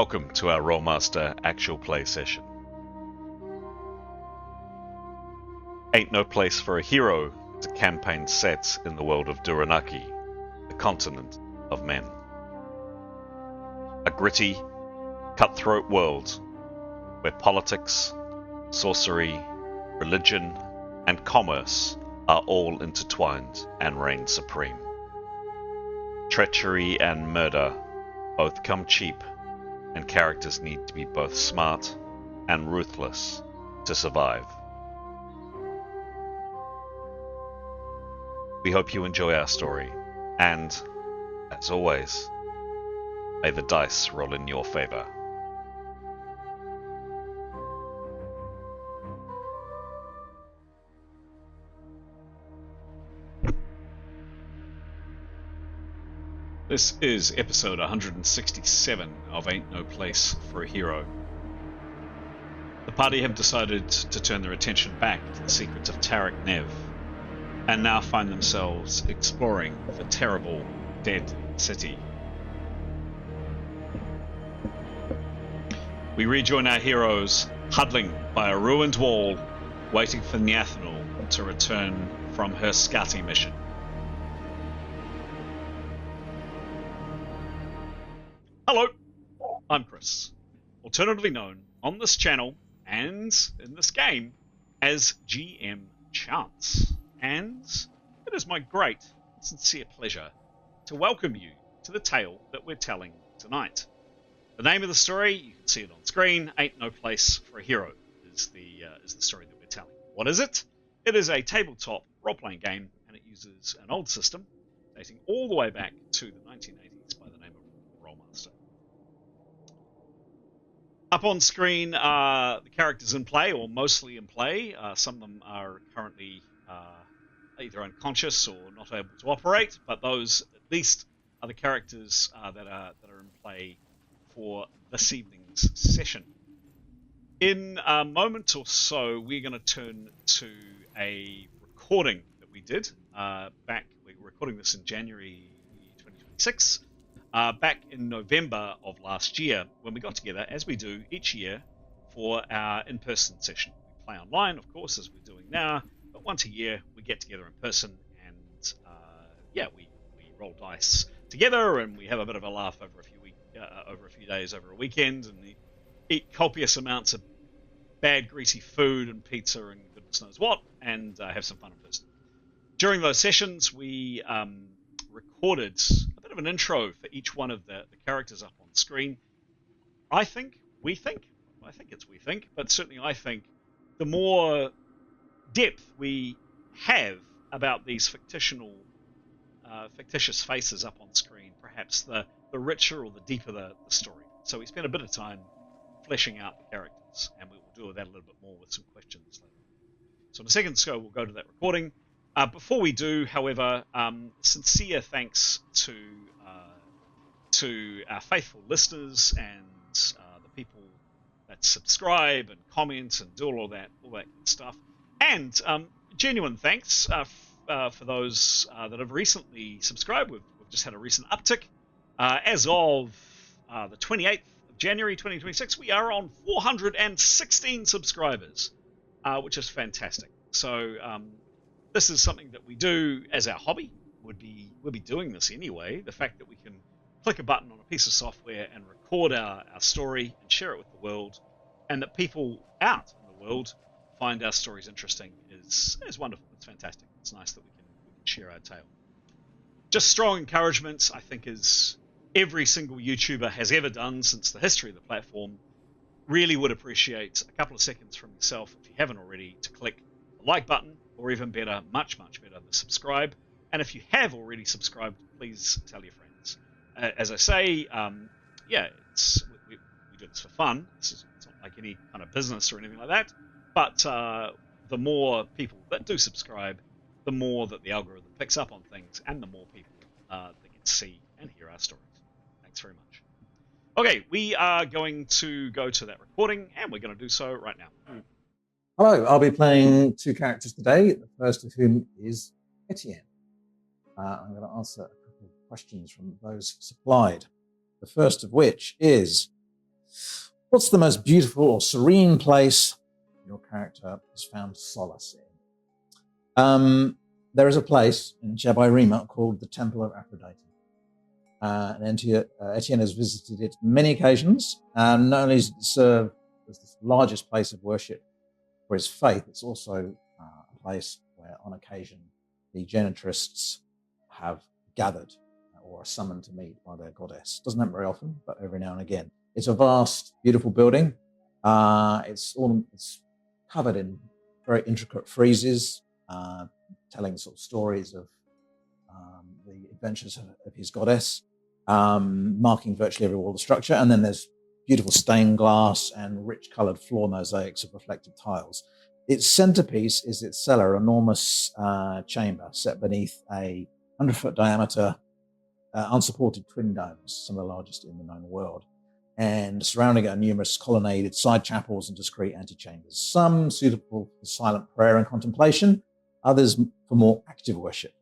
Welcome to our Rolemaster Actual play session. Ain't No Place for a Hero is a campaign set in the world of Duyranaki, the continent of men. A gritty, cutthroat world where politics, sorcery, religion, and commerce are all intertwined and reign supreme. Treachery and murder both come cheap, and characters need to be both smart and ruthless to survive. We hope you enjoy our story, and, as always, may the dice roll in your favor. This is episode 167 of Ain't No Place for a Hero. The party have decided to turn their attention back to the secrets of Tarak Nev, and now find themselves exploring the terrible, dead city. We rejoin our heroes, huddling by a ruined wall, waiting for Nathaniel to return from her scouting mission. Hello, I'm Chris, alternatively known on this channel and in this game as GM Chance, and it is my great, sincere pleasure to welcome you to the tale that we're telling tonight. The name of the story, you can see it on screen, Ain't No Place for a Hero, is the story that we're telling. What is it? It is a tabletop role-playing game, and it uses an old system dating all the way back to the 1980s by the name of Rolemaster. Up on screen are the characters in play, or mostly in play. Some of them are currently either unconscious or not able to operate, but those at least are the characters that are in play for this evening's session. In a moment or so, we're going to turn to a recording that we did back. We were recording this in January 2026. Back in November of last year, when we got together, as we do each year, for our in-person session. We play online, of course, as we're doing now, but once a year we get together in person, and we roll dice together, and we have a bit of a laugh over a few days, over a weekend, and we eat copious amounts of bad, greasy food and pizza and goodness knows what, and have some fun in person. During those sessions, we recorded a bit of an intro for each one of the characters up on screen. I think, but certainly I think the more depth we have about these fictitious faces up on screen, perhaps the richer or the deeper the story. So we spent a bit of time fleshing out the characters, and we will do that a little bit more with some questions later. So in a second so we'll go to that recording. Before we do, however, sincere thanks to our faithful listeners and the people that subscribe and comment and do all that good stuff. And genuine thanks for those that have recently subscribed. We've just had a recent uptick. As of the 28th of January 2026, we are on 416 subscribers, which is fantastic. So this is something that we do as our hobby. We'll be doing this anyway. The fact that we can click a button on a piece of software and record our story and share it with the world, and that people out in the world find our stories interesting is wonderful. It's fantastic. It's nice that we can share our tale. Just strong encouragement, I think, as every single YouTuber has ever done since the history of the platform. Really would appreciate a couple of seconds from yourself, if you haven't already, to click the like button, or even better, much better, the subscribe. And if you have already subscribed, please tell your friends. As I say, we do this for fun. It's not like any kind of business or anything like that. But the more people that do subscribe, the more that the algorithm picks up on things, and the more people that get to see and hear our stories. Thanks very much. Okay, we are going to go to that recording, and we're going to do so right now. Hello, I'll be playing two characters today, the first of whom is Etienne. I'm going to answer a couple of questions from those supplied. The first of which is, What's the most beautiful or serene place your character has found solace in? There is a place in Jabairima called the Temple of Aphrodite. And Etienne has visited it many occasions. And not only does it serve as the largest place of worship for his faith, it's also a place where, on occasion, the genitrists have gathered or are summoned to meet by their goddess. Doesn't happen very often, but every now and again. It's a vast, beautiful building. It's covered in very intricate friezes, telling sort of stories of the adventures of his goddess, marking virtually every wall of the structure. And then there's beautiful stained glass and rich coloured floor mosaics of reflective tiles. Its centerpiece is its cellar, enormous chamber set beneath a 100-foot diameter unsupported twin domes, some of the largest in the known world. And surrounding it are numerous colonnaded side chapels and discrete antechambers, some suitable for silent prayer and contemplation, others for more active worship.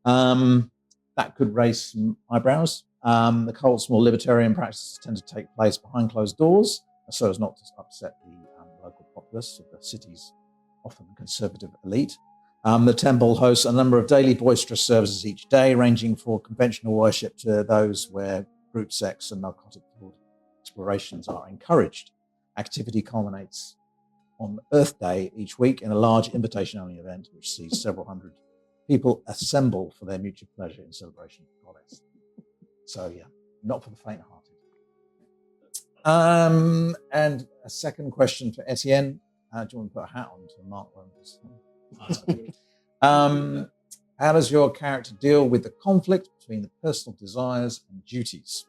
That could raise some eyebrows. The cult's more libertarian practices tend to take place behind closed doors, so as not to upset the local populace of the city's often conservative elite. The temple hosts a number of daily boisterous services each day, ranging from conventional worship to those where group sex and narcotic explorations are encouraged. Activity culminates on Earth Day each week in a large invitation-only event which sees several hundred people assemble for their mutual pleasure in celebration of the goddess. So yeah, not for the faint-hearted. And a second question for Etienne. Do you want to put a hat on to Mark Williams? How does your character deal with the conflict between the personal desires and duties?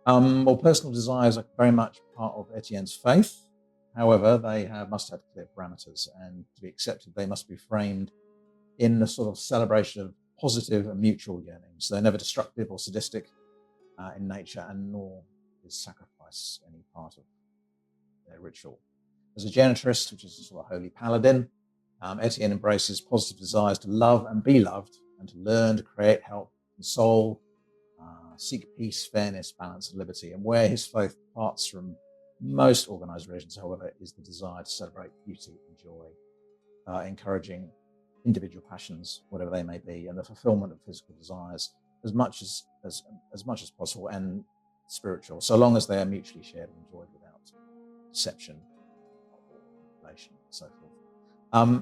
Well, personal desires are very much part of Etienne's faith. However, they must have clear parameters, and to be accepted, they must be framed in a sort of celebration of positive and mutual yearnings. They're never destructive or sadistic in nature, and nor is sacrifice any part of their ritual. As a genitrist, which is a sort of holy paladin, Etienne embraces positive desires to love and be loved, and to learn, to create, help, console, seek peace, fairness, balance, and liberty. And where his faith departs from most organized religions, however, is the desire to celebrate beauty and joy, encouraging individual passions, whatever they may be, and the fulfillment of physical desires as much as possible, and spiritual, so long as they are mutually shared and enjoyed without deception, manipulation, and so forth.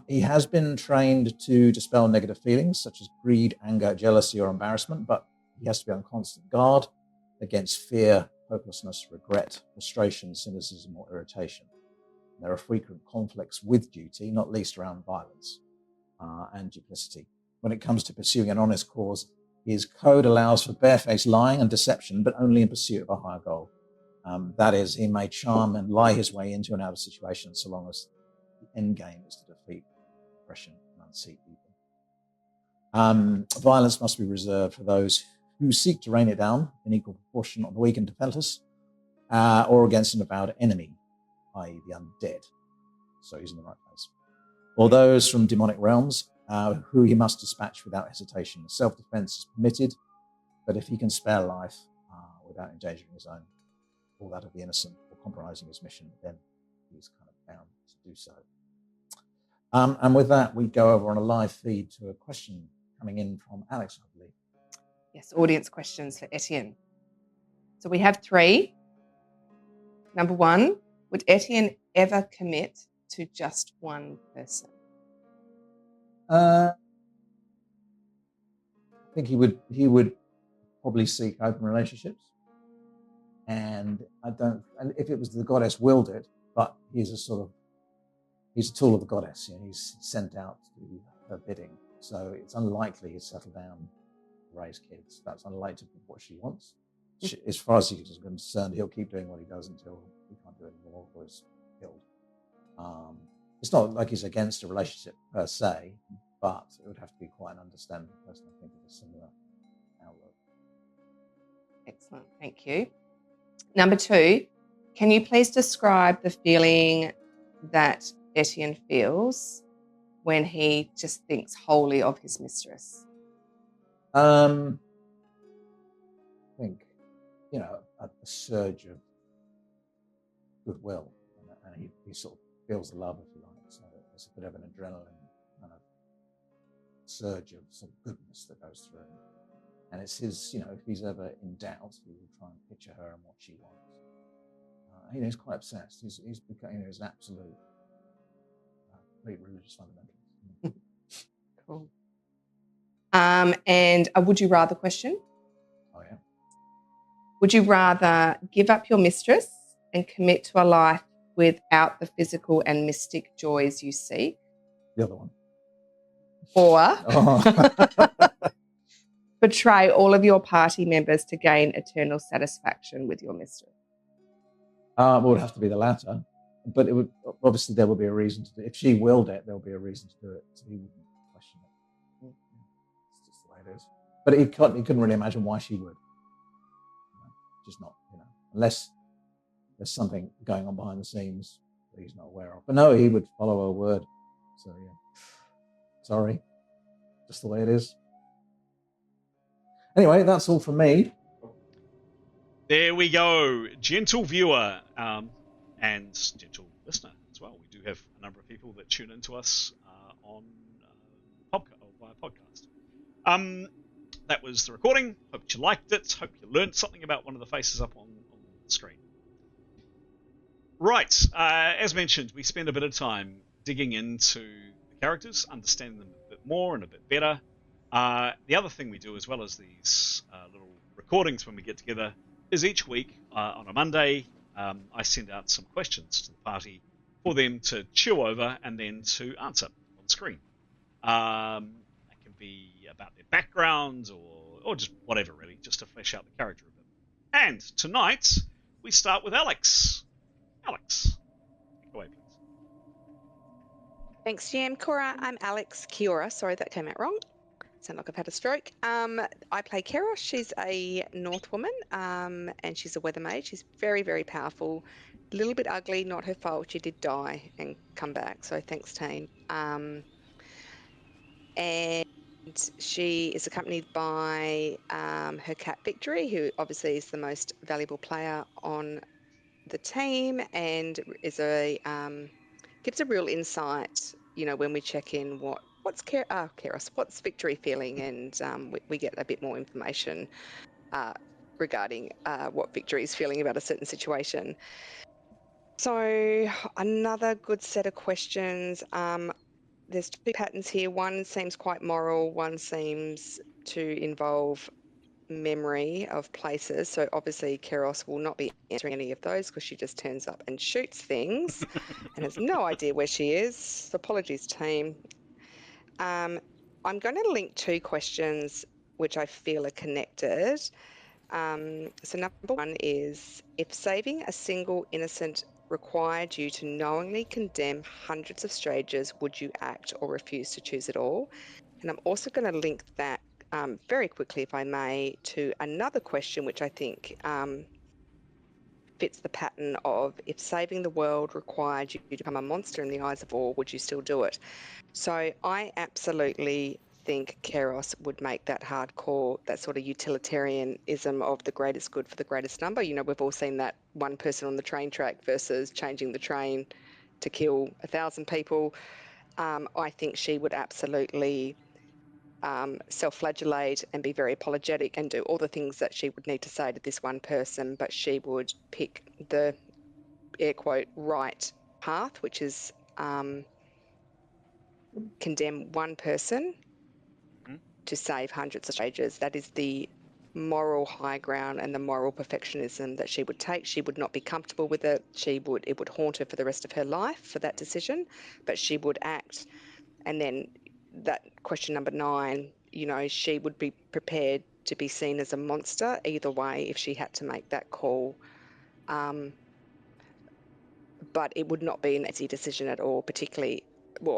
He has been trained to dispel negative feelings such as greed, anger, jealousy, or embarrassment, but he has to be on constant guard against fear, hopelessness, regret, frustration, cynicism, or irritation. There are frequent conflicts with duty, not least around violence and duplicity. When it comes to pursuing an honest cause, his code allows for barefaced lying and deception, but only in pursuit of a higher goal. That is, he may charm and lie his way into and out of situations so long as the end game is to defeat oppression and unseat evil. Violence must be reserved for those who seek to rain it down in equal proportion on the weak and defenseless, or against an avowed enemy, i.e. the undead. So he's in the right place. Or those from demonic realms, who he must dispatch without hesitation. Self-defense is permitted, but if he can spare life without endangering his own or that of the innocent or compromising his mission, then he's kind of bound to do so. And with that, we go over on a live feed to a question coming in from Alex, I believe. Yes, audience questions for Etienne. So we have 3. Number 1, would Etienne ever commit to just one person? I think he would probably seek open relationships, and and if it was the goddess willed it, but he's a tool of the goddess. He's sent out to do her bidding, so it's unlikely he'd settle down, raise kids. That's unlikely to be what she wants. As far as he's concerned, he'll keep doing what he does until he can't do it anymore or is killed. It's not like he's against a relationship per se, but it would have to be quite an understanding person, I think, of a similar outlook. Excellent, thank you. Number 2, can you please describe the feeling that Etienne feels when he just thinks wholly of his mistress? I think, a surge of goodwill, and he sort of feels the love, if you like. So it's a bit of an adrenaline kind of surge of some goodness that goes through him. And it's his, if he's ever in doubt, he will try and picture her and what she wants. He's quite obsessed. He's become, he's an absolute complete religious fundamentalist. Cool. And a would you rather question? Oh yeah. Would you rather give up your mistress and commit to a life without the physical and mystic joys you seek? The other one. Or betray all of your party members to gain eternal satisfaction with your mistress? Well, it would have to be the latter, but it would obviously there would be a reason to do it. If she willed it, there would be a reason to do it. So he wouldn't question it. It's just the way it is. But he couldn't really imagine why she would. Just not, unless there's something going on behind the scenes that he's not aware of. But no, he would follow her word. So yeah, sorry, just the way it is. Anyway, that's all from me. There we go, gentle viewer and gentle listener as well. We do have a number of people that tune into us on via podcast. That was the recording. Hope you liked it. Hope you learned something about one of the faces up on the screen. Right, as mentioned, we spend a bit of time digging into the characters, understanding them a bit more and a bit better. The other thing we do, as well as these little recordings when we get together, is each week on a Monday, I send out some questions to the party for them to chew over and then to answer on screen. It can be about their background or just whatever, really, just to flesh out the character a bit. And tonight, we start with Alex. Alex, take away, please. Thanks, GM. Cora, I'm Alex. Kia ora. Sorry, that came out wrong. Sound like I've had a stroke. I play Keros. She's a North woman, and she's a weather mage. She's very, very powerful. A little bit ugly, not her fault. She did die and come back, so thanks, team. And she is accompanied by her cat Victory, who obviously is the most valuable player on the team and is gives a real insight. When we check in, what's Keros, what's Victory feeling, and we get a bit more information regarding what Victory is feeling about a certain situation. So another good set of questions. There's two patterns here. One seems quite moral. One seems to involve memory of places. So obviously Keros will not be answering any of those because she just turns up and shoots things and has no idea where she is. So apologies, team. I'm going to link two questions which I feel are connected. So number one is, if saving a single innocent required you to knowingly condemn hundreds of strangers, would you act or refuse to choose it all? And I'm also going to link that very quickly, if I may, to another question which I think fits the pattern of, if saving the world required you to become a monster in the eyes of all, would you still do it? So I absolutely think Keros would make that hardcore, that sort of utilitarianism of the greatest good for the greatest number. We've all seen that one person on the train track versus changing the train to kill 1,000 people. I think she would absolutely self-flagellate and be very apologetic and do all the things that she would need to say to this one person, but she would pick the air quote right path, which is condemn one person to save hundreds of strangers. That is the moral high ground and the moral perfectionism that she would take. She would not be comfortable with it. It would haunt her for the rest of her life for that decision, but she would act. And then that question number 9, she would be prepared to be seen as a monster either way if she had to make that call. But it would not be an easy decision at all,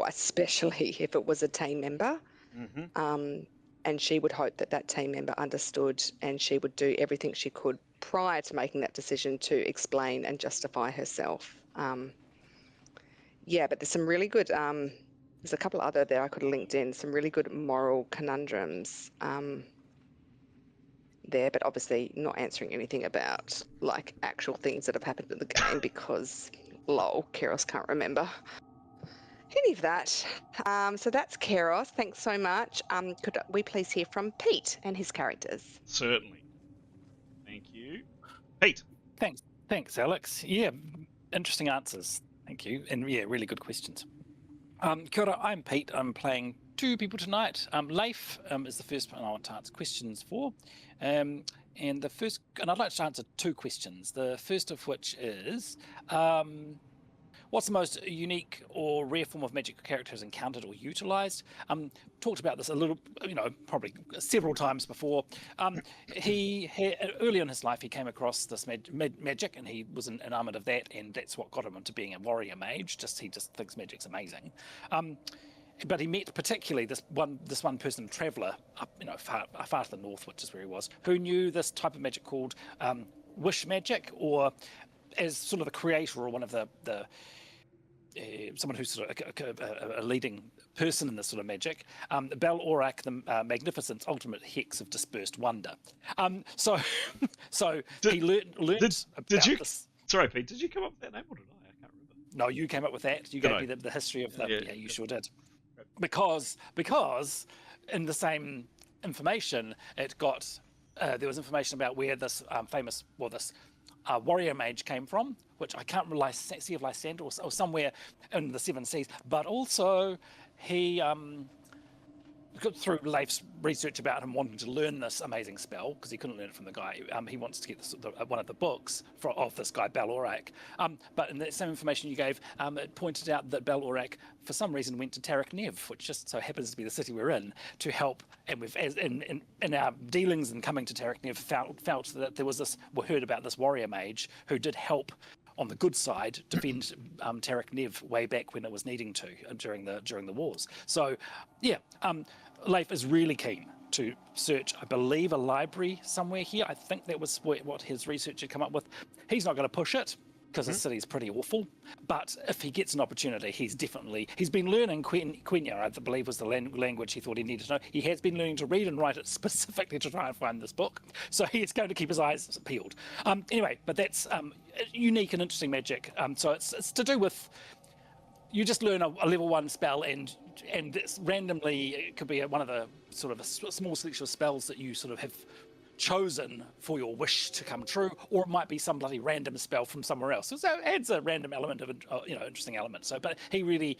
especially if it was a team member. Mm-hmm. And she would hope that team member understood, and she would do everything she could prior to making that decision to explain and justify herself. But there's some really good, there's a couple other there I could have linked in, some really good moral conundrums. there, but obviously not answering anything about like actual things that have happened in the game because, lol, Keros can't remember any of that. So that's Keros. Thanks so much. Could we please hear from Pete and his characters? Certainly. Thank you. Pete. Thanks, Alex. Yeah, interesting answers. Thank you, and yeah, really good questions. Kia ora, I'm Pete. I'm playing 2 people tonight. Leif is the first one I want to answer questions for. And I'd like to answer 2 questions. The first of which is, what's the most unique or rare form of magic characters encountered or utilized? Talked about this a little, probably several times before. Early in his life, he came across this magic, and he was enamored of that, and that's what got him into being a warrior mage. He just thinks magic's amazing. But he met particularly this one person, traveller, up far to the north, which is where he was, who knew this type of magic called wish magic, or as sort of the creator or one of the someone who's sort of a leading person in this sort of magic, Bel-Orak the Magnificent's ultimate hex of dispersed wonder. So he learned about this. Sorry, Pete, did you come up with that name or did I? I can't remember. No, you came up with that. You gave me the history of the. Yeah, you sure did. Because in the same information, it got there was information about where this this warrior mage came from, which I can't remember, Sea of Lysander or somewhere in the Seven Seas. But also, he through Leif's research about him wanting to learn this amazing spell, because he couldn't learn it from the guy, he wants to get one of the books of this guy Bel-Orak. But in the same information you gave, it pointed out that Bel-Orak, for some reason, went to Tarak Nev, which just so happens to be the city we're in, to help. And we've, in our dealings and coming to Tarak Nev, felt that there was heard about this warrior mage who did help on the good side defend Tarak Nev way back when it was needing to during the wars. So, yeah. Leif is really keen to search, I believe, a library somewhere here. I think that was what his research had come up with. He's not going to push it because the city's pretty awful. But if he gets an opportunity, he's been learning Quenya, I believe was the language he thought he needed to know. He has been learning to read and write it specifically to try and find this book. So he's going to keep his eyes peeled. Anyway, but that's unique and interesting magic. So it's to do with, you just learn a level 1 spell, and it's randomly, it could be one of the sort of a small selection of spells that you sort of have chosen for your wish to come true, or it might be some bloody random spell from somewhere else. So it adds a random element of interesting element. So, but he really,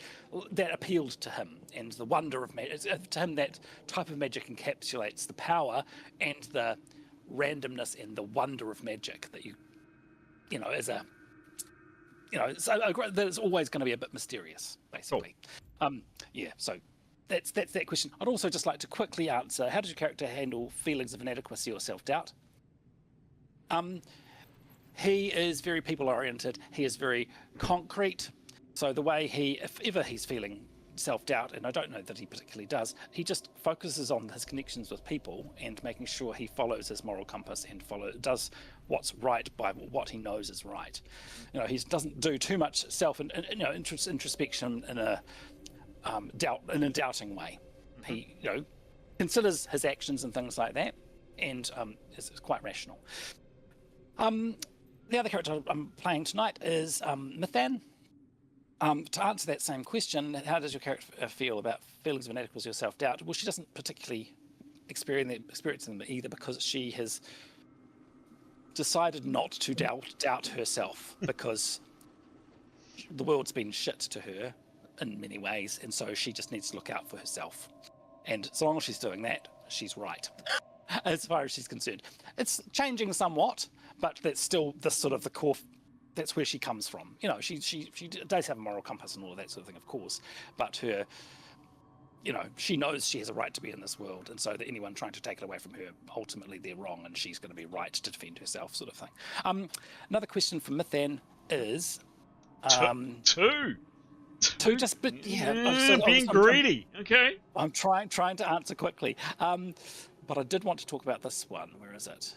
that appealed to him, and the wonder of magic. To him, that type of magic encapsulates the power and the randomness and the wonder of magic that as a there's always going to be a bit mysterious, basically. Cool. So that's that question. I'd also just like to quickly answer, how does your character handle feelings of inadequacy or self-doubt? He is very people-oriented. He is very concrete. So the way if ever he's feeling self-doubt, and I don't know that he particularly does, he just focuses on his connections with people and making sure he follows his moral compass and does what's right by what he knows is right. He doesn't do too much introspection in a doubting way. He considers his actions and things like that, and is quite rational. The other character I'm playing tonight is Nathaniel. To answer that same question, how does your character feel about feelings of inadequacy or self-doubt? Well, she doesn't particularly experience them either, because she has decided not to doubt herself, because the world's been shit to her in many ways, and so she just needs to look out for herself. And so long as she's doing that, she's right, as far as she's concerned. It's changing somewhat, but that's still the sort of the core. That's where she comes from. She does have a moral compass and all of that sort of thing, of course, but her, she knows she has a right to be in this world, and so that anyone trying to take it away from her, ultimately they're wrong, and she's going to be right to defend herself, sort of thing. Another question from Nathaniel is two. Just, but being greedy. Okay. I'm trying to answer quickly, but I did want to talk about this one. Where is it?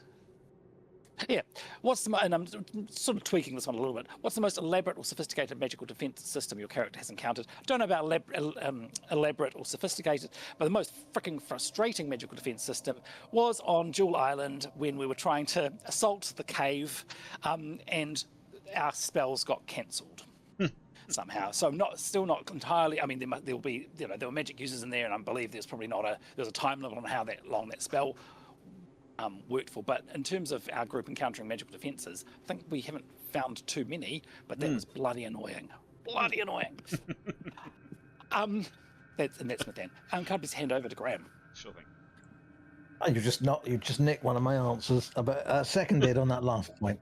Yeah. And I'm sort of tweaking this one a little bit. What's the most elaborate or sophisticated magical defense system your character has encountered? I don't know about elaborate or sophisticated, but the most freaking frustrating magical defense system was on Jewel Island when we were trying to assault the cave, and our spells got cancelled. Somehow, so still not entirely. I mean, there will be, there were magic users in there, and I believe there's probably there's a time limit on how long that spell worked for. But in terms of our group encountering magical defences, I think we haven't found too many, but that was bloody annoying. Bloody annoying. That's Nathaniel. Can I just hand over to Graham? Sure thing. You just nicked one of my answers, but seconded on that last point.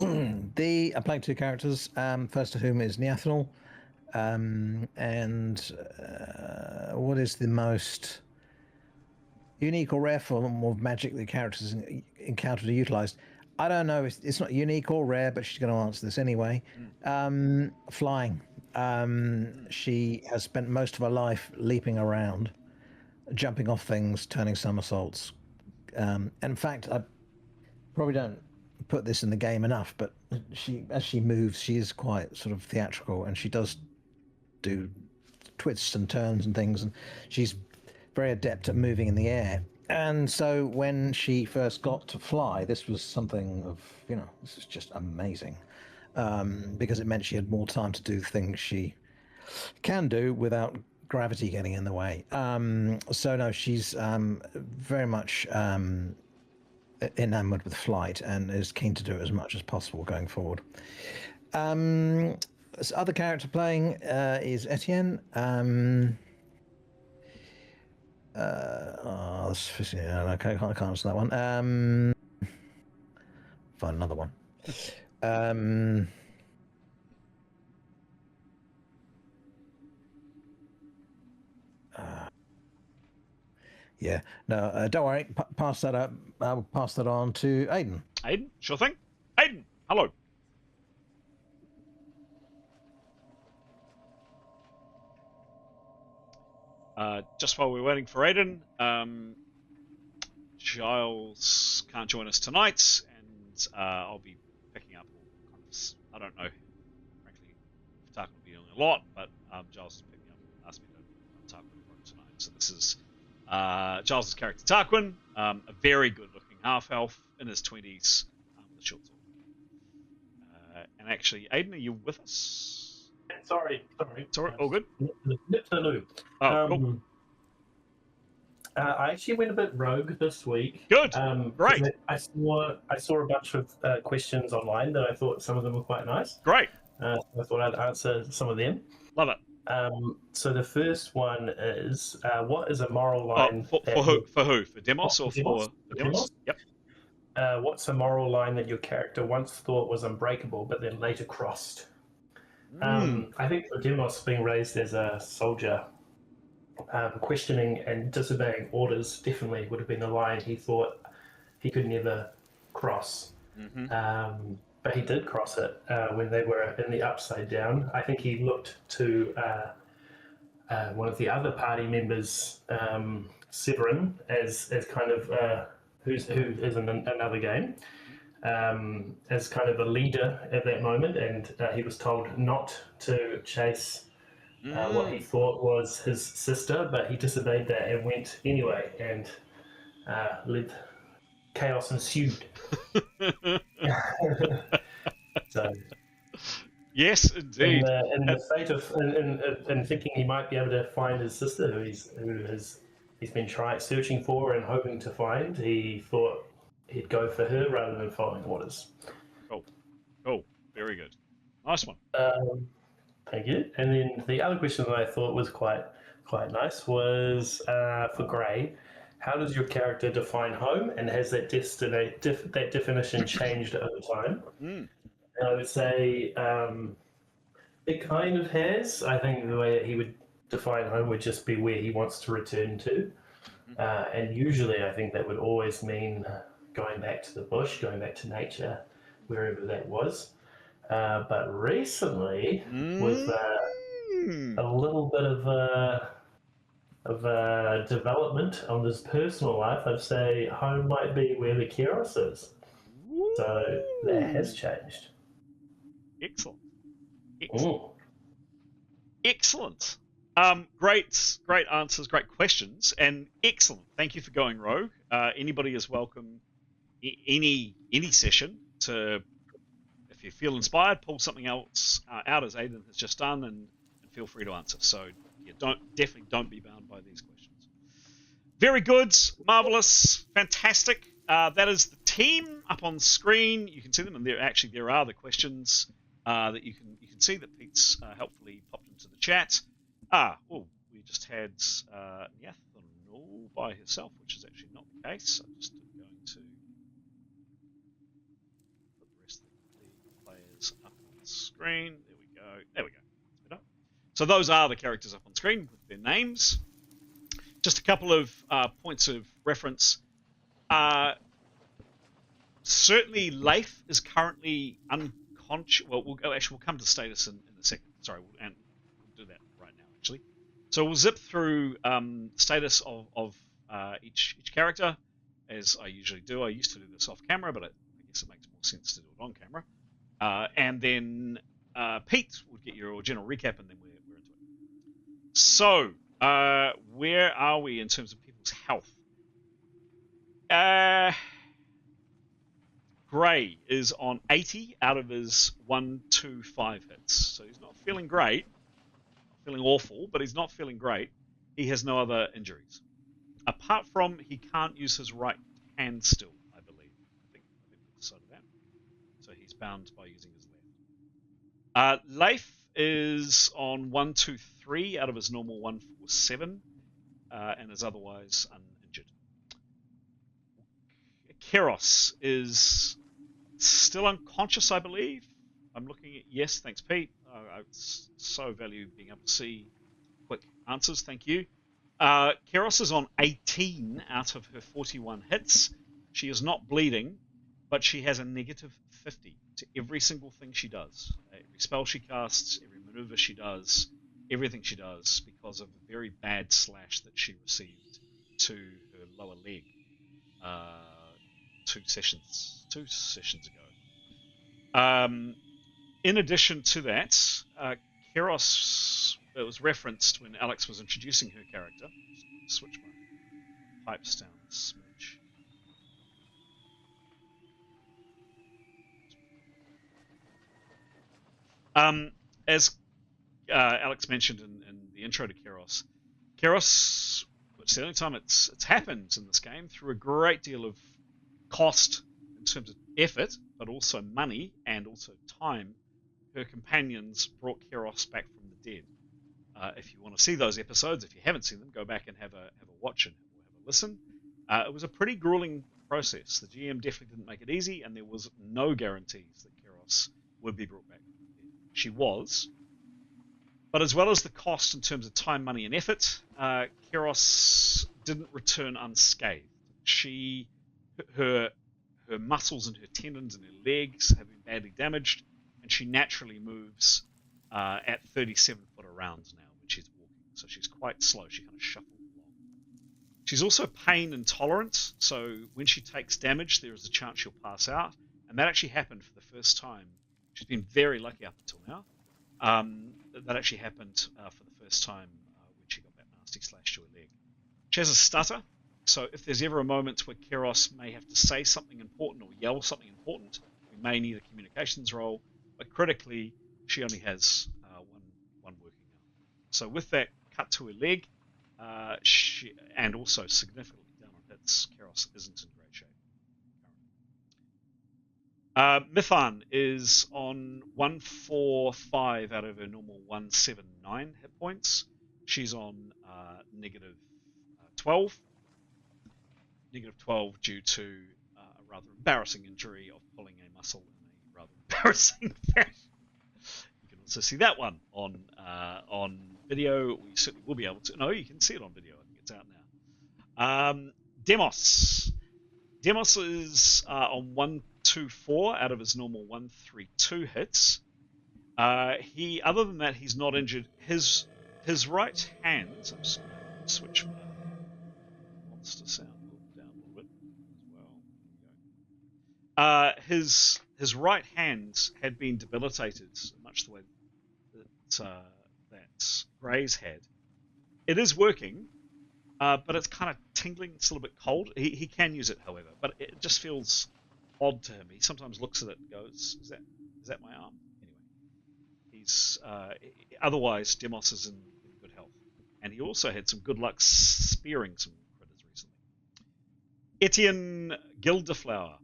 I'm playing two characters. First of whom is Nathaniel, and what is the most unique or rare form of magic the characters encountered or utilized? I don't know. It's not unique or rare, but she's going to answer this anyway. Flying. She has spent most of her life leaping around, jumping off things, turning somersaults. In fact, I probably don't put this in the game enough, but as she moves, she is quite sort of theatrical, and she does do twists and turns and things, and she's very adept at moving in the air. And so when she first got to fly, this was something of, this is just amazing, because it meant she had more time to do things she can do without gravity getting in the way. So no, she's very much enamored with flight and is keen to do it as much as possible going forward. This other character playing is Etienne. I can't answer that one. Find another one. Yeah, no, don't worry. Pass that up. I'll pass that on to Aiden. Aiden, sure thing. Aiden, hello. Just while we're waiting for Aiden, Giles can't join us tonight, and I'll be picking up all kind of, I don't know, frankly, if Tarquin will be doing a lot, but Giles is picking up, asked me to Tarquin for him tonight. So this is Giles' character Tarquin, a very good-looking half-elf in his 20s, with a short sword. And actually, Aiden, are you with us? Sorry. It's all good? Hello. Oh, cool. I actually went a bit rogue this week. Good. Great. I saw a bunch of questions online that I thought some of them were quite nice. Great. I thought I'd answer some of them. Love it. So the first one is, what is a moral line? For who? For Demos or for Demos? Yep. What's a moral line that your character once thought was unbreakable, but then later crossed? I think for Demos, being raised as a soldier, questioning and disobeying orders definitely would have been a line he thought he could never cross. But he did cross it when they were in the Upside Down. I think he looked to one of the other party members, Severin, as kind of who is in another game, as kind of a leader at that moment, and he was told not to chase what he thought was his sister, but he disobeyed that and went anyway, and chaos ensued. So, yes, indeed. In the fate of in thinking he might be able to find his sister, who he's been searching for and hoping to find, he thought he'd go for her rather than following orders. Cool. Very good. Nice one. Thank you. And then the other question that I thought was quite nice was for Gray. How does your character define home, and has that definition changed over time? And I would say it kind of has. I think the way that he would define home would just be where he wants to return to. And usually I think that would always mean going back to the bush, going back to nature, wherever that was. But recently, with a little bit of development on this personal life, I'd say home might be where the Keros is. So that has changed. Excellent. Ooh. Excellent. Great answers, great questions, and excellent. Thank you for going rogue. Anybody is welcome. Any session to, if you feel inspired, pull something else out as Aidan has just done, and feel free to answer. So yeah, definitely don't be bound by these questions. Very good, marvelous, fantastic. That is the team up on screen. You can see them, and there are the questions that you can see that Pete's helpfully popped into the chat. We just had Nathaniel by herself, which is actually not the case. I'm just going to put the rest of the players up on screen. There we go. That's better. So those are the characters up on screen with their names. Just a couple of points of reference. Certainly, Leif is currently unconscious. Well, we'll come to status in a second. Sorry, we'll do that right now, actually. So we'll zip through status of each character, as I usually do. I used to do this off camera, but I guess it makes more sense to do it on camera. And then Pete will get your general recap, and then we're into it. So, where are we in terms of people's health? Gray is on 80 out of his 125 hits. So he's not feeling great, not feeling awful, but he's not feeling great. He has no other injuries. Apart from he can't use his right hand still, I believe. I think we decided that. So he's bound by using his left. Leif is on 123 out of his normal 147 and is otherwise uninjured. Keros is still unconscious, I believe. I'm looking at yes, thanks, Pete. I so value being able to see quick answers. Thank you. Keros is on 18 out of her 41 hits. She is not bleeding, but she has a negative 50 to every single thing she does. Every spell she casts, every maneuver she does, everything she does, because of a very bad slash that she received to her lower leg. 2 sessions ago. In addition to that, Keros, it was referenced when Alex was introducing her character. Just switch my pipes down a smidge. As Alex mentioned in the intro to Keros, it's the only time it's happened in this game through a great deal of cost in terms of effort, but also money and also time. Her companions brought Keros back from the dead. If you want to see those episodes, if you haven't seen them, go back and have a watch and have a listen. It was a pretty grueling process. The GM definitely didn't make it easy, and there was no guarantees that Keros would be brought back from the dead. She was. But as well as the cost in terms of time, money, and effort, Keros didn't return unscathed. Her muscles and her tendons and her legs have been badly damaged, and she naturally moves at 37 foot a round now when she's walking. So she's quite slow. She kind of shuffles along. She's also pain intolerant, so when she takes damage, there is a chance she'll pass out, and that actually happened for the first time. She's been very lucky up until now. That actually happened for the first time when she got that nasty slash to her leg. She has a stutter, so if there's ever a moment where Keros may have to say something important or yell something important, we may need a communications role, but critically, she only has one working arm. So with that cut to her leg, and also significantly down on hits, Keros isn't in great shape. Mithan is on 145 out of her normal 179 hit points. She's on negative 12. Negative 12 due to a rather embarrassing injury of pulling a muscle in a rather embarrassing fashion. You can also see that one on video. We certainly will be able to. No, you can see it on video. I think it's out now. Demos. Demos is on 124 out of his normal 132 hits. Other than that, he's not injured. His right hand. I'm just going to switch my monster sound down a little bit as His right hand had been debilitated, much the way that Gray's had. It is working, but it's kind of tingling. It's a little bit cold. He can use it, however, but it just feels odd to him. He sometimes looks at it and goes, "Is that my arm?" Anyway, he's otherwise Demos is in good health, and he also had some good luck spearing some critters recently. Etienne Gilderflower,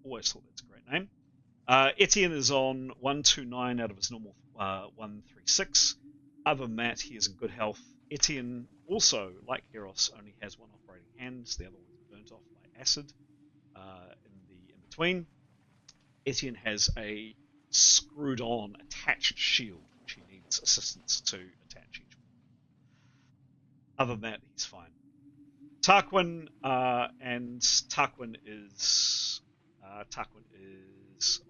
always thought that's a great name. Etienne is on 129 out of his normal 136. Other than that, he is in good health. Etienne also, like Eros, only has one operating hand. The other one was burnt off by acid in between. Etienne has a screwed-on attached shield, which he needs assistance to attach each one. Other than that, he's fine. Tarquin is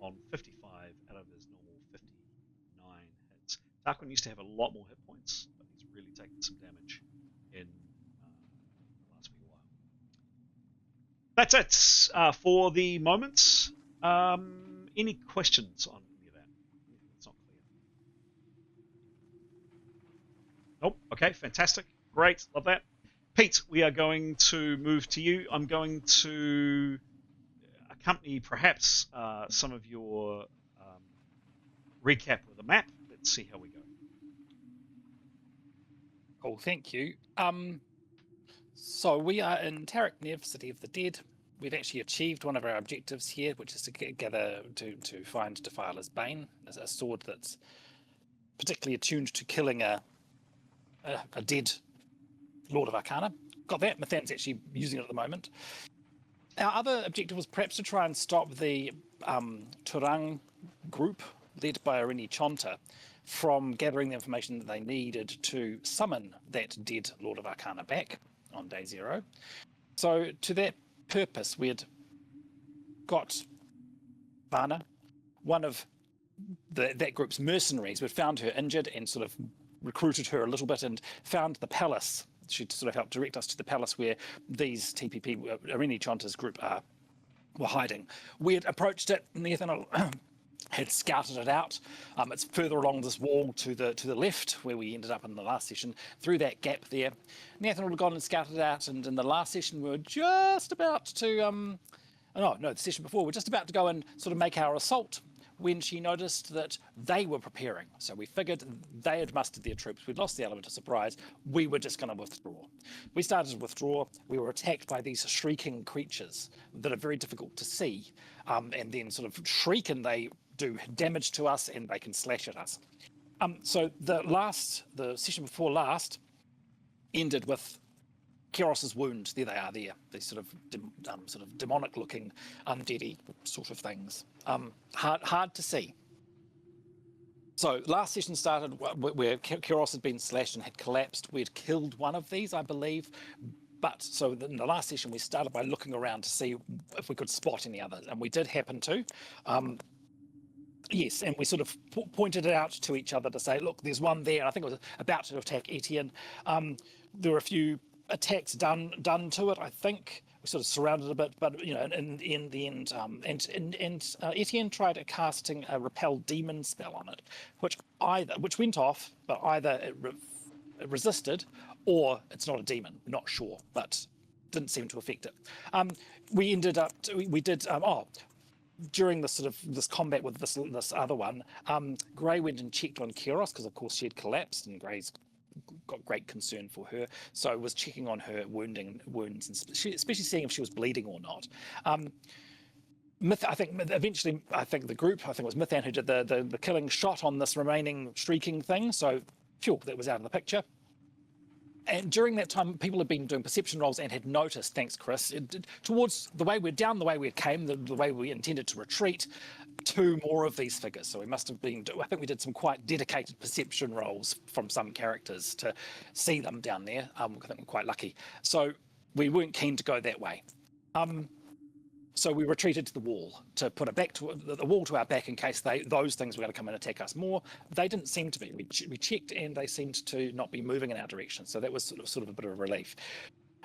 on 55 out of his normal 59 hits. Tarquin used to have a lot more hit points, but he's really taken some damage in the last wee while. That's it for the moment. Any questions on any of that? It's not clear. Nope. Okay, fantastic. Great. Love that. Pete, we are going to move to you. I'm going to accompany perhaps some of your recap with a map. Let's see how we go. Cool, thank you. So we are in Tarak Nev, City of the Dead. We've actually achieved one of our objectives here, which is to gather to find Defiler's Bane, as a sword that's particularly attuned to killing a dead Lord of Arcana. Got that. Nathaniel's actually using it at the moment. Our other objective was perhaps to try and stop the Turang group, led by Arini Chonta, from gathering the information that they needed to summon that dead Lord of Arcana back on day 0. So to that purpose, we had got Vana, one of that group's mercenaries. We'd found her injured and sort of recruited her a little bit and found the palace. She'd sort of helped direct us to the palace where these TPP, Arini Chonta's group, were hiding. We had approached it, and Nathaniel had scouted it out. It's further along this wall to the left, where we ended up in the last session, through that gap there. Nathaniel had gone and scouted it out, and in the last session we were just about to, the session before, we're just about to go and sort of make our assault when she noticed that they were preparing. So we figured they had mustered their troops. We'd lost the element of surprise. We were just going to withdraw. We started to withdraw. We were attacked by these shrieking creatures that are very difficult to see, and then sort of shriek, and they do damage to us, and they can slash at us. So the session before last ended with Kiros's wound. There they are there. These sort of demonic-looking, undeady sort of things. Hard to see. So last session started where Kiros had been slashed and had collapsed. We'd killed one of these, I believe. But so in the last session, we started by looking around to see if we could spot any others, and we did happen to. Yes, and we sort of pointed it out to each other to say, look, there's one there. I think it was about to attack Etienne. There were a few attacks done to it, I think. We sort of surrounded a bit, but in the end, Etienne tried casting a repel demon spell on it, which went off, but either it resisted or it's not a demon. We're not sure, but didn't seem to affect it. We did during this combat with this other one, Gray went and checked on Kiros because of course she had collapsed, and Gray's got great concern for her, so was checking on her wounds, and especially seeing if she was bleeding or not. I think the group, it was Mythan who did the killing shot on this remaining shrieking thing, so phew, that was out of the picture. And during that time, people had been doing perception rolls and had noticed, thanks Chris, towards the way we came, the way we intended to retreat, 2 more of these figures. So we must have been, I think we did some quite dedicated perception rolls from some characters to see them down there. I think we're quite lucky. So we weren't keen to go that way. So we retreated to the wall to put it back to the wall to our back in case those things were going to come and attack us more. They didn't seem to be. We checked and they seemed to not be moving in our direction. So that was sort of a bit of a relief.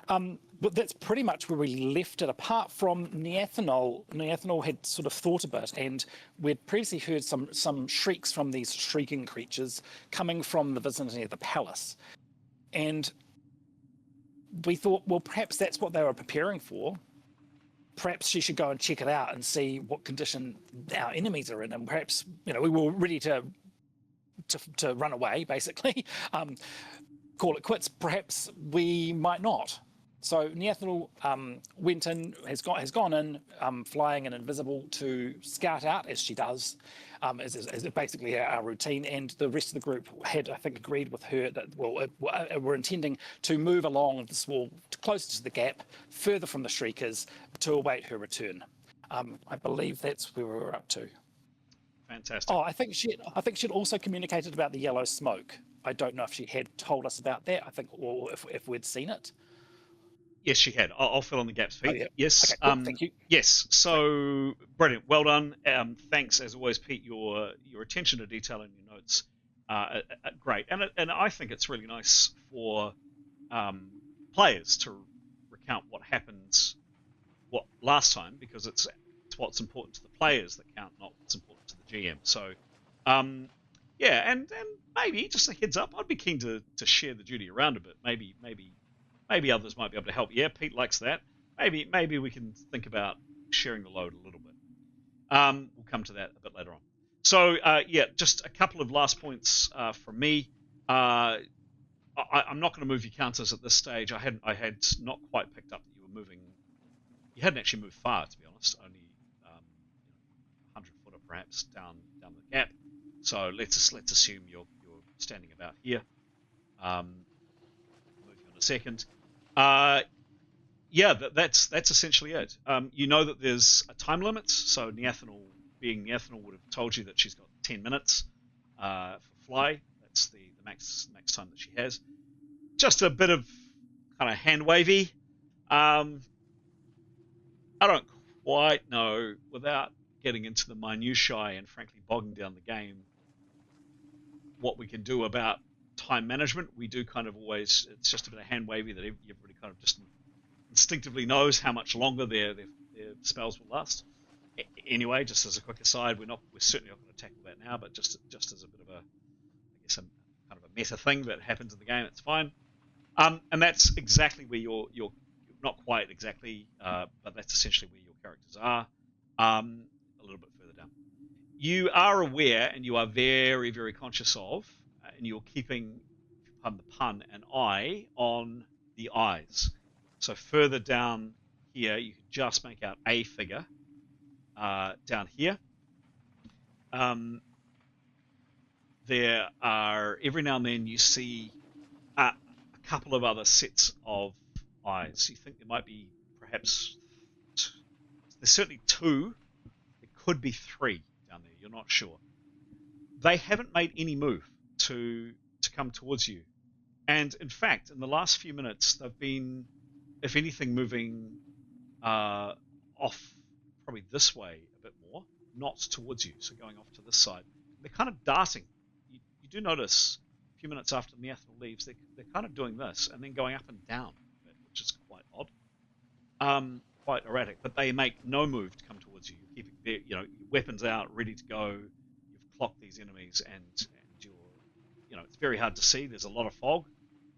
But that's pretty much where we left it, apart from Nathaniel. Nathaniel had sort of thought a bit, and we'd previously heard some shrieks from these shrieking creatures coming from the vicinity of the palace. And we thought, well, perhaps that's what they were preparing for. Perhaps she should go and check it out and see what condition our enemies are in, and perhaps, we were ready to run away, basically, call it quits. Perhaps we might not. So Nathaniel went in, has gone in, flying and invisible to scout out, as she does, as basically our routine. And the rest of the group had, I think, agreed with her that, we're intending to move along this wall closer to the gap, further from the Shriekers, to await her return. I believe that's where we were up to. Fantastic. Oh, I think she'd also communicated about the yellow smoke. I don't know if she had told us about that. I think, or if we'd seen it. Yes, she had. I'll fill in the gaps, Pete. Oh, yeah. Yes. Okay, cool. Thank you. Yes. So brilliant. Well done. Thanks as always, Pete. Your attention to detail in your notes, great. And I think it's really nice for players to recount what happened last time, because it's what's important to the players that count, not what's important to the GM. So yeah, and maybe just a heads up, I'd be keen to share the duty around a bit. Maybe others might be able to help. Yeah, Pete likes that. Maybe we can think about sharing the load a little bit. We'll come to that a bit later on. So yeah, just a couple of last points from me. I'm not going to move your counters at this stage. I had not quite picked up that you were moving. You hadn't actually moved far, to be honest. Only 100 footer perhaps down the gap. So let's assume you're standing about here. Move you in a second. Yeah, that's essentially it. You know that there's a time limit, so Nathaniel, being Nathaniel, would have told you that she's got 10 minutes for fly. That's the max time that she has. Just a bit of kind of hand wavy. I don't quite know, without getting into the minutiae and frankly bogging down the game, what we can do about time management. We do kind of always, it's just a bit of hand wavy that everybody kind of just instinctively knows how much longer their spells will last. Anyway, just as a quick aside, we're certainly not going to tackle that now, but just as a bit of a, I guess, kind of a meta thing that happens in the game, it's fine. And that's exactly where you're not quite exactly, but that's essentially where your characters are. A little bit further down. You are aware, and you are very, very conscious of, and you're keeping, pardon the pun, an eye on the eyes. So further down here, you can just make out a figure down here. There are, every now and then you see a couple of other sets of eyes. You think there might be perhaps, there's certainly two, there could be three down there, you're not sure. They haven't made any move to come towards you. And in fact, in the last few minutes, they've been, if anything, moving off probably this way a bit more, not towards you, so going off to this side. They're kind of darting. You do notice a few minutes after Nathaniel leaves, they're kind of doing this and then going up and down, which is quite odd, quite erratic. But they make no move to come towards you. You're keeping their, your weapons out, ready to go. You've clocked these enemies, and you're, it's very hard to see. There's a lot of fog,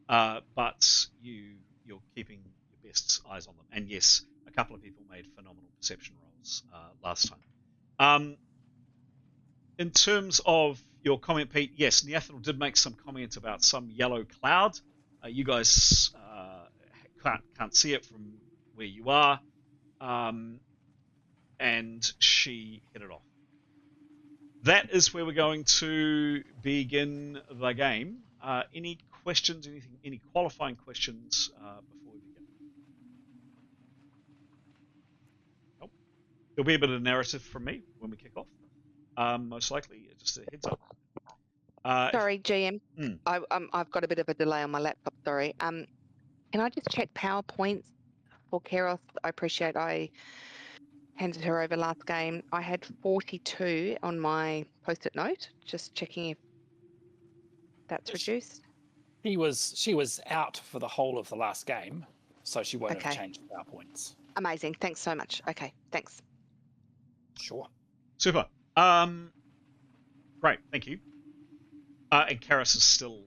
but you're keeping your best eyes on them. And yes, a couple of people made phenomenal perception rolls last time. In terms of your comment, Pete, yes, Nathaniel did make some comment about some yellow cloud. You guys can't see it from where you are, and she hit it off. That is where we're going to begin the game. Any questions? Any qualifying questions before we begin? Nope. There'll be a bit of narrative from me when we kick off. Most likely, just a heads up. Sorry, GM. I've got a bit of a delay on my laptop. Sorry. Can I just check PowerPoints for Keros? I appreciate I handed her over last game. I had 42 on my post-it note. Just checking if that's reduced. She was out for the whole of the last game, so she won't Okay. have changed our points. Amazing. Thanks so much. Okay, thanks. Sure. Super. Great, thank you. And Karis is still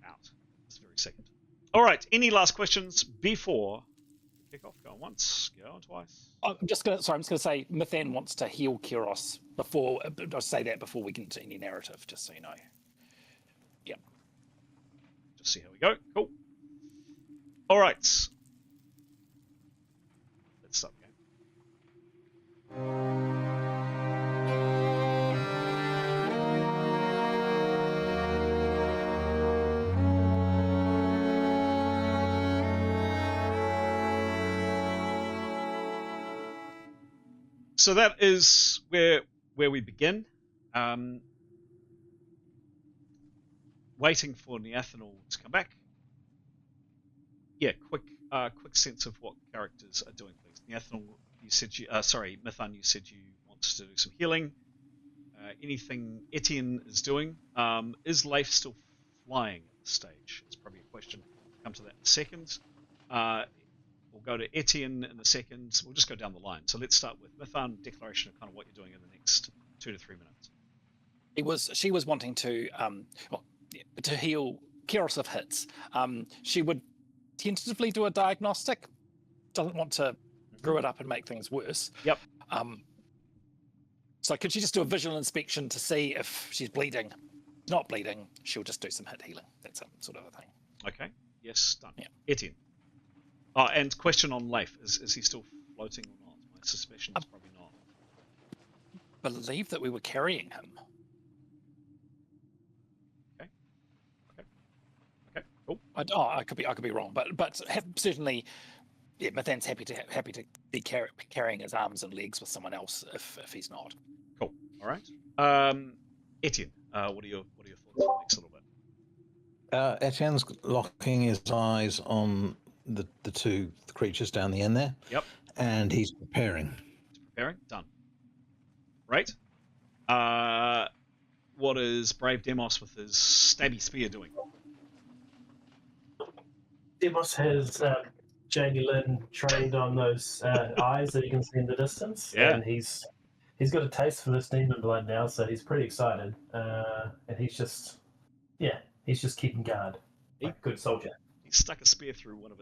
out this very second. All right. Any last questions before we kick off? Go once, go twice. I'm just gonna say Nathan wants to heal Kiros before. I'll say that before we get into any narrative, just so you know. Yep. Just see how we go. Cool. All right. Let's start the game. So that is where we begin. Waiting for Nathaniel to come back. Yeah, quick sense of what characters are doing, please. Nathaniel, you said Nathan, you said you want to do some healing. Anything Etienne is doing? Is Leif still flying at this stage? It's probably a question. We'll come to that in a second. We'll go to Etienne in a second. We'll just go down the line. So let's start with Nathan, declaration of kind of what you're doing in the next 2 to 3 minutes. She was wanting to heal Kiros of hits. She would tentatively do a diagnostic. Doesn't want to screw it up and make things worse. Yep. So could she just do a visual inspection to see if she's bleeding? Not bleeding, she'll just do some hit healing. That's a sort of a thing. Okay. Yes, done. Yeah. Etienne. Oh, and question on Leif. Is he still floating or not? My suspicion is probably not. Believe that we were carrying him. Okay. Cool. I could be wrong, but certainly, yeah, Nathan's happy to be carrying his arms and legs with someone else if he's not. Cool. All right. Etienne, what are your thoughts on the next little bit? Etienne's locking his eyes on the two creatures down the end there. Yep. And he's preparing. Done. Right. What is Brave Demos with his stabby spear doing? Demos has Jamie Lynn trained on those eyes that you can see in the distance. Yeah. And he's got a taste for this demon blood now, so he's pretty excited. And he's just keeping guard. Like a good soldier. He stuck a spear through one of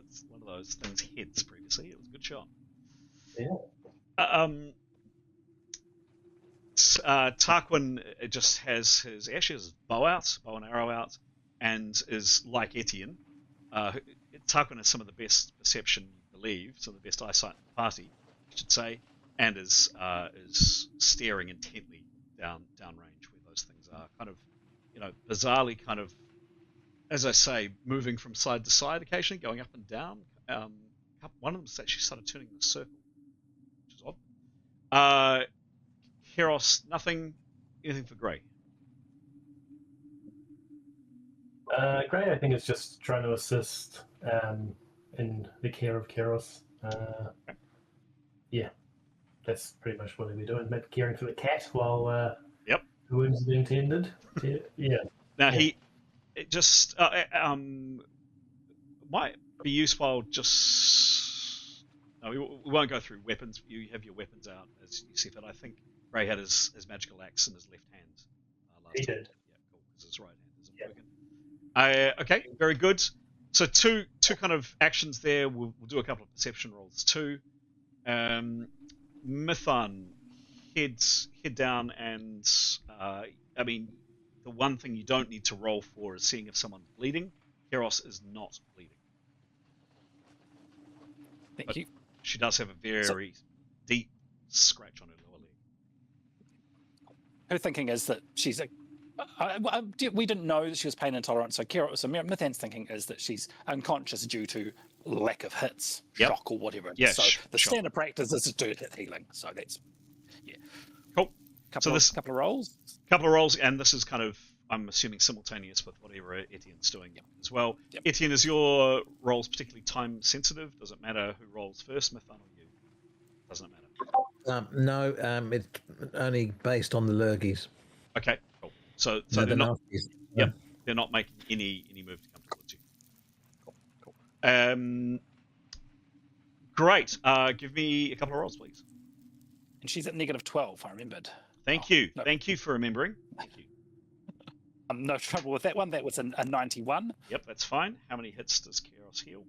those things' heads previously. It was a good shot. Yeah. Tarquin just has his bow and arrow out, and is like Etienne. Tarquin has some of the best perception, you believe, some of the best eyesight in the party, I should say, and is staring intently down range where those things are, kind of, bizarrely kind of, as I say, moving from side to side occasionally, going up and down. One of them actually started turning in a circle, which is odd. Kiros, anything for Grey? Grey, I think, is just trying to assist in the care of Kiros. Yeah, that's pretty much what he'll be doing. Maybe caring for the cat while the wounds are being tended. Yeah. Now it just might be useful just. No, we won't go through weapons. You have your weapons out as you see fit. I think Grey had his magical axe in his left hand. Last He time. did. Yeah, cool. Because his right hand isn't working. Okay, very good. So two kind of actions there. We'll do a couple of perception rolls too. Mithan, head down, and the one thing you don't need to roll for is seeing if someone's bleeding. Kiros is not bleeding. Thank you. She does have a very deep scratch on her lower leg. Her thinking is that she's we didn't know that she was pain intolerant, so Mithan's thinking is that she's unconscious due to lack of hits, shock or whatever. Yeah, so the standard practice is to do hit healing. So that's cool. Couple of rolls. Couple of rolls, and this is kind of, I'm assuming, simultaneous with whatever Etienne's doing as well. Yep. Etienne, is your rolls particularly time sensitive? Does it matter who rolls first, Mithan or you? Doesn't it matter? No, it's only based on the lurgies. Okay, cool. So No, they're not. nasties. Yep, they're not making any move to come towards you. Cool. Great. Give me a couple of rolls, please. And she's at -12, I remembered. Thank you. No. Thank you for remembering. Thank you. No trouble with that one. That was a 91. Yep, that's fine. How many hits does Keros heal?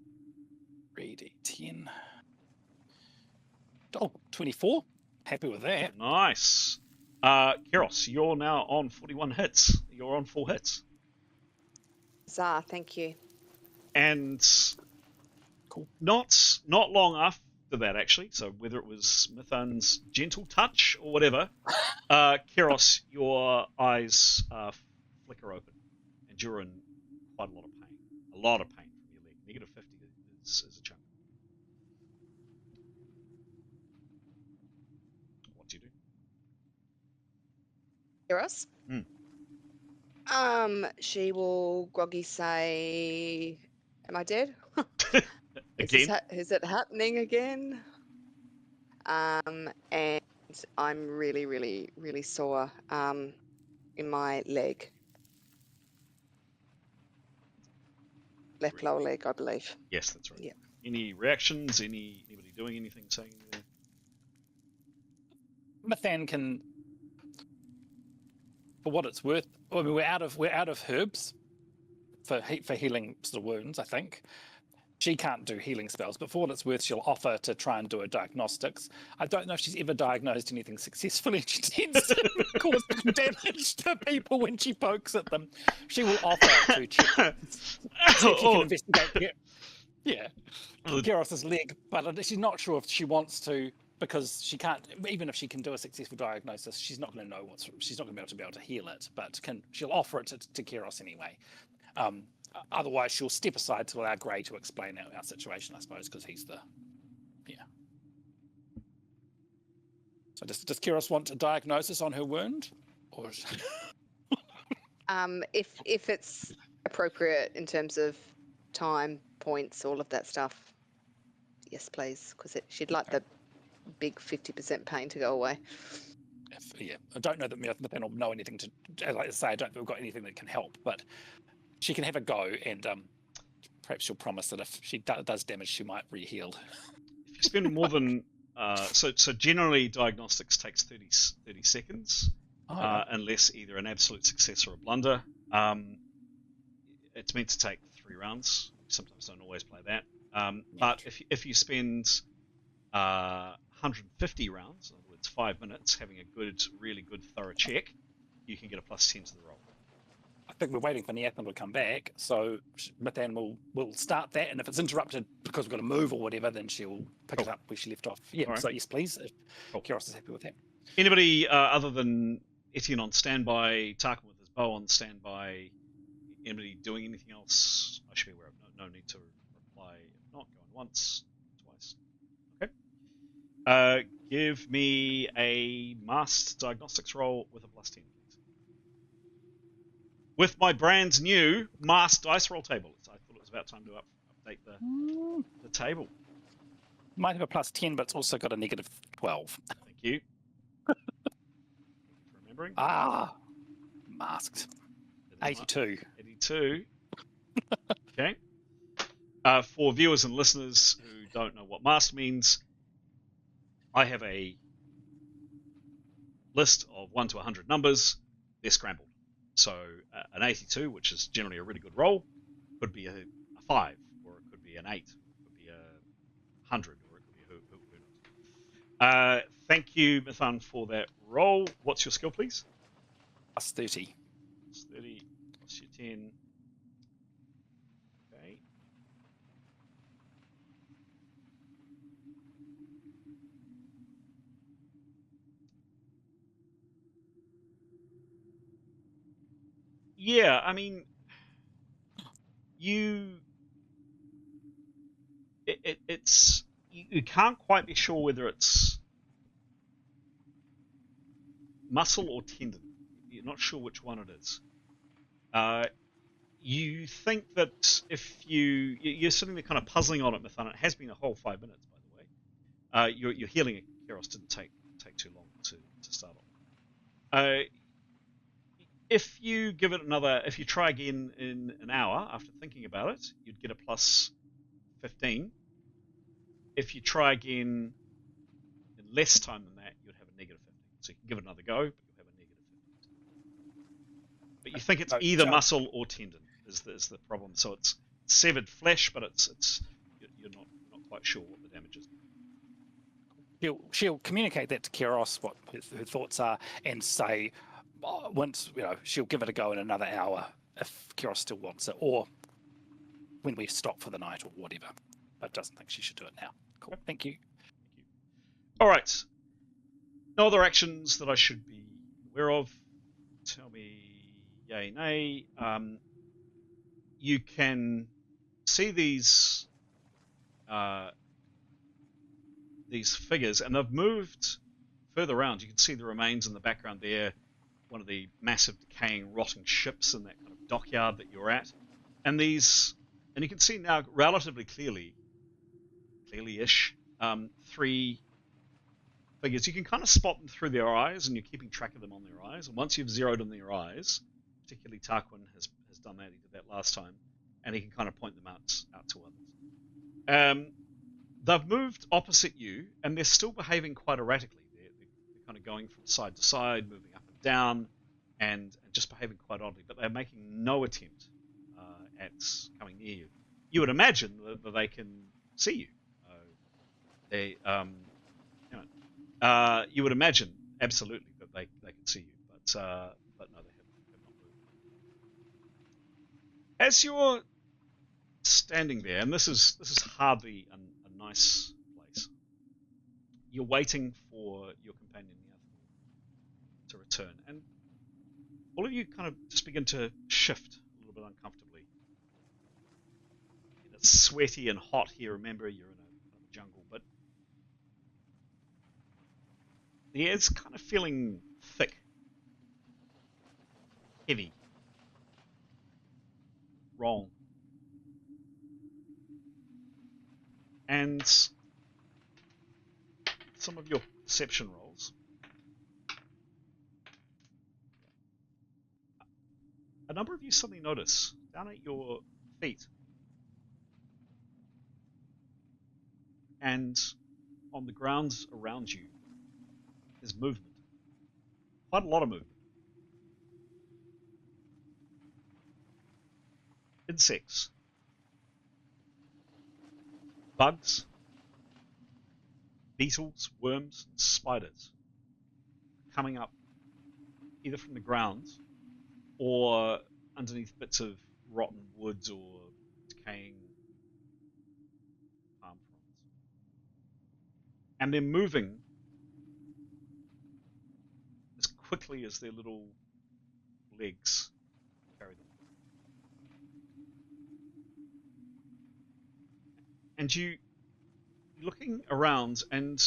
3d10. Oh, 24. Happy with that. Nice. Keros, you're now on 41 hits. You're on 4 hits. Zah, thank you. And cool. Not long after that, actually, so whether it was Mithan's gentle touch or whatever, Keros, your eyes flicker open, and you're in quite a lot of pain. A lot of pain from your leg. -50 is a chunk. What do you do? Keros? She will groggy say, "Am I dead? Again? Is it happening again?" And I'm really, really, really sore in my leg. Left lower leg, I believe. Yes, that's right. Yeah. Any reactions? Anybody doing anything? Saying anything? Nathan can, for what it's worth. I mean, we're out of herbs for healing sort of wounds. I think she can't do healing spells, but for what it's worth, she'll offer to try and do a diagnostics. I don't know if she's ever diagnosed anything successfully. She tends to cause damage to people when she pokes at them. She will offer to check if she can investigate. Yeah, Keros's leg, but she's not sure if she wants to, because she can't. Even if she can do a successful diagnosis, she's not going to know she's not going to be able to heal it. But she'll offer it to Keros anyway. Otherwise, she'll step aside to allow Gray to explain our situation, I suppose, because he's the. Yeah. So does Keros want a diagnosis on her wound, or? If it's appropriate in terms of time, points, all of that stuff, yes, please, because she'd like the big 50% pain to go away. Yeah, I don't know that Nathaniel will know anything to. Like I say, I don't think we've got anything that can help, but she can have a go, and perhaps she'll promise that if she does damage, she might re-heal. If you spend more than so generally diagnostics takes 30 seconds, unless either an absolute success or a blunder. It's meant to take 3 rounds. We sometimes don't always play that. But if you spend 150 rounds, in other words, 5 minutes, having a really good, thorough check, you can get a +10 to the roll. I think we're waiting for Nathaniel to come back, so Nathaniel will start that, and if it's interrupted because we've got to move or whatever, then she'll pick it up where she left off. Yeah, right. So yes, please, if Keros is happy with that. Anybody other than Etienne on standby, Tarkin with his bow on standby, anybody doing anything else? I should be aware of. No need to reply. If not, going once, twice. Okay. Give me a masked diagnostics roll with a +10, please. With my brand new masked dice roll table. I thought it was about time to update the table. Might have a +10, but it's also got a -12. Thank you. Thank you for remembering. Masked. 82. 82. Okay. For viewers and listeners who don't know what masked means, I have a list of 1 to 100 numbers. They're scrambled. So an 82, which is generally a really good roll, could be a 5, or it could be an 8, it could be a 100, or it could be who knows. Thank you, Mithan, for that roll. What's your skill, please? +30. +30, plus your 10. Okay. Yeah, I mean, it's you can't quite be sure whether it's muscle or tendon. You're not sure which one it is. You think that if you're sitting there kind of puzzling on it, Nathan, it has been a whole 5 minutes, by the way. Your healing at Keros didn't take too long to start off. If you give it if you try again in an hour after thinking about it, you'd get a +15. if you try again in less time than that, you'd have a negative 15. So you can give it another go, but you'll have a negative 15. But you think it's either muscle or tendon is the problem. So it's severed flesh, but you're not quite sure what the damage is. She'll communicate that to Kiros, what her thoughts are, and say once she'll give it a go in another hour if Kiros still wants it, or when we stop for the night or whatever. But doesn't think she should do it now. Cool. Thank you. All right. No other actions that I should be aware of. Tell me yay, nay. You can see these figures, and they've moved further around. You can see the remains in the background there, one of the massive decaying, rotting ships in that kind of dockyard that you're at. And you can see now relatively clearly-ish, 3 figures. You can kind of spot them through their eyes, and you're keeping track of them on their eyes. And once you've zeroed on their eyes, particularly Tarquin has done that. He did that last time, and he can kind of point them out to others. They've moved opposite you, and they're still behaving quite erratically. They're kind of going from side to side, moving up and down, and just behaving quite oddly. But they're making no attempt at coming near you. You would imagine that they can see you. You would imagine absolutely that they can see you, but no, they have not moved. As you're standing there, and this is hardly a nice place. You're waiting for your companion Nathaniel to return, and all of you kind of just begin to shift a little bit uncomfortably. It's sweaty and hot here. Remember, you're in a jungle, but the air's kind of feeling thick, heavy, wrong. And some of your perception rolls. A number of you suddenly notice down at your feet and on the ground around you there's movement. Quite a lot of movement. Insects. Bugs, beetles, worms, and spiders coming up either from the ground or underneath bits of rotten woods or decaying palm fronds. And they're moving as quickly as their little legs carry them. And you're looking around, and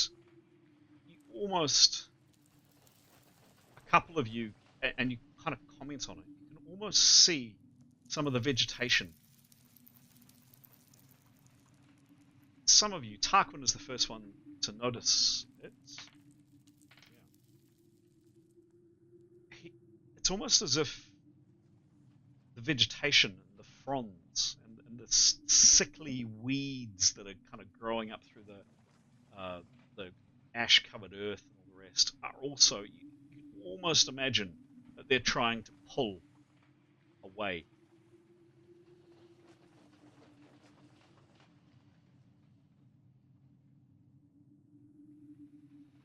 you almost, a couple of you, and you kind of comment on it, you can almost see some of the vegetation. Some of you, Tarquin is the first one to notice it. It's almost as if the vegetation and the fronds and the sickly weeds that are kind of growing up through the ash-covered earth and all the rest are also, you can almost imagine that they're trying to pull away.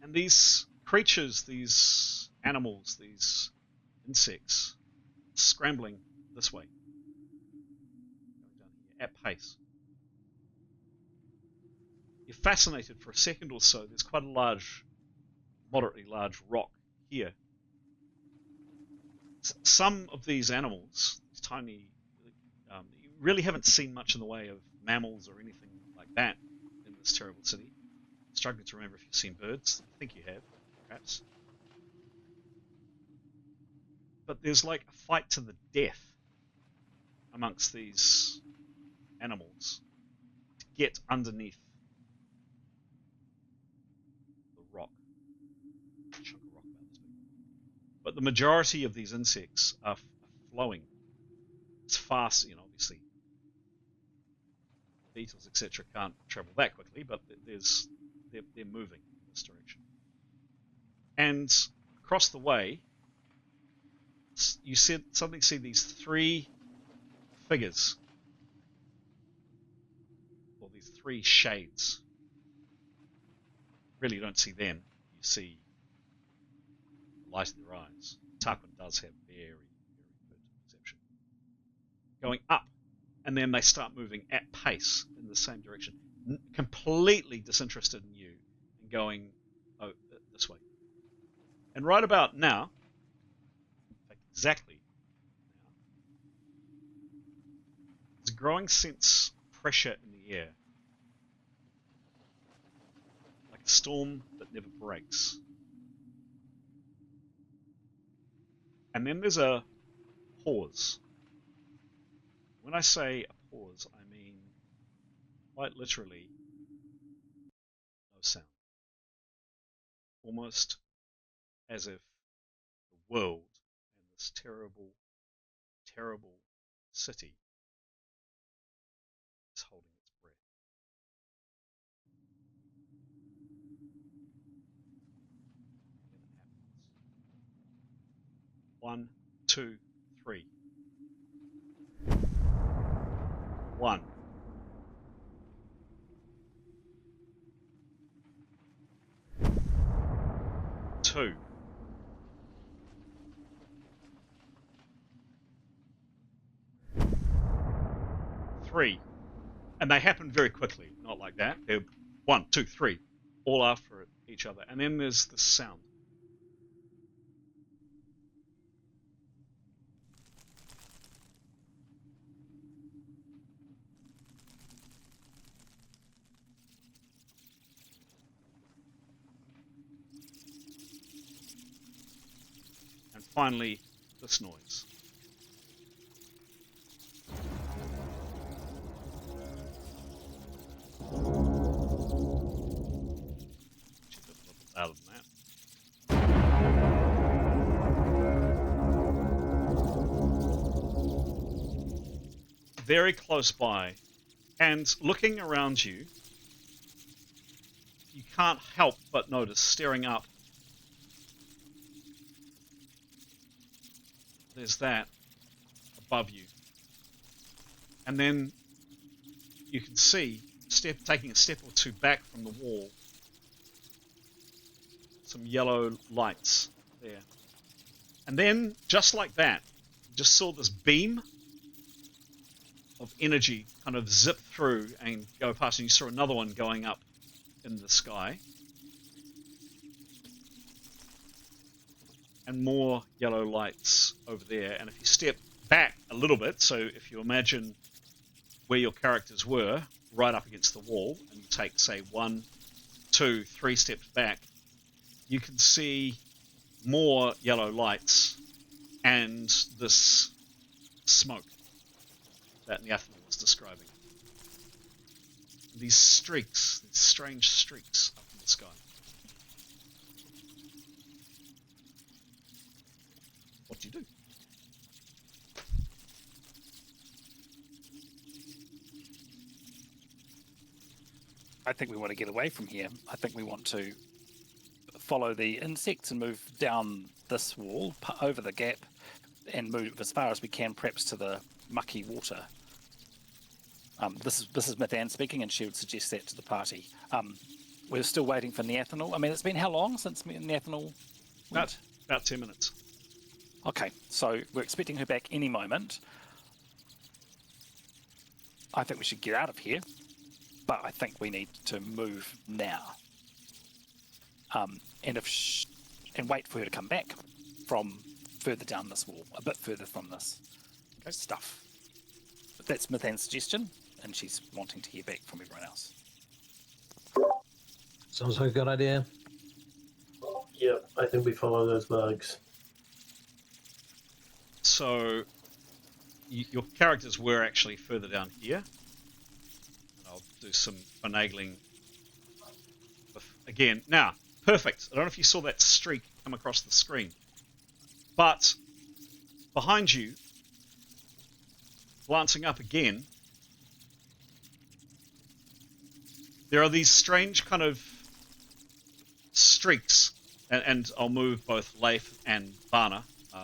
And these creatures, these animals, these insects, scrambling this way, going down here at pace. You're fascinated for a second or so. There's quite a large, moderately large rock here. Some of these animals, these tiny, you really haven't seen much in the way of mammals or anything like that in this terrible city. I'm struggling to remember if you've seen birds. I think you have, perhaps. But there's like a fight to the death amongst these animals to get underneath the rock. A chunk of rock about this big. But the majority of these insects are flowing. It's fast, obviously. beetles, etc., can't travel that quickly, but they're moving in this direction. And across the way, you suddenly see these three figures, or these three shades. Really, you don't see them. You see the light in their eyes. Tarquin does have very, very good perception. Going up, and then they start moving at pace in the same direction, completely disinterested in you, and going this way. And right about now, in fact, exactly now, there's a growing sense of pressure in the air, like a storm that never breaks. And then there's a pause. When I say a pause, I mean quite literally no sound. Almost as if the world and this terrible, terrible city is holding its breath. Then it happens. 1, 2, 3. 1. 2. 3. And they happen very quickly, not like that. They're 1, 2, 3, all after each other. And then there's the sound. And finally, this noise. Actually, a little louder than that. Very close by, and looking around you, you can't help but notice, staring up, there's that above you. And then you can see, taking a step or two back from the wall, some yellow lights there. And then, just like that, you just saw this beam of energy kind of zip through and go past, and you saw another one going up in the sky. And more yellow lights over there. And if you step back a little bit, so if you imagine where your characters were, right up against the wall, and you take, say, 1, 2, 3 steps back, you can see more yellow lights and this smoke that Nathaniel was describing. These streaks, these strange streaks up in the sky. What do you do? I think we want to get away from here. I think we want to follow the insects and move down this wall, over the gap, and move as far as we can, perhaps to the mucky water. This is Nathaniel speaking, and she would suggest that to the party. We're still waiting for Nathaniel. I mean, it's been how long since Nathaniel went? About 10 minutes. Okay, so we're expecting her back any moment. I think we should get out of here, but I think we need to move now. And wait for her to come back from further down this wall, a bit further from this stuff. But that's Nathaniel's suggestion, and she's wanting to hear back from everyone else. Sounds like a good idea. Yep, I think we follow those bugs. So, your characters were actually further down here. And I'll do some finagling again. Now, perfect. I don't know if you saw that streak come across the screen. But, behind you, glancing up again, there are these strange kind of streaks, and I'll move both Leif and Varna in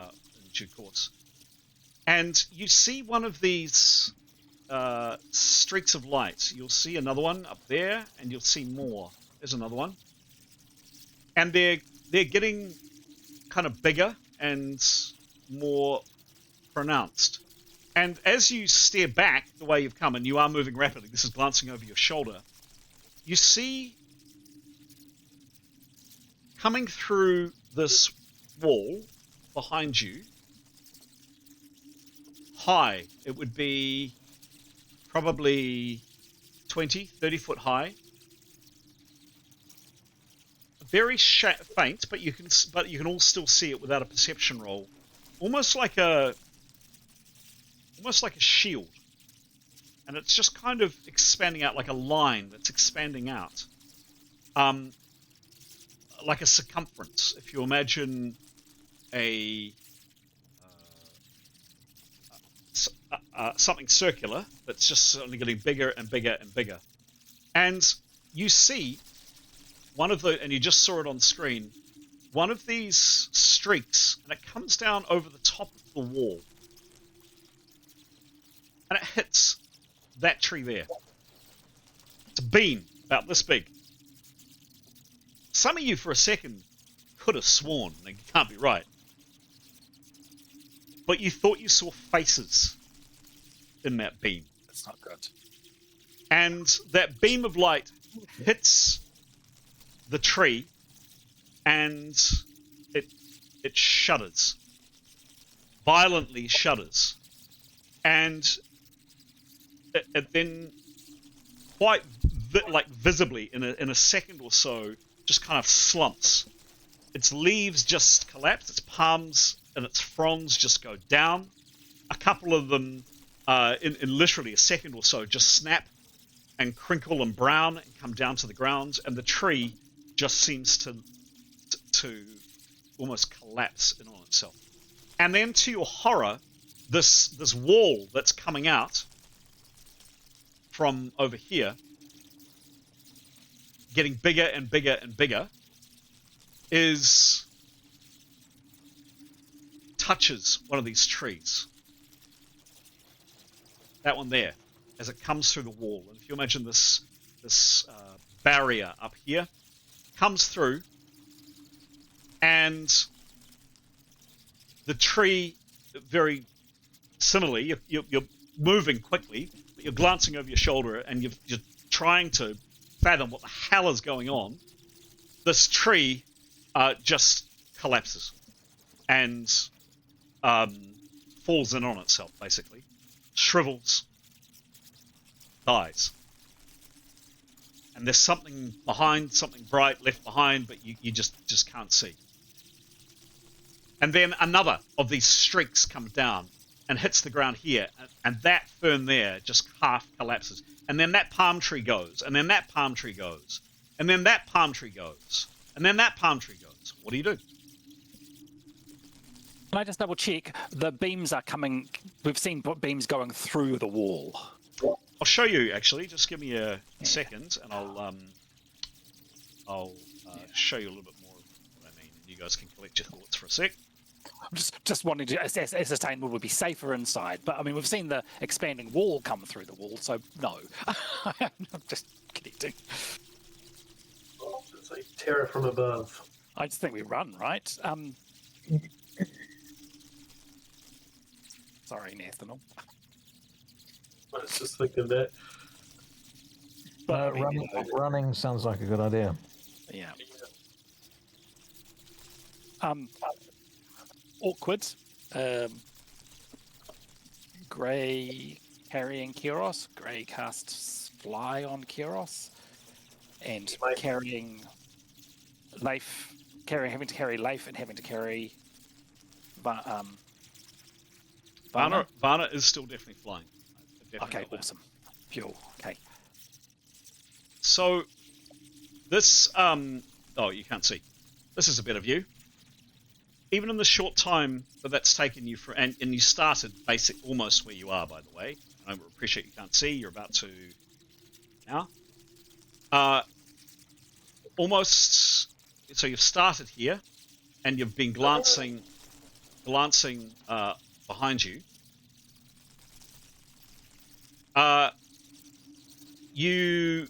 due course. And you see one of these streaks of light. You'll see another one up there, and you'll see more. There's another one. And they're getting kind of bigger and more pronounced. And as you stare back the way you've come, and you are moving rapidly, this is glancing over your shoulder, you see coming through this wall behind you, high, it would be probably 20, 30 foot high. Very faint, but you can all still see it without a perception roll. Almost like a shield. And it's just kind of expanding out like a line that's expanding out. Like a circumference. If you imagine something circular that's just suddenly getting bigger and bigger and bigger. And you see one of the, and you just saw it on screen, one of these streaks, and it comes down over the top of the wall. And it hits that tree there. It's a beam about this big. Some of you for a second could have sworn, and it can't be right, but you thought you saw faces in that beam. That's not good. And that beam of light hits the tree, and it shudders, violently shudders, and it then quite visibly in a second or so just kind of slumps. Its leaves just collapse, its palms and its fronds just go down. A couple of them in literally a second or so just snap and crinkle and brown and come down to the ground, and the tree just seems to almost collapse in on itself. And then to your horror, this wall that's coming out from over here, getting bigger and bigger and bigger, touches one of these trees. That one there, as it comes through the wall. And if you imagine this barrier up here, comes through, and the tree, very similarly, you're moving quickly, but you're glancing over your shoulder, and you're trying to fathom what the hell is going on. This tree just collapses and falls in on itself, basically. Shrivels, dies. And there's something behind, something bright left behind, but you just can't see. And then another of these streaks comes down and hits the ground here, and that fern there just half collapses. And then that palm tree goes, and then that palm tree goes, and then that palm tree goes, and then that palm tree goes. What do you do? Can I just double check? The beams are coming. We've seen beams going through the wall. I'll show you, actually. Just give me a second, and I'll show you a little bit more of what I mean. And you guys can collect your thoughts for a sec. I'm just wanting to ascertain would we be safer inside. But I mean, we've seen the expanding wall come through the wall, so no. I'm just connecting. It's like terror from above. I just think we run, right? Sorry, Nathaniel. I was just thinking that. But running sounds like a good idea. Yeah. Awkward. Grey carrying Kyros. Grey casts Fly on Kyros. And carrying Leif, having to carry Leif and having to carry Varna is still definitely flying. Definitely okay, awesome. Fuel. Okay. So this oh, you can't see. This is a better view. Even in the short time that's taken you for, and you started almost where you are, by the way. I appreciate you can't see. You're about to now. Almost. So you've started here, and you've been glancing behind you. You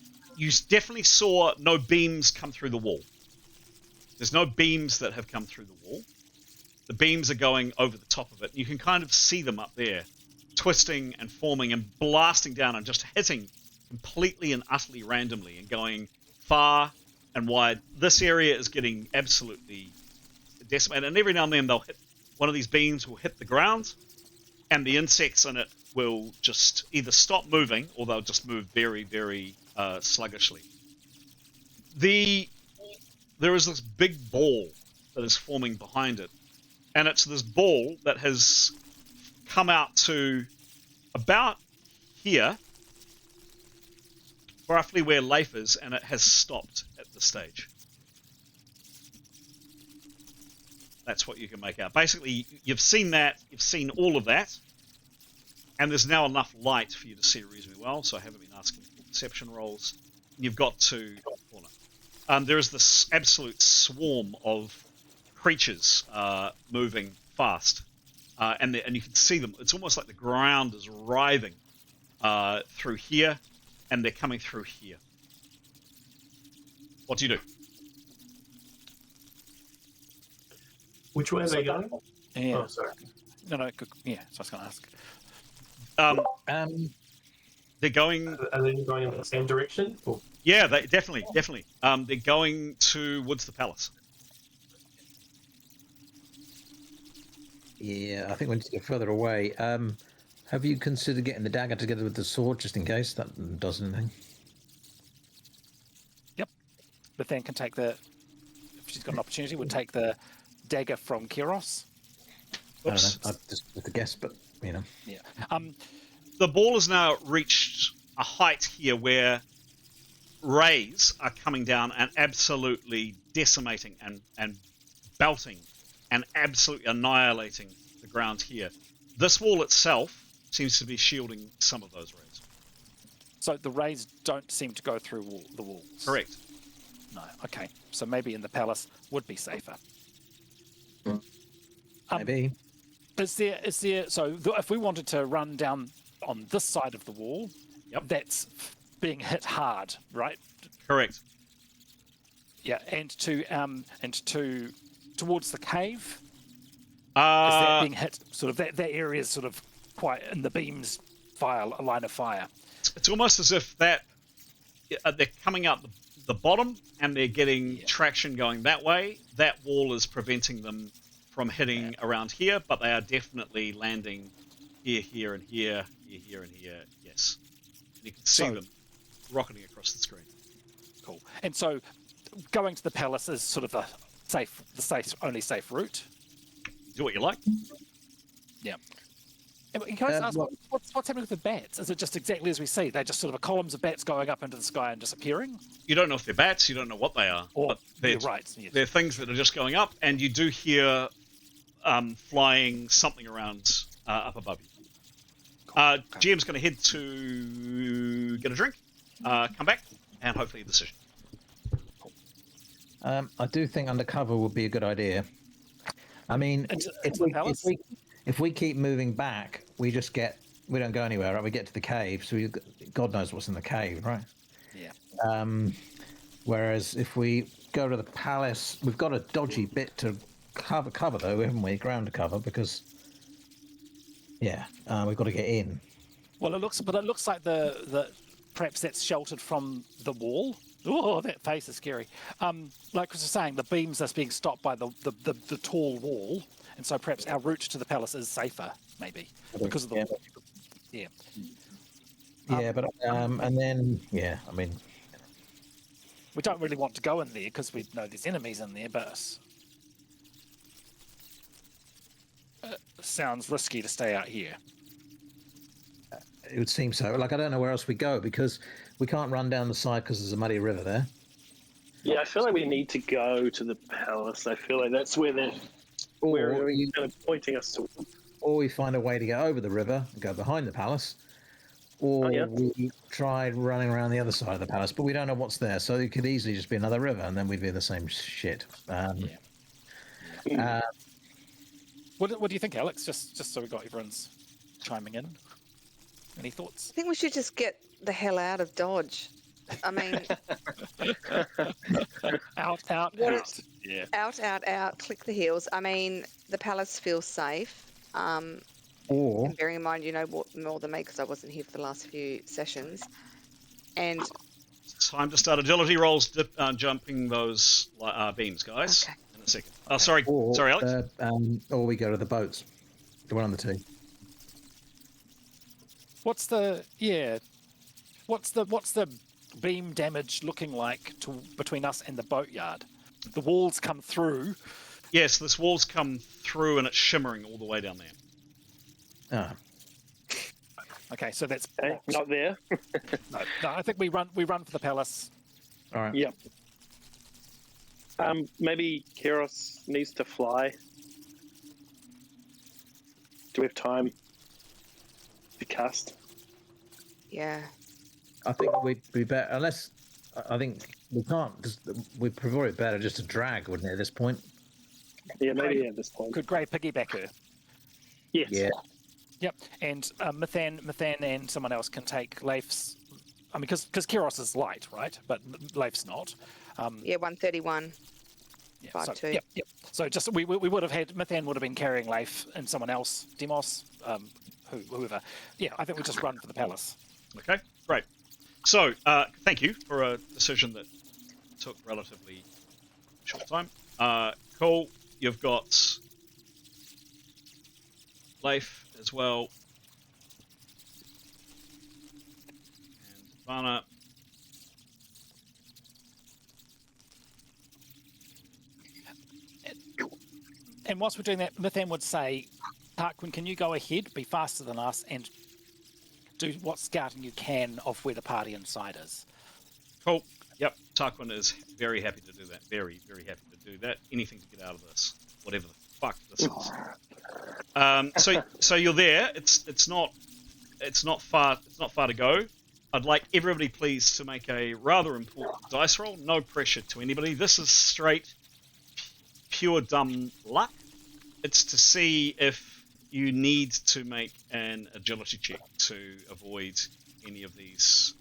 definitely saw no beams come through the wall. There's no beams that have come through the wall. The beams are going over the top of it. You can kind of see them up there, twisting and forming and blasting down and just hitting completely and utterly randomly and going far and wide. This area is getting absolutely decimated, and every now and then they'll hit one of these beams will hit the ground, and the insects in it will just either stop moving or they'll just move very, very sluggishly. There is this big ball that is forming behind it, and it's this ball that has come out to about here, roughly where Leif is, and it has stopped at this stage. That's what you can make out. Basically, you've seen that, you've seen all of that, and there's now enough light for you to see reasonably well, so I haven't been asking for perception rolls. You've got to corner. There is this absolute swarm of creatures moving fast, and you can see them. It's almost like the ground is writhing through here, and they're coming through here. What do you do? Which way are they going? Yeah. Oh, sorry. No, yeah, so I was going to ask. They're going... Are they going in the same direction? Or? Yeah, definitely. They're going towards the palace. Yeah, I think we need to get further away. Have you considered getting the dagger together with the sword, just in case that does anything? Yep. Nathaniel can take the... If she's got an opportunity, would take the dagger from Kiros. Oops. I just with the guess, but, you know. Yeah. The ball has now reached a height here where rays are coming down and absolutely decimating and belting and absolutely annihilating the ground here. This wall itself seems to be shielding some of those rays. So the rays don't seem to go through the walls? Correct. No, okay. So maybe in the palace would be safer. Maybe. Is there? So if we wanted to run down on this side of the wall, yep, that's being hit hard, right? Correct. Yeah, and towards the cave. Is that being hit? Sort of that area is sort of quite in the beams fire, a line of fire. It's almost as if that they're coming out the bottom and they're getting traction going that way. That wall is preventing them from hitting around here, but they are definitely landing here, here, and here, here, and here. Yes, and you can see them rocketing across the screen. Cool. And so, going to the palace is sort of the only safe route. Do what you like. Yeah. Can I just ask, what's happening with the bats? Is it just exactly as we see? They're just sort of columns of bats going up into the sky and disappearing? You don't know if they're bats, you don't know what they are. Or, they're, right. Yes. They're things that are just going up, and you do hear flying something around up above you. Okay. GM's going to head to get a drink, come back, and hopefully a decision. Cool. I do think undercover would be a good idea. I mean, if we keep moving back, we don't go anywhere, right? We get to the cave, so God knows what's in the cave, right? Yeah. Whereas if we go to the palace, we've got a dodgy bit to cover though, haven't we? Ground to cover, because we've got to get in. Well, it looks like the perhaps that's sheltered from the wall. Oh, that face is scary. Like Chris was saying, the beams are being stopped by the tall wall, and so perhaps our route to the palace is safer, maybe, because of the wall. Yeah. And then I mean, we don't really want to go in there because we know there's enemies in there, but it sounds risky to stay out here. It would seem so. Like, I don't know where else we go because we can't run down the side because there's a muddy river there. Yeah, I feel like we need to go to the palace. I feel like that's where they're kind of pointing us to. Or we find a way to get over the river and go behind the palace. or we tried running around the other side of the palace, but we don't know what's there. So it could easily just be another river, and then we'd be in the same shit. What do you think, Alex? Just so we got everyone's chiming in. Any thoughts? I think we should just get the hell out of Dodge. I mean, out. Yeah. Out. Click the heels. I mean, the palace feels safe. Or And bearing in mind, you know what more than me because I wasn't here for the last few sessions. And time to start agility rolls, jumping those beams, guys. Okay. In a second. Oh, sorry, Alex. Or we go to the boats, the one on the T. What's the beam damage looking like between us and the boatyard? The walls come through. Yes, this wall's come through and it's shimmering all the way down there. Ah. Okay, so that's not there. no, I think we run for the palace. All right. Yep. Maybe Keros needs to fly. Do we have time to cast? yeah, I think we'd be better, unless I think we can't. We'd probably better just to drag, wouldn't it, at this point? Yeah, maybe at this point. Could Grey piggyback her? Yes. Yeah. Yep, and Nathan and someone else can take Leif's. I mean, because Keros is light, right? But Leif's not. 131. Yeah, 5'2". so, yep. So just we would have had Nathan would have been carrying Leif and someone else, Demos, whoever. Yeah, I think we just run for the palace. Okay, great. So, thank you for a decision that took relatively short time. Cool. You've got Leif as well. And Ivana. And whilst we're doing that, Nathan would say, Tarquin, can you go ahead, be faster than us, and do what scouting you can of where the party inside is? Cool. Yep. Tarquin is very happy to do that. Very, very happy to do that. Anything to get out of this, whatever the fuck this is. So you're there. It's not far to go. I'd like everybody please to make a rather important dice roll. No pressure to anybody. This is straight, pure dumb luck. It's to see if you need to make an agility check to avoid any of these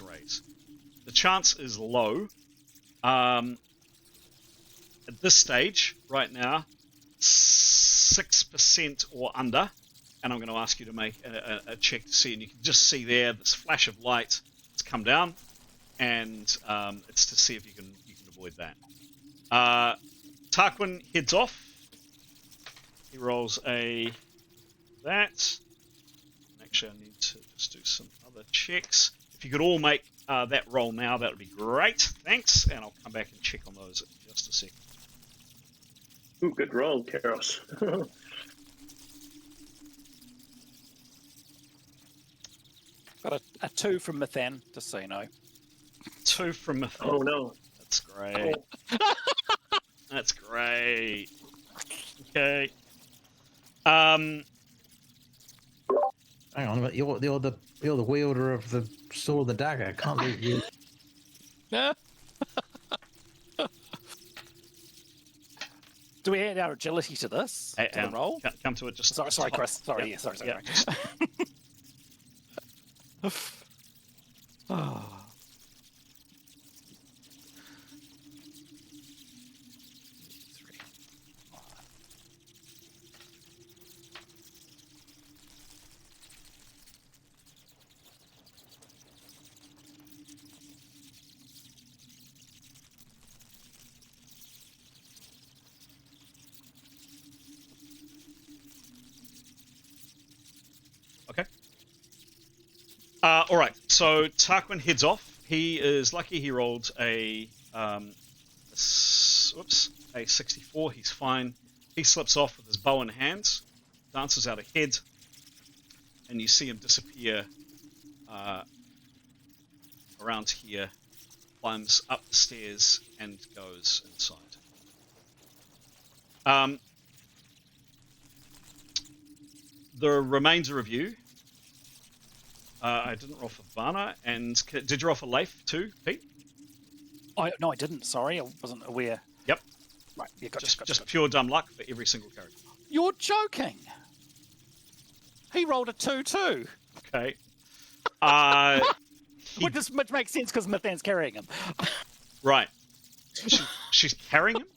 rays. The chance is low. At this stage, right now, 6% or under, and I'm going to ask you to make a check to see, and you can just see there this flash of light. It's come down, and it's to see if you can avoid that. Tarquin heads off. He rolls that. Actually, I need to just do some other checks. If you could all make that roll now, that would be great. Thanks, and I'll come back and check on those in just a second. Ooh, good roll, Keros. Got a 2 from Nathan, just so you know. 2 from Nathan. Oh no. That's great. That's great. Okay. Hang on, but you're the wielder of the sword, the dagger. Can't leave you. Do we add our agility to this? To the roll? Come to it. Just sorry, Chris. Sorry, yeah. sorry. Yeah. Oh. Okay. All right. So Tarquin heads off. He is lucky. He rolled a 64. He's fine. He slips off with his bow in hand, dances out ahead, and you see him disappear around here, climbs up the stairs, and goes inside. The remainder of you I didn't roll for Varna. And did you roll for Leif too, Pete? No, I didn't. Sorry, I wasn't aware. Yep. Right. Yeah, gotcha. Just pure dumb luck for every single character. You're joking. He rolled a 2-2. Okay. Which makes sense because Nathaniel's carrying him. Right. She's carrying him?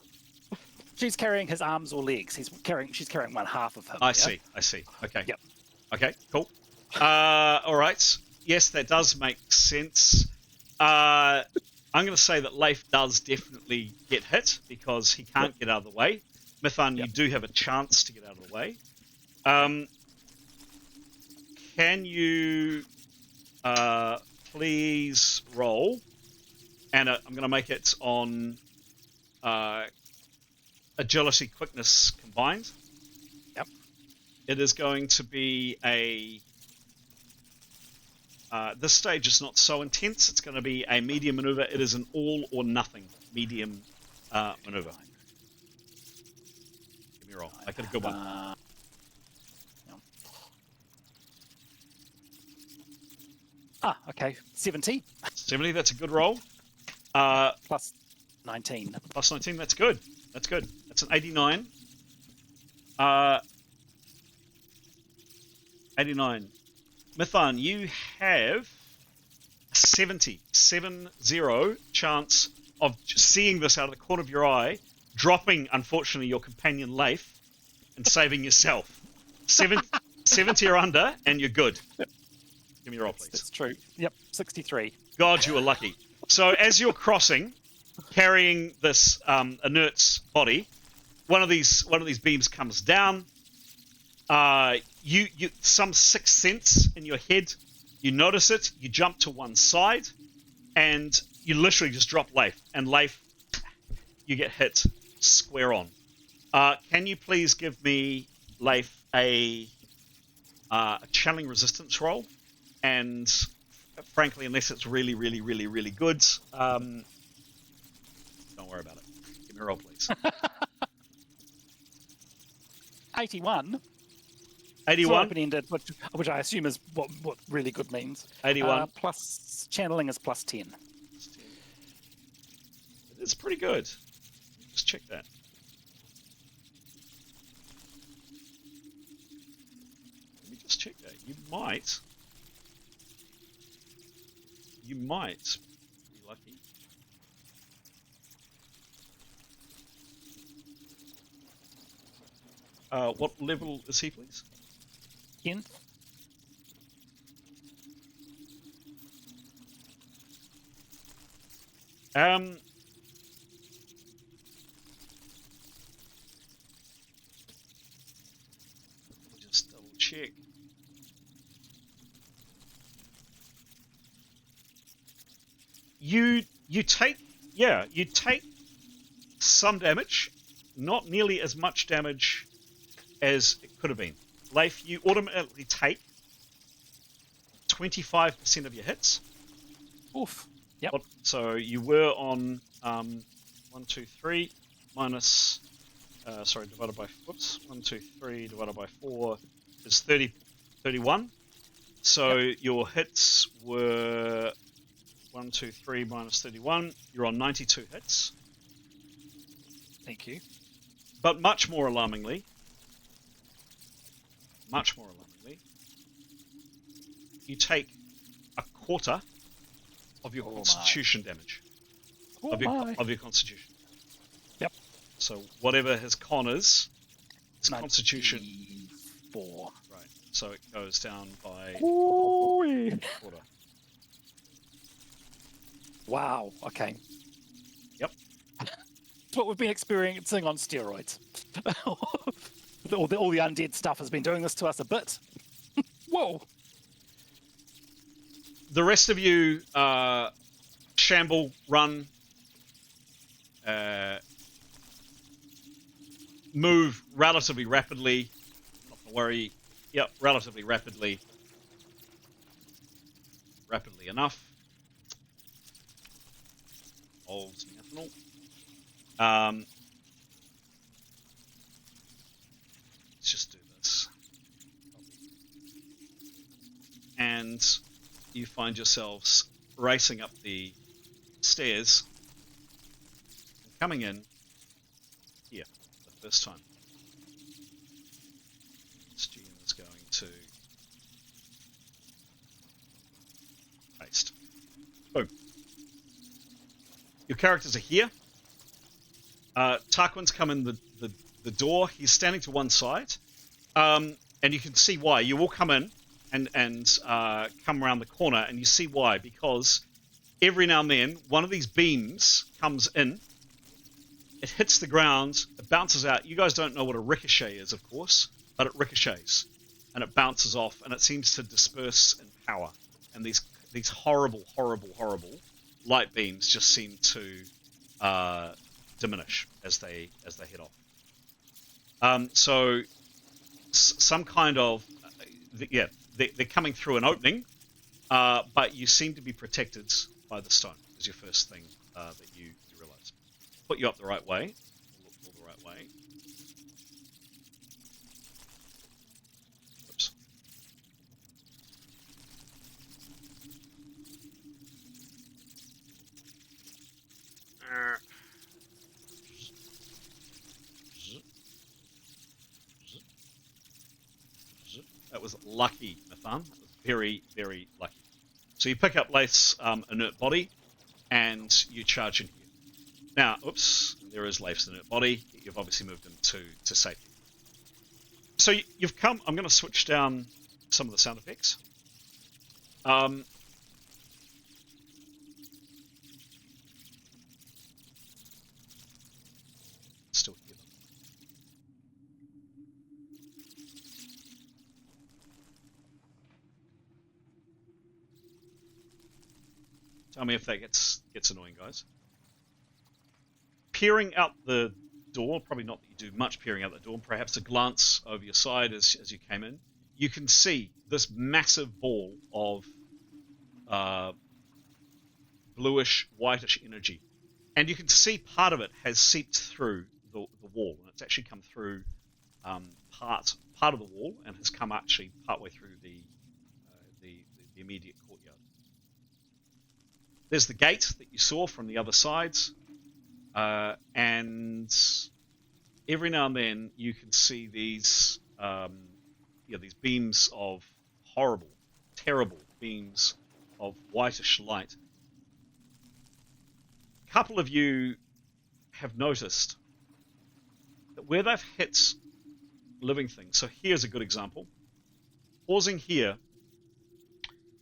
She's carrying his arms or legs. She's carrying one half of him. I see. Okay. Yep. Okay, cool. All right. Yes, that does make sense. I'm going to say that Leif does definitely get hit because he can't get out of the way. Mithan, you do have a chance to get out of the way. Can you please roll? And I'm going to make it on agility, quickness combined. Yep. It is going to be a... this stage is not so intense. It's going to be a medium maneuver. It is an all or nothing medium maneuver. Give me a roll. I got a good one. Okay. 70. 70, that's a good roll. Plus 19. Plus 19, that's good. That's good. That's an 89. 89. Mithan, you have a 70 chance of seeing this out of the corner of your eye, dropping, unfortunately, your companion Leif, and saving yourself. 70 or under, and you're good. Give me a roll, please. That's true. Yep, 63. God, you were lucky. So as you're crossing, carrying this inert's body, one of these beams comes down. You some sixth sense in your head, you notice it. You jump to one side, and you literally just drop Leif. And Leif, you get hit square on. Can you please give me, Leif, a channeling resistance roll? And frankly, unless it's really, really, really, really good, don't worry about it. Give me a roll, please. 81. 81. Open-ended, which I assume is what really good means. 81. Plus channeling is plus 10. It's pretty good. Just check that. Let me just check that. You might be lucky. What level is he, please? 10. Just double check. You take some damage, not nearly as much damage as it could have been. Leif, you automatically take 25% of your hits. Oof. Yep. So you were on 1, 2, 3 minus, divided by, 1, 2, 3 divided by 4 is 31. So your hits were 1, 2, 3 minus 31. You're on 92 hits. Thank you. But much more alarmingly, you take a quarter of your constitution damage. Of your constitution. Yep. So whatever his con is constitution. 4. Right. So it goes down by Ooh. quarter. Wow. Okay. Yep. It's what we've been experiencing on steroids. all the undead stuff has been doing this to us a bit. Whoa. The rest of you shamble, run, move relatively rapidly. Not to worry. Yep, relatively rapidly. Rapidly enough. Old Nathaniel. Let's just do this. And you find yourselves racing up the stairs and coming in here the first time. GM is going to paste. Boom. Your characters are here. Tarquin's come in the door. He's standing to one side. And you can see why. You all come in and come around the corner, and you see why. Because every now and then, one of these beams comes in. It hits the ground. It bounces out. You guys don't know what a ricochet is, of course, but it ricochets. And it bounces off, and it seems to disperse in power. And these horrible, horrible, horrible light beams just seem to diminish as they hit off. So some kind of they're coming through an opening, but you seem to be protected by the stone. Is your first thing that you realize. Put you up the right way, all the right way. Oops. That was lucky, Nathan. That was very, very lucky. So you pick up Leif's inert body, and you charge in here. Now, oops, there is Leif's inert body. You've obviously moved him to safety. So you've come. I'm going to switch down some of the sound effects. Still hear them. Tell me if that gets annoying, guys. Peering out the door, probably not that you do much peering out the door, perhaps a glance over your side as you came in, you can see this massive ball of bluish, whitish energy. And you can see part of it has seeped through the wall, and it's actually come through part of the wall and has come actually partway through the immediate courtyard. There's the gate that you saw from the other sides, and every now and then you can see these these beams of horrible, terrible beams of whitish light. A couple of you have noticed that where they've hit living things, so here's a good example. Pausing here,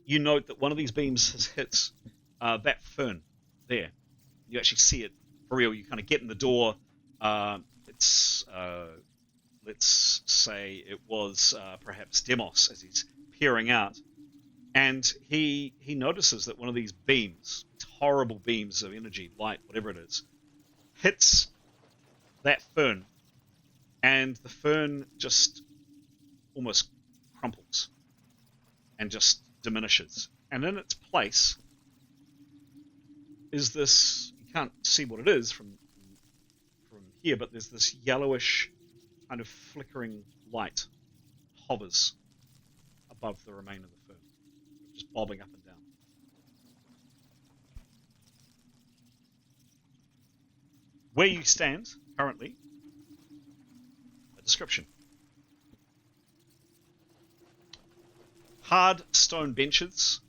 you note that one of these beams has hit that fern there. You actually see it for real. You kind of get in the door. Let's say it was perhaps Demos as he's peering out, and he notices that one of these beams, these horrible beams of energy, light, whatever it is, hits that fern, and the fern just almost crumples and just diminishes. And in its place is this, you can't see what it is from here, but there's this yellowish kind of flickering light hovers above the remain of the fern, just bobbing up and down. Where you stand currently, a description. Hard stone benches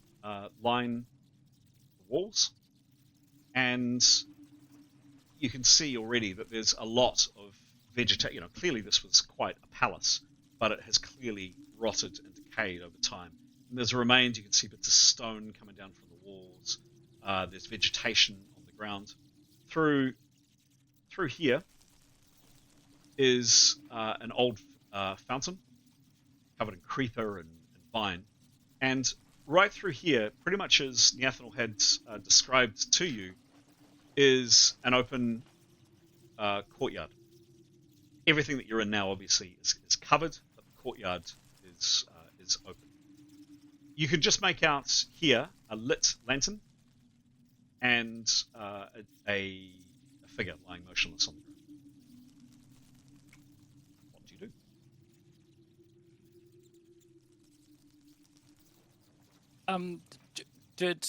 line the walls, and you can see already that there's a lot of vegetation. You know, clearly this was quite a palace, but it has clearly rotted and decayed over time. And there's remains. You can see bits of stone coming down from the walls. There's vegetation on the ground. Through here is an old fountain covered in creeper and vine. And right through here, pretty much as Nathaniel had described to you, is an open courtyard. Everything that you're in now, obviously, is covered, but the courtyard is open. You can just make out here a lit lantern and a figure lying motionless on the ground. What do you do? Did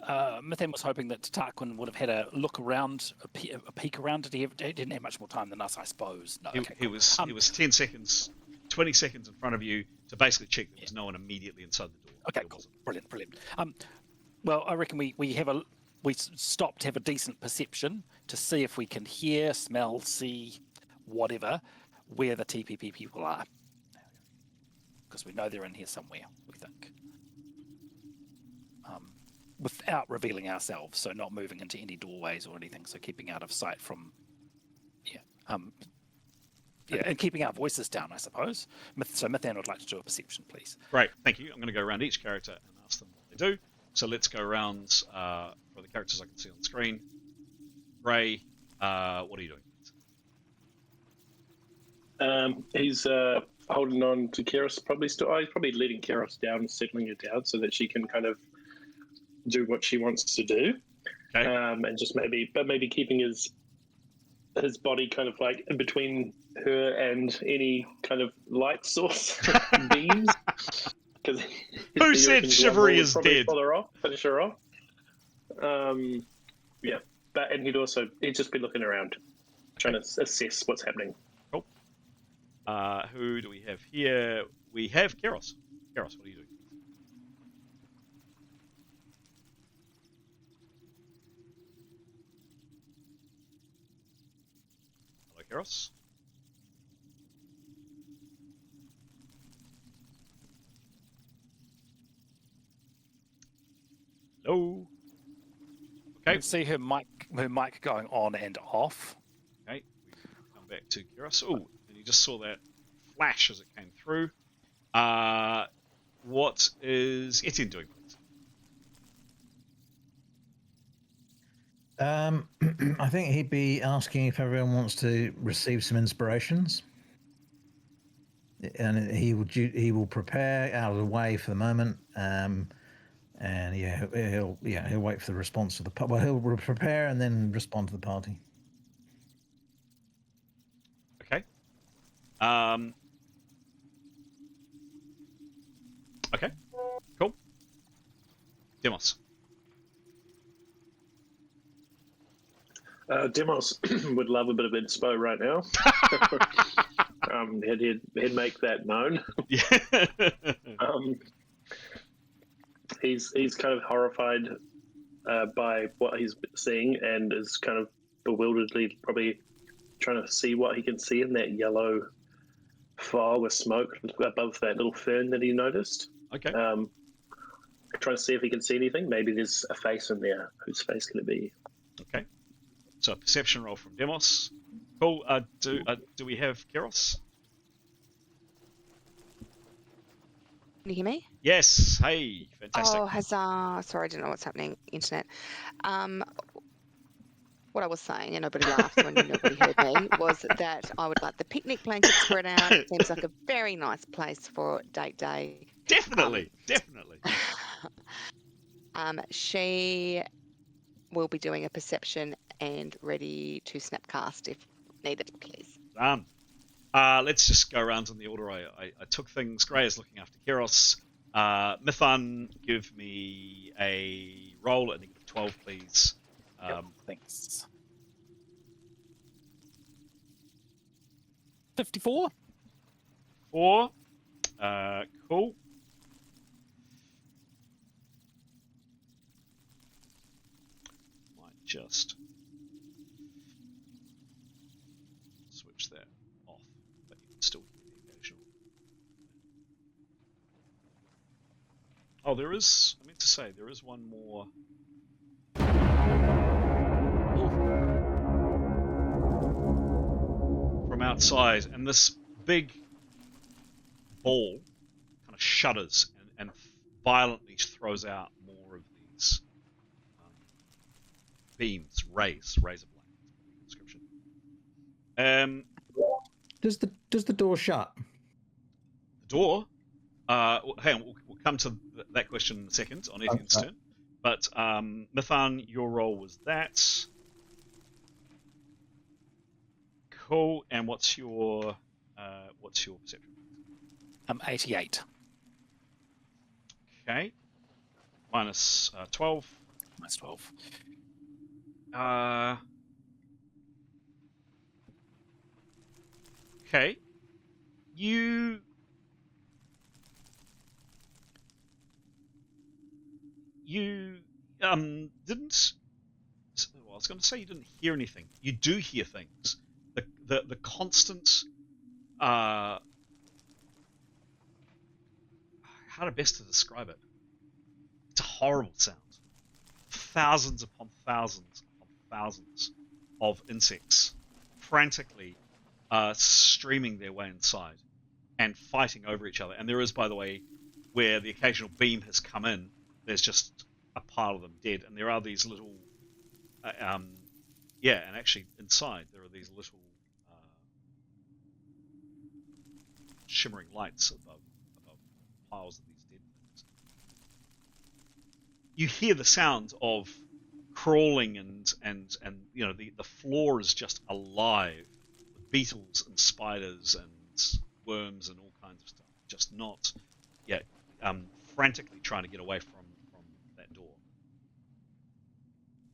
Nathaniel was hoping that Tarquin would have had a look around, a peek around. He didn't have much more time than us, I suppose. No, He was 10 seconds, 20 seconds in front of you to basically check there was no one immediately inside the door. Okay, cool, brilliant. Well, I reckon we stop to have a decent perception to see if we can hear, smell, see, whatever, where the TPP people are, because we know they're in here somewhere. We think. Without revealing ourselves, so not moving into any doorways or anything, so keeping out of sight from, and keeping our voices down, I suppose. So Nathaniel would like to do a perception, please. Great, thank you. I'm going to go around each character and ask them what they do. So let's go around for the characters I can see on the screen. Ray, what are you doing? He's holding on to Keros, probably still. He's probably letting Keros down, settling her down, so that she can kind of do what she wants to do, Okay. and just maybe keeping his body kind of like in between her and any kind of light source beams. Because Who said chivalry is dead? Finish her off. Yeah, and he'd just be looking around, trying to assess what's happening. Cool. Who do we have here? We have Keros. Keros, what are you doing? Hello, Keros. Hello. Okay. You can see her mic going on and off. Okay, we come back to Keros. Oh, and you just saw that flash as it came through. What is Etienne doing, please? I think he'd be asking if everyone wants to receive some inspirations, and he will prepare out of the way for the moment. And he'll wait for the response to the well, he'll prepare and then respond to the party. Okay. Okay. Cool. Demos. Demos would love a bit of inspo right now. He'd make that known. Yeah. He's kind of horrified by what he's seeing and is kind of bewilderedly probably trying to see what he can see in that yellow fog of smoke above that little fern that he noticed. Okay. Trying to see if he can see anything. Maybe there's a face in there. Whose face can it be? Okay. So a perception roll from Demos. Cool. Do we have Keros? Can you hear me? Yes. Hey. Fantastic. Oh, huzzah. Sorry, I didn't know what's happening. Internet. What I was saying, and nobody laughed when nobody heard me, was that I would like the picnic blanket spread out. It seems like a very nice place for date day. Definitely. She will be doing a perception and ready to snapcast if needed, please. Done. Let's just go around in the order I took things. Gray is looking after Keros. Mithan, give me a roll at negative 12, please. Thanks. 54? 4. Cool. Might just switch that off, but you can still hear the occasional. Oh, there is. I meant to say there is one more. From outside, and this big ball kind of shudders and violently throws out more of these beams, rays of light. Description. Does the door shut? The door. Hang on, we'll come to that question in a second on Etienne's turn. But Mithan, your role was that. Cool. And what's your perception? 88. Okay. minus 12. Minus 12. Okay. You didn't. Well, I was going to say you didn't hear anything. You do hear things. The constant. How to best to describe it? It's a horrible sound. Thousands upon thousands of insects frantically streaming their way inside and fighting over each other. And there is, by the way, where the occasional beam has come in, there's just a pile of them dead. And there are these little, and actually inside there are these little shimmering lights above piles of these dead things. You hear the sound of crawling and the floor is just alive with beetles and spiders and worms and all kinds of stuff. Just not yet frantically trying to get away from that door.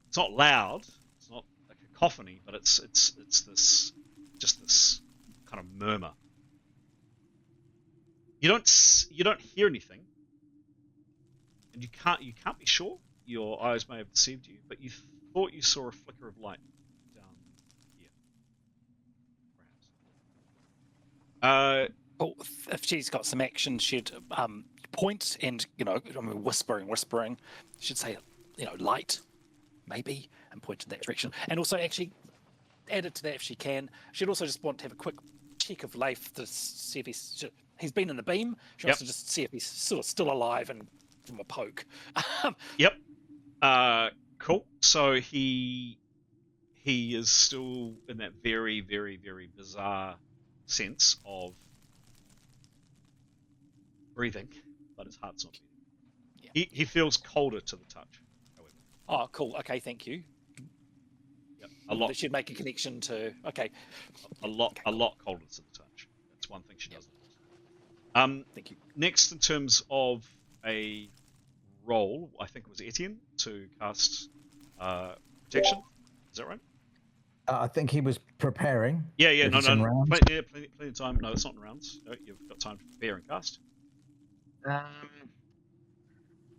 It's not loud, it's not a cacophony, but it's this kind of murmur. You don't hear anything, and you can't be sure. Your eyes may have deceived you, but you thought you saw a flicker of light down here, perhaps. Well, if she's got some action, she'd point and whispering. She'd say, light, maybe, and point in that direction. And also, actually, added to that if she can, she'd also just want to have a quick check of Leif to see if he's been in the beam. She wants to just see if he's sort of still alive and give him a poke. Yep. Cool. So he is still in that very, very, very bizarre sense of breathing, but his heart's not beating. Yeah. He feels colder to the touch, however. Oh, cool. Okay, thank you. Yep. A lot. They should make a connection to. Okay. A lot colder to the touch. That's one thing she does. Thank you. Next, in terms of a roll, I think it was Etienne to cast protection. Is that right? I think he was preparing. Yeah. No. Plenty of time. No, it's not in rounds. No, you've got time to prepare and cast. Do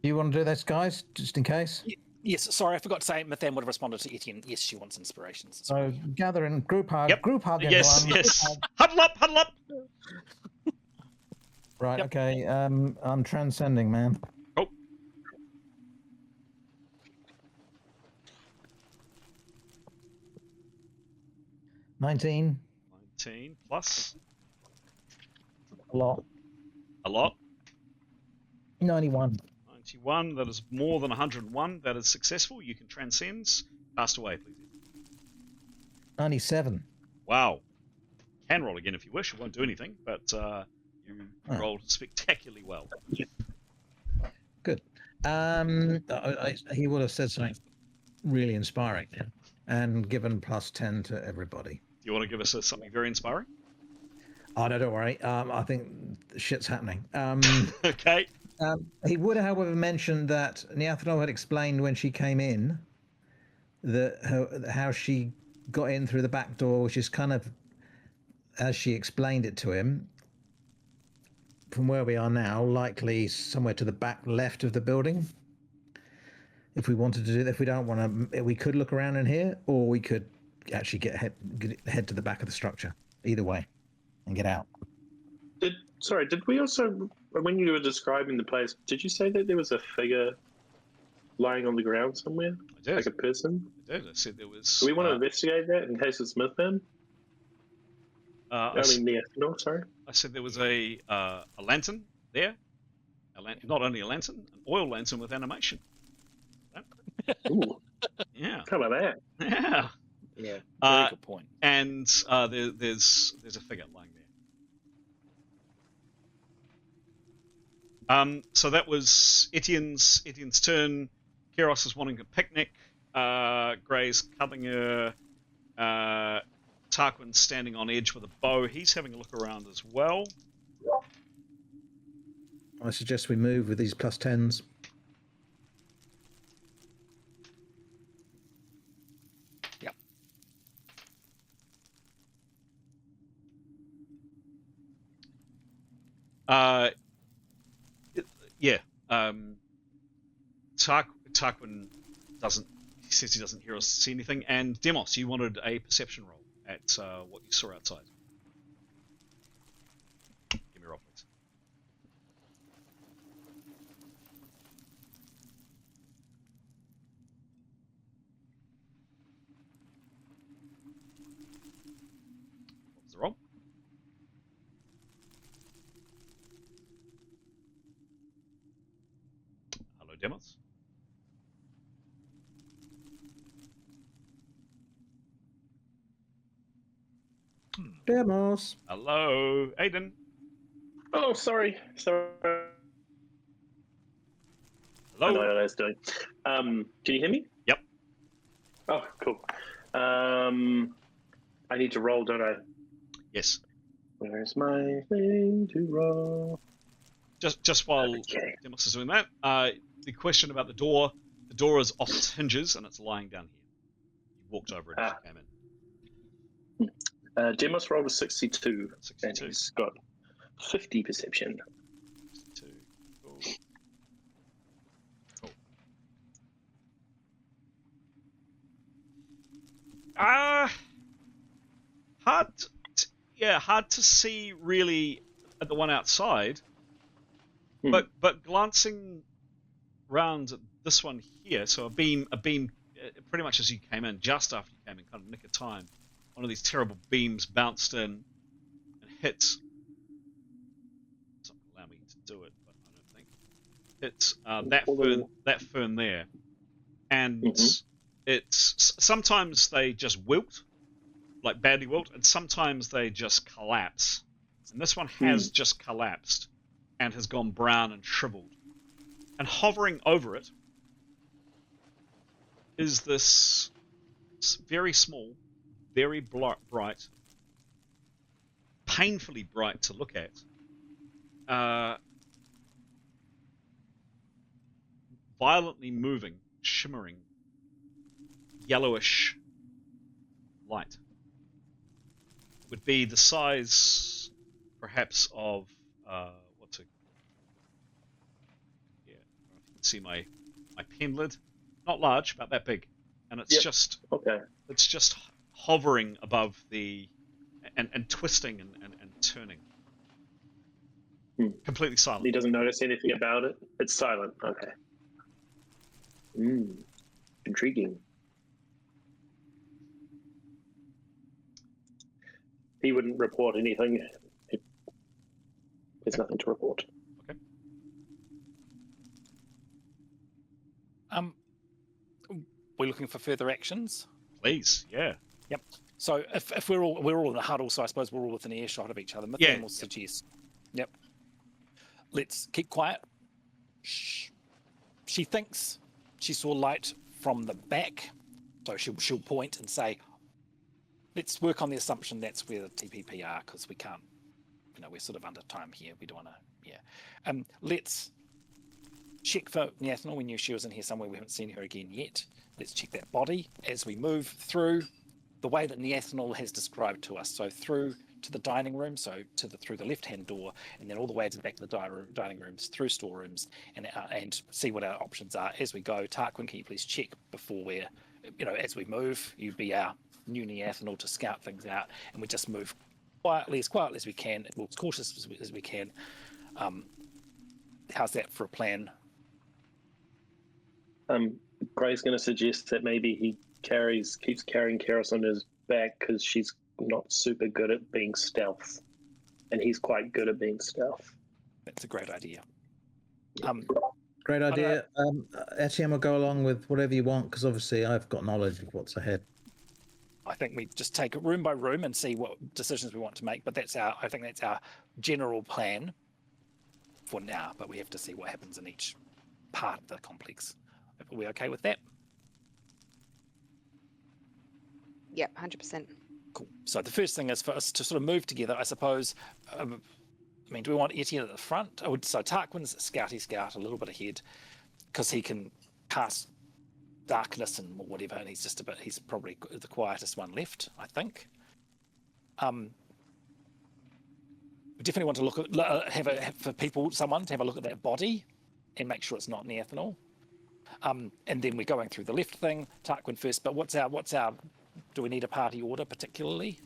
you want to do this, guys, just in case? Yes, sorry, I forgot to say Nathaniel would have responded to Etienne. Yes, she wants inspirations. So gather in group hug. Yep. Group hug. Yes. Everyone. Huddle up. Right. Yep. Okay. I'm transcending, man. Oh. 19 plus. A lot. 91. That is more than 101. That is successful. You can transcend. Cast away, please. 97. Wow. Can roll again if you wish. It won't do anything, but you rolled spectacularly well. Good. He would have said something really inspiring and given +10 to everybody. Do you want to give us something very inspiring? Oh, no, don't worry. I think shit's happening. Okay. He would, however, mention that Nathaniel had explained when she came in how she got in through the back door, which is kind of, as she explained it to him, from where we are now, likely somewhere to the back left of the building. If we wanted to do that, if we don't want to, we could look around in here, or we could actually head to the back of the structure. Either way, and get out. Did we also, when you were describing the place, did you say that there was a figure lying on the ground somewhere? I did. Like a person? I did. I said there was... Do we want to investigate that in case it's Mythman? Nathaniel, sorry. I said there was a lantern there. Not only a lantern, an oil lantern with animation. Ooh. Yeah. How about that? Yeah. Yeah. Very good point. And there's a figure lying there. So that was Etienne's turn. Keros is wanting a picnic. Gray's cuddling her. Tarquin's standing on edge with a bow. He's having a look around as well. I suggest we move with these +10s. Yeah. Tarquin doesn't. He says he doesn't hear or see anything. And Demos, you wanted a perception roll at what you saw outside. Give me a roll, please. What was the roll? Hello, Demos. Demos. Hello, Aiden. Oh, sorry. Hello. I know what I was doing. Can you hear me? Yep. Oh, cool. I need to roll, don't I? Yes. Where's my thing to roll? Just while Demos is doing that, the question about the door is off its hinges and it's lying down here. You walked over it as you came in. Demos rolled a 62, 62. and he's got 50 perception. 62. Cool. Hard to see really at the one outside. But glancing round at this one here, so a beam, pretty much as you came in, just after you came in, kind of nick of time, one of these terrible beams bounced in and hit. It's not going to allow me to do it, but I don't think hit that fern there, and it's sometimes they just wilt, like badly wilt, and sometimes they just collapse. And this one has just collapsed and has gone brown and shriveled. And hovering over it is this very small, very bright, painfully bright to look at, violently moving, shimmering, yellowish light. It would be the size, perhaps, of what's it? Yeah, I don't know if you can see my pen lid. Not large, about that big, and it's just It's just hovering above the and twisting and turning. Completely silent. He doesn't notice anything about it. It's silent. Okay. Intriguing. He wouldn't report anything. There's nothing to report. Okay. We're looking for further actions. Please, yeah. Yep. So if we're all in a huddle, so I suppose we're all within earshot of each other. Nathaniel will suggest. Yep. Let's keep quiet. Shh. She thinks she saw light from the back, so she'll point and say, "Let's work on the assumption that's where the TPP are, because we can't. We're sort of under time here. We don't want to. Yeah. Let's check for Nathaniel. We knew she was in here somewhere. We haven't seen her again yet. Let's check that body as we move through the way that Nathaniel has described to us. So through to the dining room, so through the left-hand door, and then all the way to the back of the dining rooms, through storerooms, and see what our options are as we go. Tarquin, can you please check before we're, as we move, you be our new Nathaniel to scout things out, and we just move quietly as we can, as cautious as we can. How's that for a plan? Gray's going to suggest that maybe he keeps carrying Karis on his back because she's not super good at being stealth, and he's quite good at being stealth. That's a great idea. Great idea. Etienne will go along with whatever you want, because obviously I've got knowledge of what's ahead. I think we just take it room by room and see what decisions we want to make, but I think that's our general plan for now, but we have to see what happens in each part of the complex. Are we okay with that? Yep, 100%. Cool. So the first thing is for us to sort of move together, I suppose. Do we want Etienne at the front? So Tarquin's scouty scout a little bit ahead, because he can cast darkness and whatever, and he's probably the quietest one left, I think. We definitely want to look at someone to have a look at that body and make sure it's not Nathaniel. And then we're going through the left thing, Tarquin first. But what's our? Do we need a party order particularly?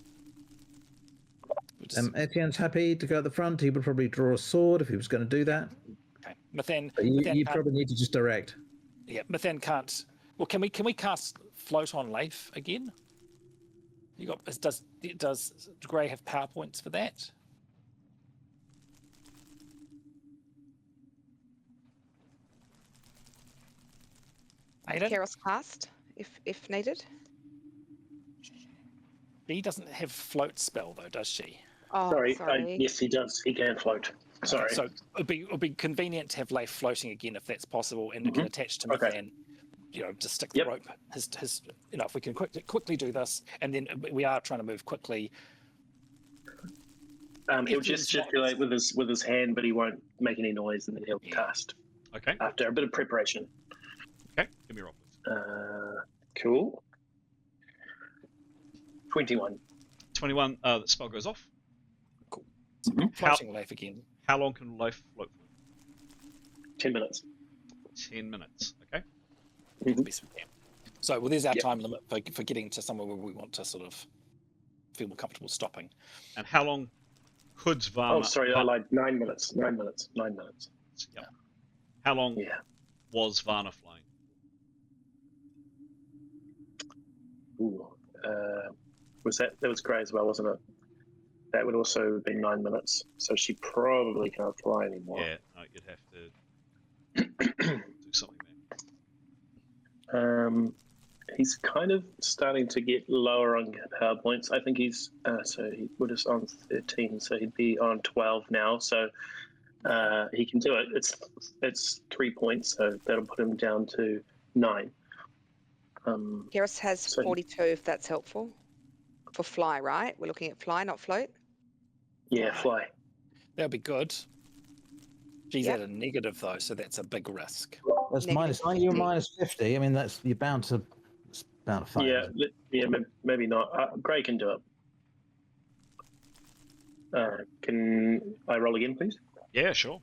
Etienne's happy to go at the front. He would probably draw a sword if he was going to do that. Okay, Mathan. You probably need to just direct. Yeah, Mathan can't. Well, can we cast float on Leif again? Does Gray have PowerPoints for that? Keros cast if needed. She doesn't have float spell though, does she? Oh, sorry. Yes, he does. He can float. Sorry. Okay, so it'd be convenient to have Leif floating again if that's possible, and it can attach to Mathan. Just stick the rope. His if we can quickly do this, and then we are trying to move quickly. He'll just gesticulate with his hand, but he won't make any noise, and then he'll cast. Okay. After a bit of preparation. Okay. Give me a roll, please. Cool. 21. 21. The spell goes off. Cool. Floating Leif again. How long can Leif float for? 10 minutes. 10 minutes. Okay. So, there's our time limit for getting to somewhere where we want to sort of feel more comfortable stopping. And how long could Varna... Oh, sorry, I lied. 9 minutes. 9 minutes. 9 minutes. Yep. How long was Varna flying? Ooh. That was Grey as well, wasn't it? That would also have been 9 minutes. So she probably can't fly anymore. Yeah, no, you'd have to do something there. He's kind of starting to get lower on power points. I think he's so he would have on 13, so he'd be on 12 now. So he can do it. It's 3 points, so that'll put him down to 9. Keros has 42, if that's helpful. For fly, right? We're looking at fly, not float. Yeah, fly. That'll be good. She's at a negative though, so that's a big risk. That's you're minus 50. I mean, you're bound to fail. Yeah, maybe not. Gray can do it. Can I roll again, please? Yeah, sure.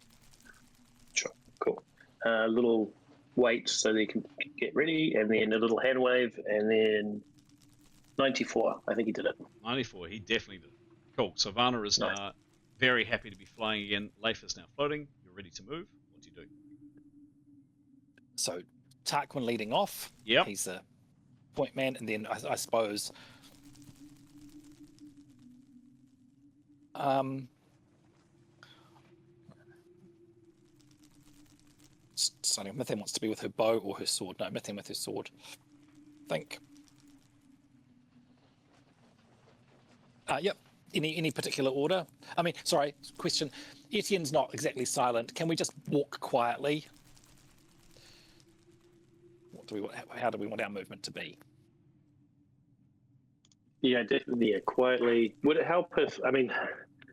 Sure. Cool. A little wait so they can get ready, and then a little hand wave, and then 94. I think he did it. 94. He definitely did it. Cool. So Varna is now very happy to be flying again. Leif is now floating. You're ready to move. What do you do? So Tarquin leading off. Yep. He's the point man, and then I suppose sorry, Mathan wants to be with her bow or her sword. No, Mathan with her sword. I think. Yep. Any particular order? I mean, sorry, question. Etienne's not exactly silent. Can we just walk quietly? How do we want our movement to be? Yeah, definitely. Yeah, quietly. Would it help if? I mean,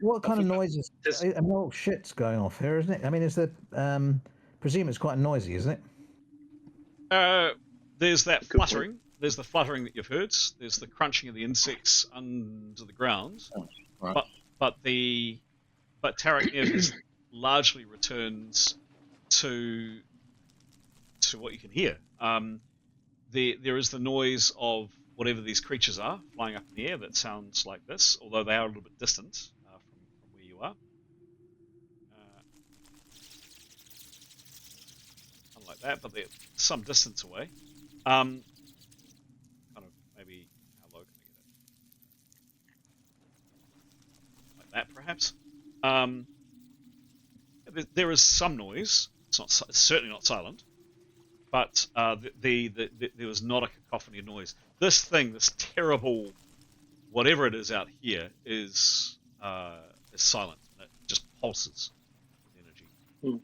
what kind of noises? I mean, all shit's going off here, isn't it? I mean, is there? Presume it's quite noisy, isn't it? There's that fluttering. There's the fluttering that you've heard. There's the crunching of the insects under the ground. Oh, right. But Tarek Nev largely returns to what you can hear. There is the noise of whatever these creatures are flying up in the air that sounds like this, although they are a little bit distant from where you are. Like that, but they're some distance away. Kind of maybe how low can I get it? Like that, perhaps. There is some noise. It's certainly not silent, but there was not a cacophony of noise. This thing, this terrible, whatever it is out here, is silent. It just pulses with energy. Yeah,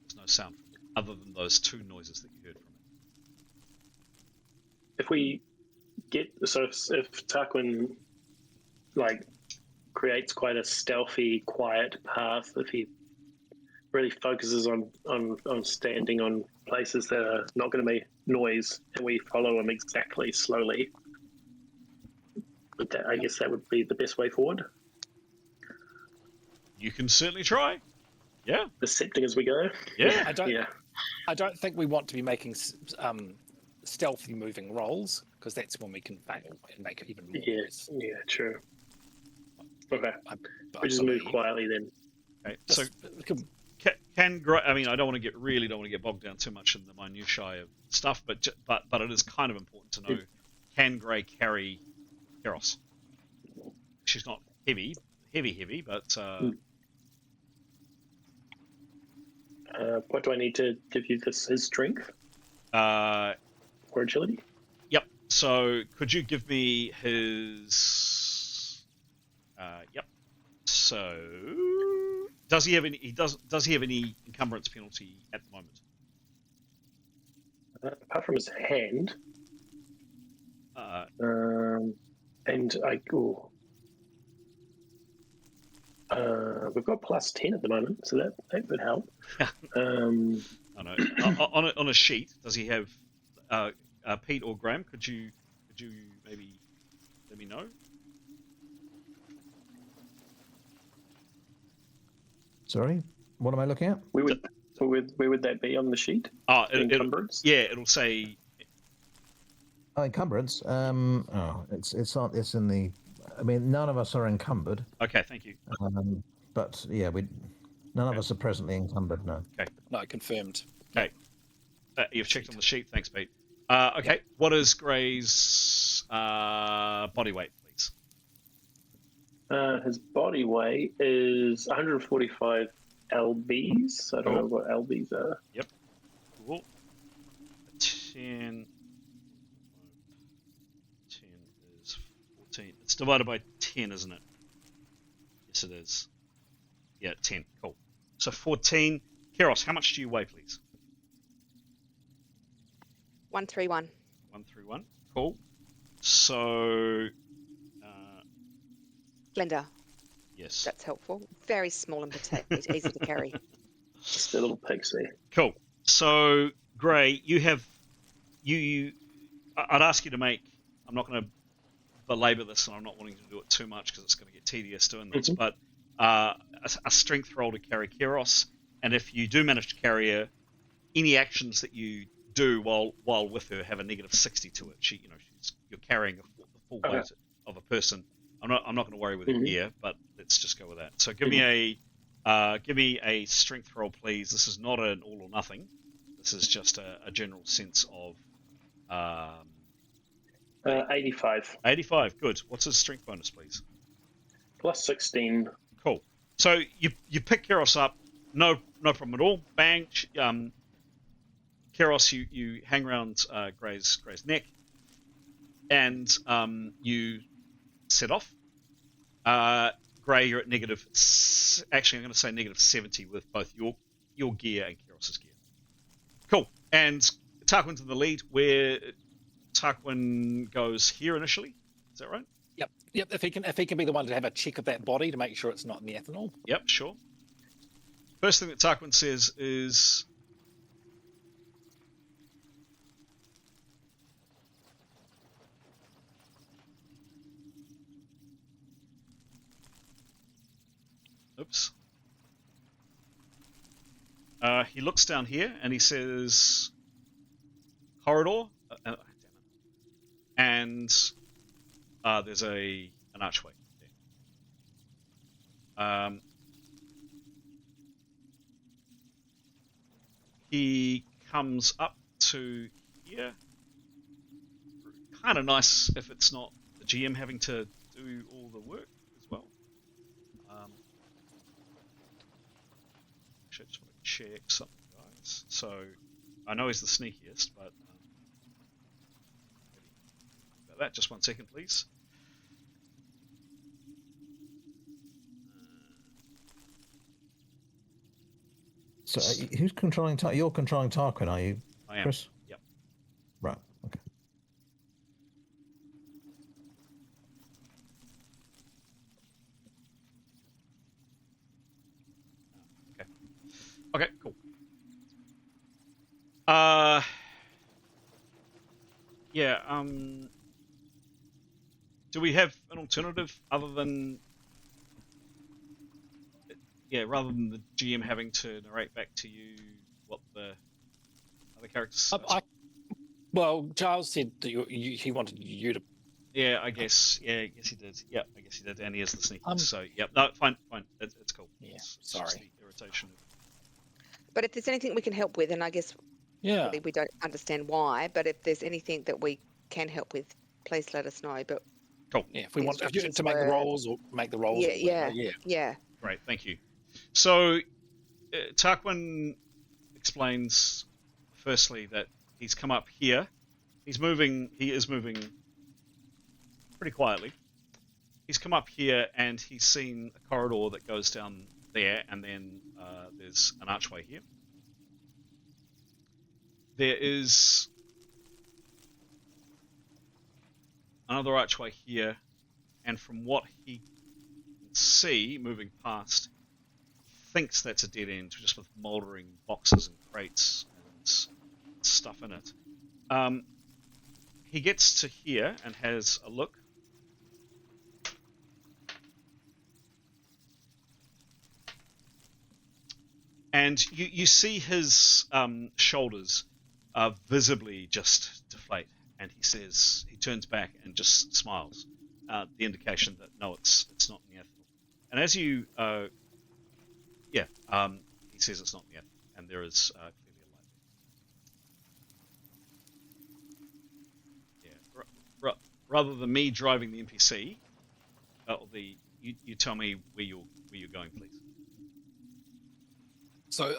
there's no sound other than those two noises that you heard from it. If we get if Tarquin creates quite a stealthy, quiet path, if he really focuses on standing on places that are not going to make noise, and we follow him exactly slowly, I guess that would be the best way forward. You can certainly try. Yeah. Accepting as we go. Yeah. I don't think we want to be making stealthy moving rolls, because that's when we can fail and make it even more noise. Yeah, true. Okay. We just believe. move quietly then. Okay. So can Gray? I mean, I don't want to get bogged down too much in the minutiae of stuff, but it is kind of important to know: can Gray carry Keros? She's not heavy, but. What do I need to give you his strength? Or agility? Yep. So could you give me his? Yep. So does he have any? Does he have any encumbrance penalty at the moment? Apart from his hand. And we've got +10 at the moment, so that would help. I know. On a sheet, does he have Pete or Graham? Could you maybe let me know? Sorry, what am I looking at? Where would that be on the sheet? Encumbrance. It'll say. Oh, encumbrance. It's in the. I mean, none of us are encumbered. Okay, thank you. But yeah, none of us are presently encumbered. No. Okay. No, confirmed. Okay. You've checked on the sheet. Thanks, Pete. Okay. Yep. What is Gray's body weight, please? His body weight is 145 lbs. I don't know what lbs are. Yep. Cool. 10 is 14. It's divided by 10, isn't it? Yes, it is. Yeah, 10. Cool. So 14. Keros, how much do you weigh, please? 131. 131. Cool. So. Slender. Yes. That's helpful. Very small and petite, easy to carry. Just a little pixie. Cool. So, Gray, you have. I'd ask you to make. I'm not going to belabor this, and I'm not wanting to do it too much because it's going to get tedious doing this, but a strength roll to carry Keros, and if you do manage to carry her, any actions that you do while with her have a -60 to it. You're carrying the full weight of a person. I'm not going to worry with her gear, but let's just go with that. So give me a strength roll, please. This is not an all or nothing. This is just a general sense of. 85. 85. Good. What's his strength bonus, please? +16. Cool. So you pick Keros up, no problem at all. Bang. Keros, you hang around Gray's neck, and you set off. Gray, you're at actually I'm going to say -70 with both your gear and Keros's gear. Cool. And Tarquin's in the lead, where Tarquin goes here initially. Is that right? Yep. If he can be the one to have a check of that body to make sure it's not in the ethanol. Yep, sure. First thing that Tarquin says is. Oops. He looks down here and he says, corridor, and there's an archway there. He comes up to here. Kind of nice if it's not the GM having to do all the work as well. I just want to check something, guys. So, I know he's the sneakiest, but about that. Just 1 second, please. So, who's controlling Tarquin? You're controlling Tarquin, are you, I am. Chris? Yep. Right. Okay. Okay, cool. Yeah, do we have an alternative other than rather than the GM having to narrate back to you what the other characters. Well, Giles said that he wanted you to. Yeah, I guess. Yeah, I guess he did. Yeah, I guess he did, and he is the sneaky. So, yep. No, fine. It's cool. Yeah, it's sorry. Just the irritation. But if there's anything we can help with, and I guess really we don't understand why, but if there's anything that we can help with, please let us know. But cool. Yeah, if we want to make the rolls or make the rolls. Yeah. Great, thank you. So, Tarquin explains firstly that he's come up here. He is moving pretty quietly. He's come up here and he's seen a corridor that goes down there, and then there's an archway here. There is another archway here, and from what he can see moving past, thinks that's a dead end, just with mouldering boxes and crates and stuff in it. He gets to here and has a look. And you see his shoulders visibly just deflate, and he turns back and just smiles, the indication that no, it's not Nathaniel. And as you, he says it's not Nathaniel, and there is clearly a light there. Yeah, rather than me driving the NPC, you tell me where you're going, please. So,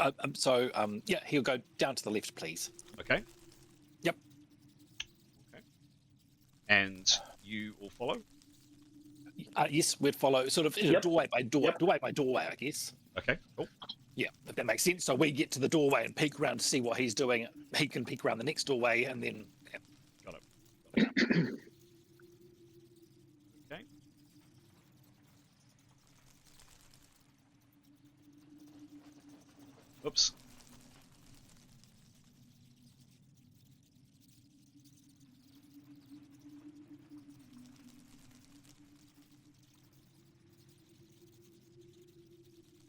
he'll go down to the left, please. Okay. Yep. Okay. And you all follow? Yes, we'd follow sort of in a doorway by doorway, I guess. Okay, cool. Yeah, if that makes sense. So we get to the doorway and peek around to see what he's doing. He can peek around the next doorway, and then... Yeah. Got it. Okay. Oops.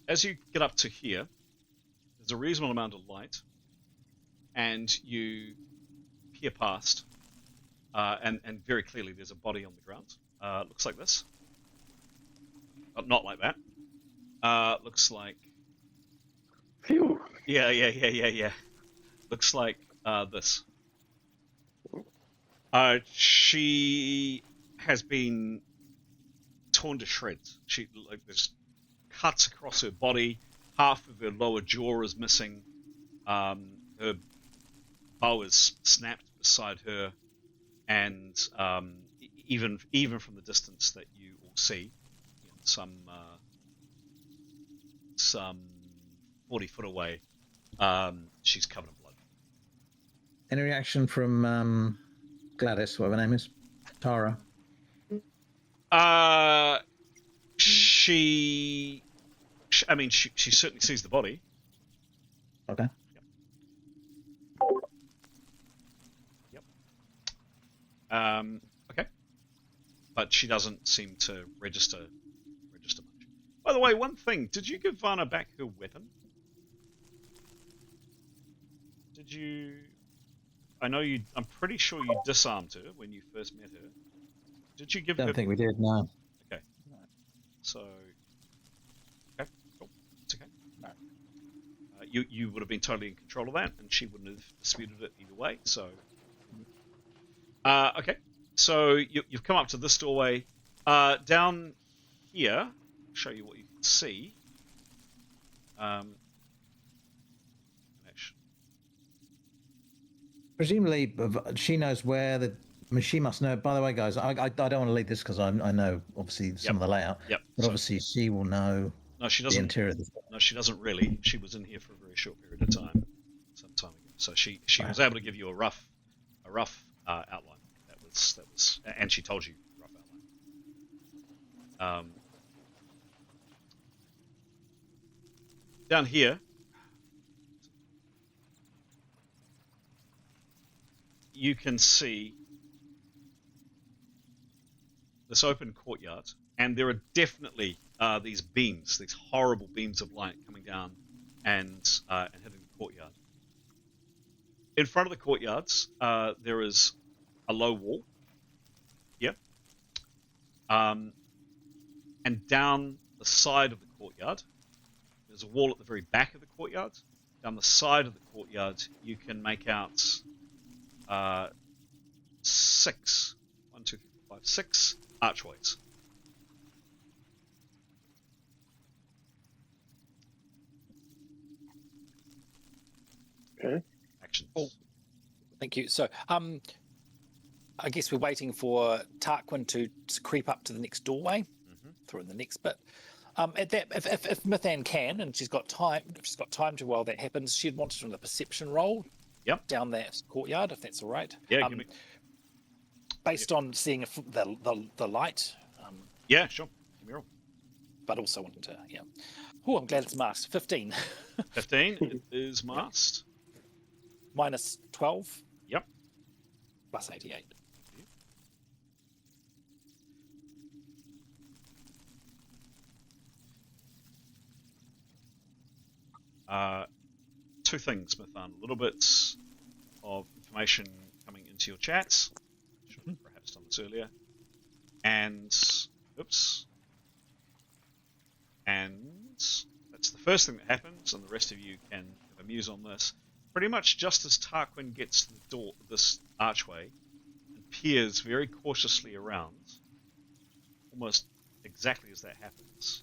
As you get up to here, there's a reasonable amount of light, and you peer past, and very clearly there's a body on the ground. Looks like this. Not like that. Looks like... Phew. Yeah. Looks like this. She has been torn to shreds. There's cuts across her body. Half of her lower jaw is missing. Her bow is snapped beside her, and even from the distance that you all see, some 40 foot away, she's covered in blood. Any reaction from Gladys, whatever her name is? Tara? She certainly sees the body. Okay. Yep. Okay. But she doesn't seem to register much. By the way, one thing, did you give Vanna back her weapon? Did you... I'm pretty sure you disarmed her when you first met her. Did you give her... I don't think we did, no. Okay. So... Okay, cool. It's okay. No. You would have been totally in control of that, and she wouldn't have disputed it either way, so... Okay. So you've come up to this doorway. Down here, I'll show you what you can see. Presumably, she knows where the... I mean, she must know. By the way, guys, I don't want to lead this because I know, obviously, some of the layout. Yep. But obviously, she will know she doesn't, the interior of the... No, she doesn't really. She was in here for a very short period of time, some time ago. So she was able to give you a rough outline. That was, and she told you a rough outline. Down here, you can see this open courtyard, and there are definitely these beams, these horrible beams of light coming down and hitting the courtyard. In front of the courtyards, there is a low wall. Yep. And down the side of the courtyard, there's a wall at the very back of the courtyard. Down the side of the courtyard, you can make out 6 archways. Okay. Action. Oh, thank you. So, I guess we're waiting for Tarquin to creep up to the next doorway, through in the next bit. At that, if Nathan can, and she's got time to while that happens, she'd want to do the perception roll. Yep. Down that courtyard, if that's all right. Yeah. Based on seeing the light. Yeah, sure. Give me a roll. But also wanting to, yeah. Oh, I'm glad it's masked. 15. 15 it is masked. Minus 12. Yep. Plus 88. Two things, Nathan. A little bit of information coming into your chats. Should have perhaps done this earlier. And that's the first thing that happens, and the rest of you can have a muse on this. Pretty much just as Tarquin gets to the door, this archway, and peers very cautiously around, almost exactly as that happens,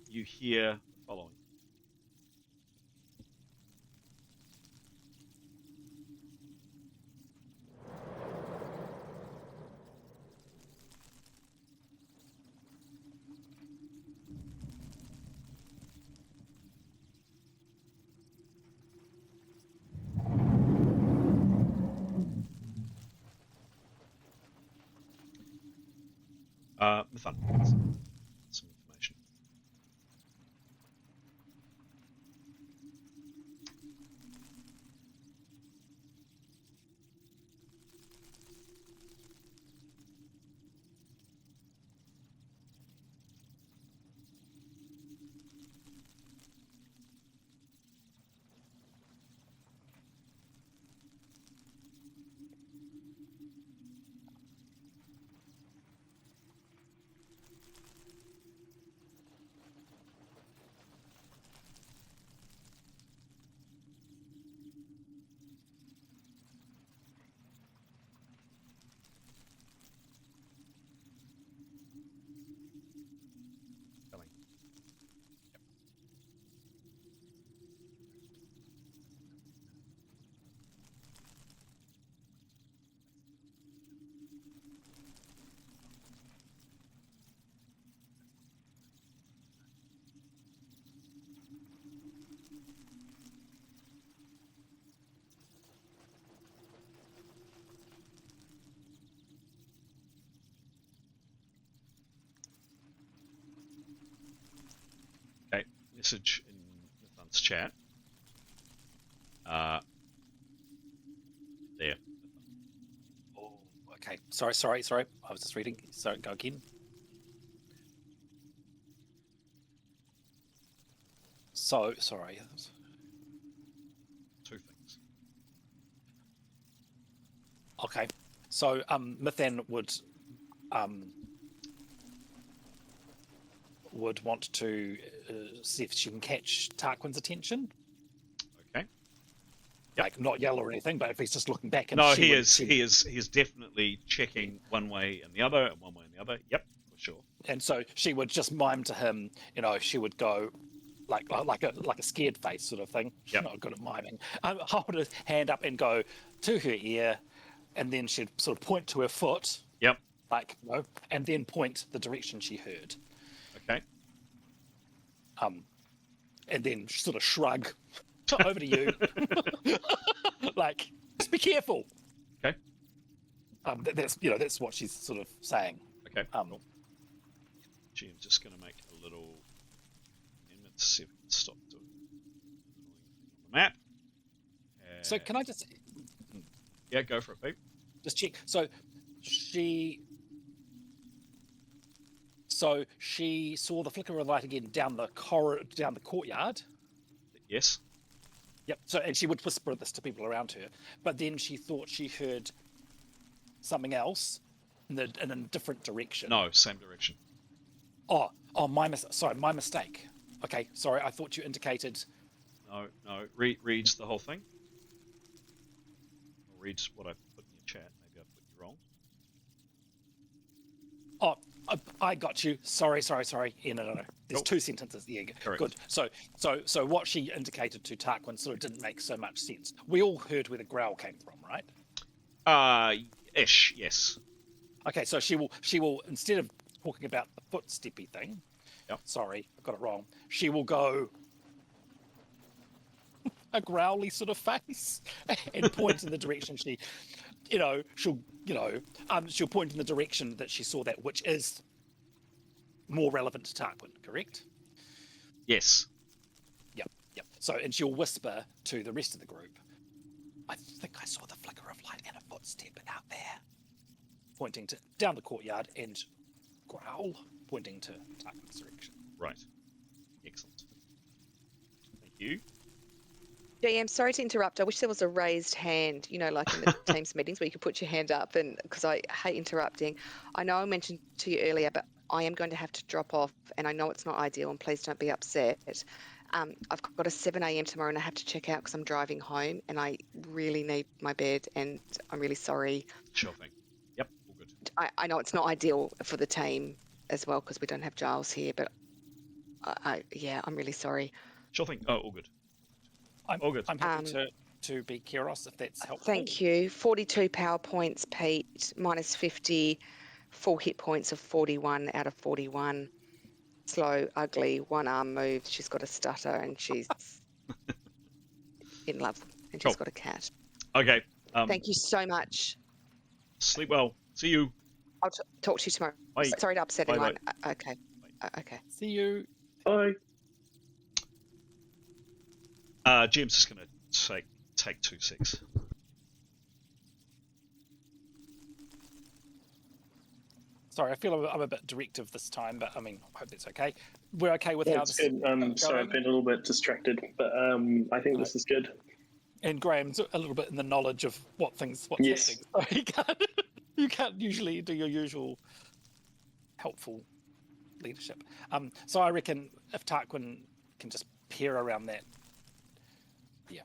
you hear the following. Nathan, some information. Message in Nathan's chat. There. Oh, okay. Sorry. I was just reading. Sorry, go again. So, sorry. Two things. Okay. So, Nathan would want to see if she can catch Tarquin's attention. Okay. Yep. Like not yell or anything, but if he's just looking back. And no, he is definitely checking one way and the other, and one way and the other. Yep, for sure. And so she would just mime to him. She would go like a scared face sort of thing. She's not good at miming. Hold her hand up and go to her ear, and then she'd sort of point to her foot. Yep. And then point the direction she heard. Okay. And then sort of shrug over to you. Like, just be careful. Okay. That's what she's sort of saying. Okay. Gee, I'm just going to make a little amendment to see if we can stop doing the map. So can I just... Yeah, go for it, Pete. Just check. So So she saw the flicker of light again down the courtyard. Yes. Yep. So, and she would whisper this to people around her, but then she thought she heard something else in a different direction. No, same direction. Oh, my mistake. Okay, sorry. I thought you indicated. No. Reads the whole thing. Or reads what I put in your chat. Maybe I put you wrong. Oh, I got you. Sorry. Yeah, no. There's Nope. 2 sentences. Yeah, Correct. good. So what she indicated to Tarquin sort of didn't make so much sense. We all heard where the growl came from, right? Ish. Yes. Okay, so she will instead of talking about the footsteppy thing. Yep. Sorry, I got it wrong. She will go a growly sort of face and point in the direction she'll point in the direction that she saw that, which is more relevant to Tarquin, correct? Yes. Yep. So, and she'll whisper to the rest of the group, I think I saw the flicker of light and a footstep out there. Pointing to down the courtyard, and growl, pointing to Tarquin's direction. Right. Excellent. Thank you. JM, sorry to interrupt. I wish there was a raised hand, like in the Teams meetings where you could put your hand up, and because I hate interrupting. I know I mentioned to you earlier, but I am going to have to drop off, and I know it's not ideal, and please don't be upset. I've got a 7 a.m. tomorrow, and I have to check out because I'm driving home, and I really need my bed, and I'm really sorry. Sure thing. Yep, all good. I know it's not ideal for the team as well because we don't have Giles here, but I'm really sorry. Sure thing. Oh, all good. All good. I'm happy to be Kairos if that's helpful. Thank you. 42 power points, Pete. Minus 50. Full hit points of 41 out of 41. Slow, ugly, one arm moves. She's got a stutter and she's in love. And she's got a cat. Okay. Thank you so much. Sleep well. See you. I'll talk to you tomorrow. Bye. Sorry to upset Bye, anyone. bye. Okay. Okay. See you. Bye. Jim's just going to take 2-6. Sorry, I feel I'm a bit directive this time, but I mean, I hope that's okay. We're okay with Yeah, how it's this good. Sorry, I've been a little bit distracted, but I think this is good. And Graham's a little bit in the knowledge of what's Yes. happening. So you can't usually do your usual helpful leadership. So I reckon if Tarquin can just peer around that. Yeah.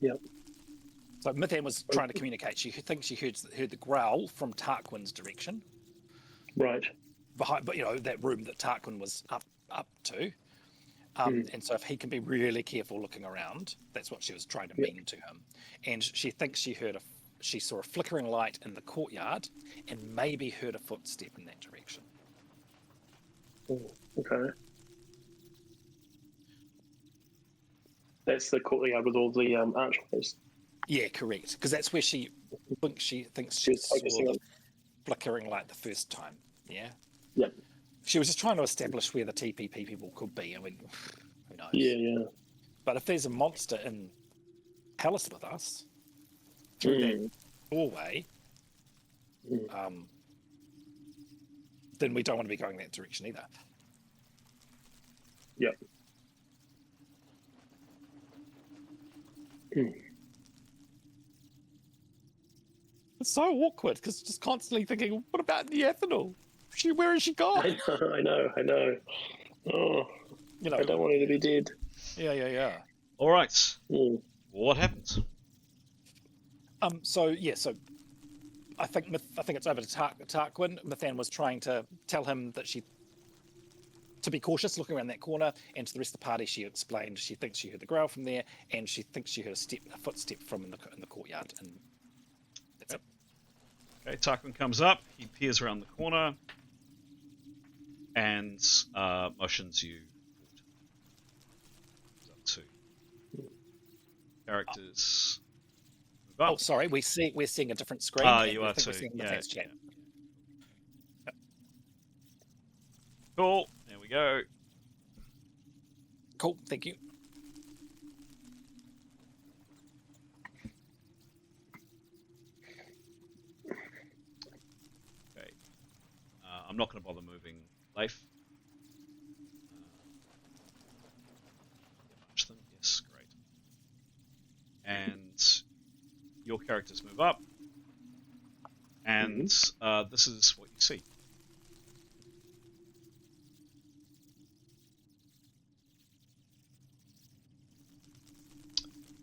Yep. So Mithan was trying to communicate. She thinks she heard the growl from Tarquin's direction. Right. Behind, but that room that Tarquin was up to. And so if he can be really careful looking around, that's what she was trying to mean to him. And she thinks she saw a flickering light in the courtyard and maybe heard a footstep in that direction. Oh, okay. That's the courtyard with all the archways. Yeah, correct. Because that's where she thinks she She's saw focusing the on. flickering light the first time. Yeah. Yep. She was just trying to establish where the TPP people could be. I mean, who knows? Yeah. But if there's a monster in Palace with us through that doorway, then we don't want to be going that direction either. Yep. It's so awkward because just constantly thinking, what about Nathaniel? Where is she gone? I know. Oh, I don't want her to be dead. Yeah. All right. What happens? So I think it's over to Tarquin. Mithan was trying to tell him that to be cautious looking around that corner, and to the rest of the party she explained she thinks she heard the growl from there, and she thinks she heard a footstep from in the courtyard, and that's it. Okay, Tarquin comes up, he peers around the corner, and motions you forward. Up to characters. Move up. Oh, sorry, we're seeing a different screen. You are too. We're seeing Yeah. Mithan's chat. Yep. Cool. There we go. Cool, thank you. I'm I'm not going to bother moving Leif. Yes, great. And your characters move up, and this is what you see.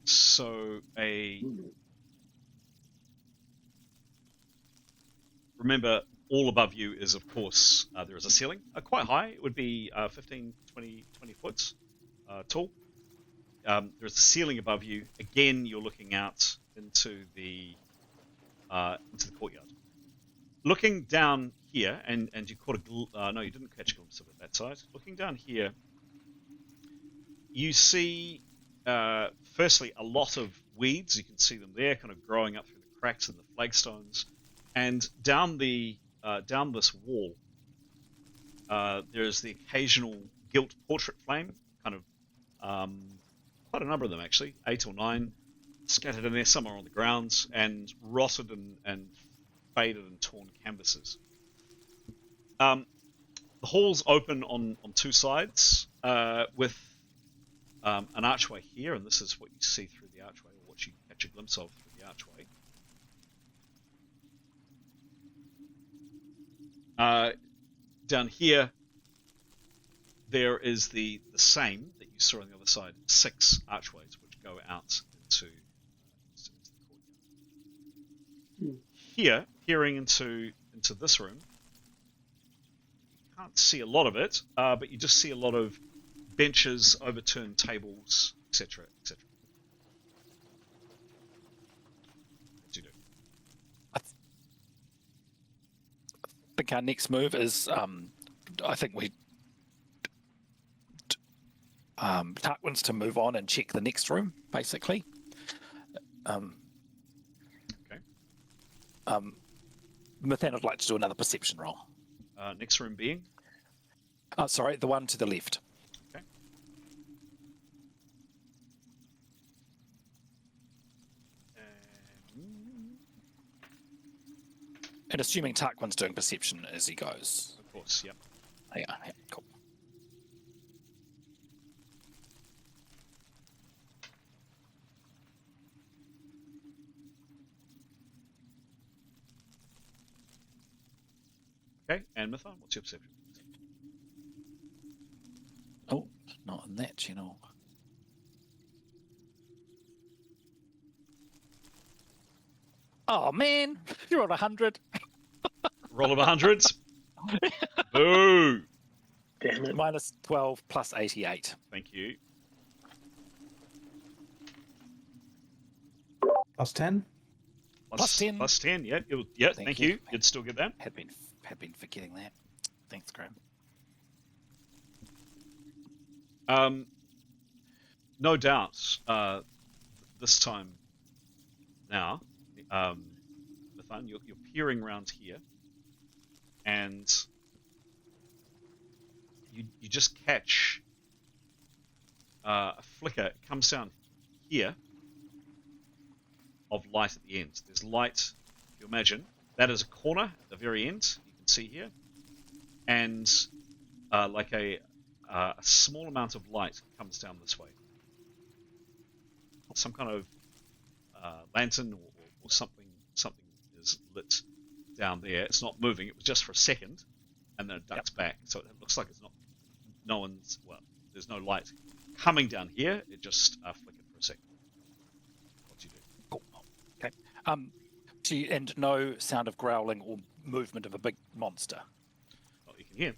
So remember, all above you is, of course, there is a ceiling, quite high. It would be 15, 20 foot tall. There's a ceiling above you. Again, you're looking out into the courtyard. Looking down here, and you caught no, you didn't catch a glimpse of it that side. Looking down here, you see, firstly, a lot of weeds. You can see them there, kind of growing up through the cracks in the flagstones, and down this wall, there's the occasional gilt portrait flame, kind of quite a number of them actually, 8 or 9, scattered in there somewhere on the grounds, and rotted and faded and torn canvases. The hall's open on 2 sides, with an archway here, and this is what you see through the archway, or what you catch a glimpse of through the archway. Down here, there is the same that you saw on the other side, 6 archways which go out into the courtyard. Here, peering into this room, you can't see a lot of it, but you just see a lot of benches, overturned tables, etc., etc. What do you do? I think our next move is, I think Tarquin's to move on and check the next room, basically. Okay. Nathaniel would like to do another perception roll. Next room being? Sorry, the one to the left. Okay. And assuming Tarquin's doing perception as he goes. Of course, yep. Yeah, cool. Okay, and Mython, what's your perception? Oh, not in that channel. Oh man, you're on 100. Roll of 100. Boo! Damn it. Minus 12 plus 88. Thank you. Plus 10. Plus 10. Plus 10, yeah. Yeah, thank you. You'd still get that. Had been forgetting that. Thanks, Graham. No doubt, this time now, Nathan, you're peering around here, and you just catch a flicker. It comes down here of light at the end. There's light, if you imagine, that is a corner at the very end, you can see here, and like a small amount of light comes down this way. Some kind of lantern or something is lit down there. It's not moving. It was just for a second, and then it ducks back. So it looks like it's not. There's no light coming down here. It just flickered for a second. What do you do? Cool. Okay. And no sound of growling or movement of a big monster. Oh, you can hear.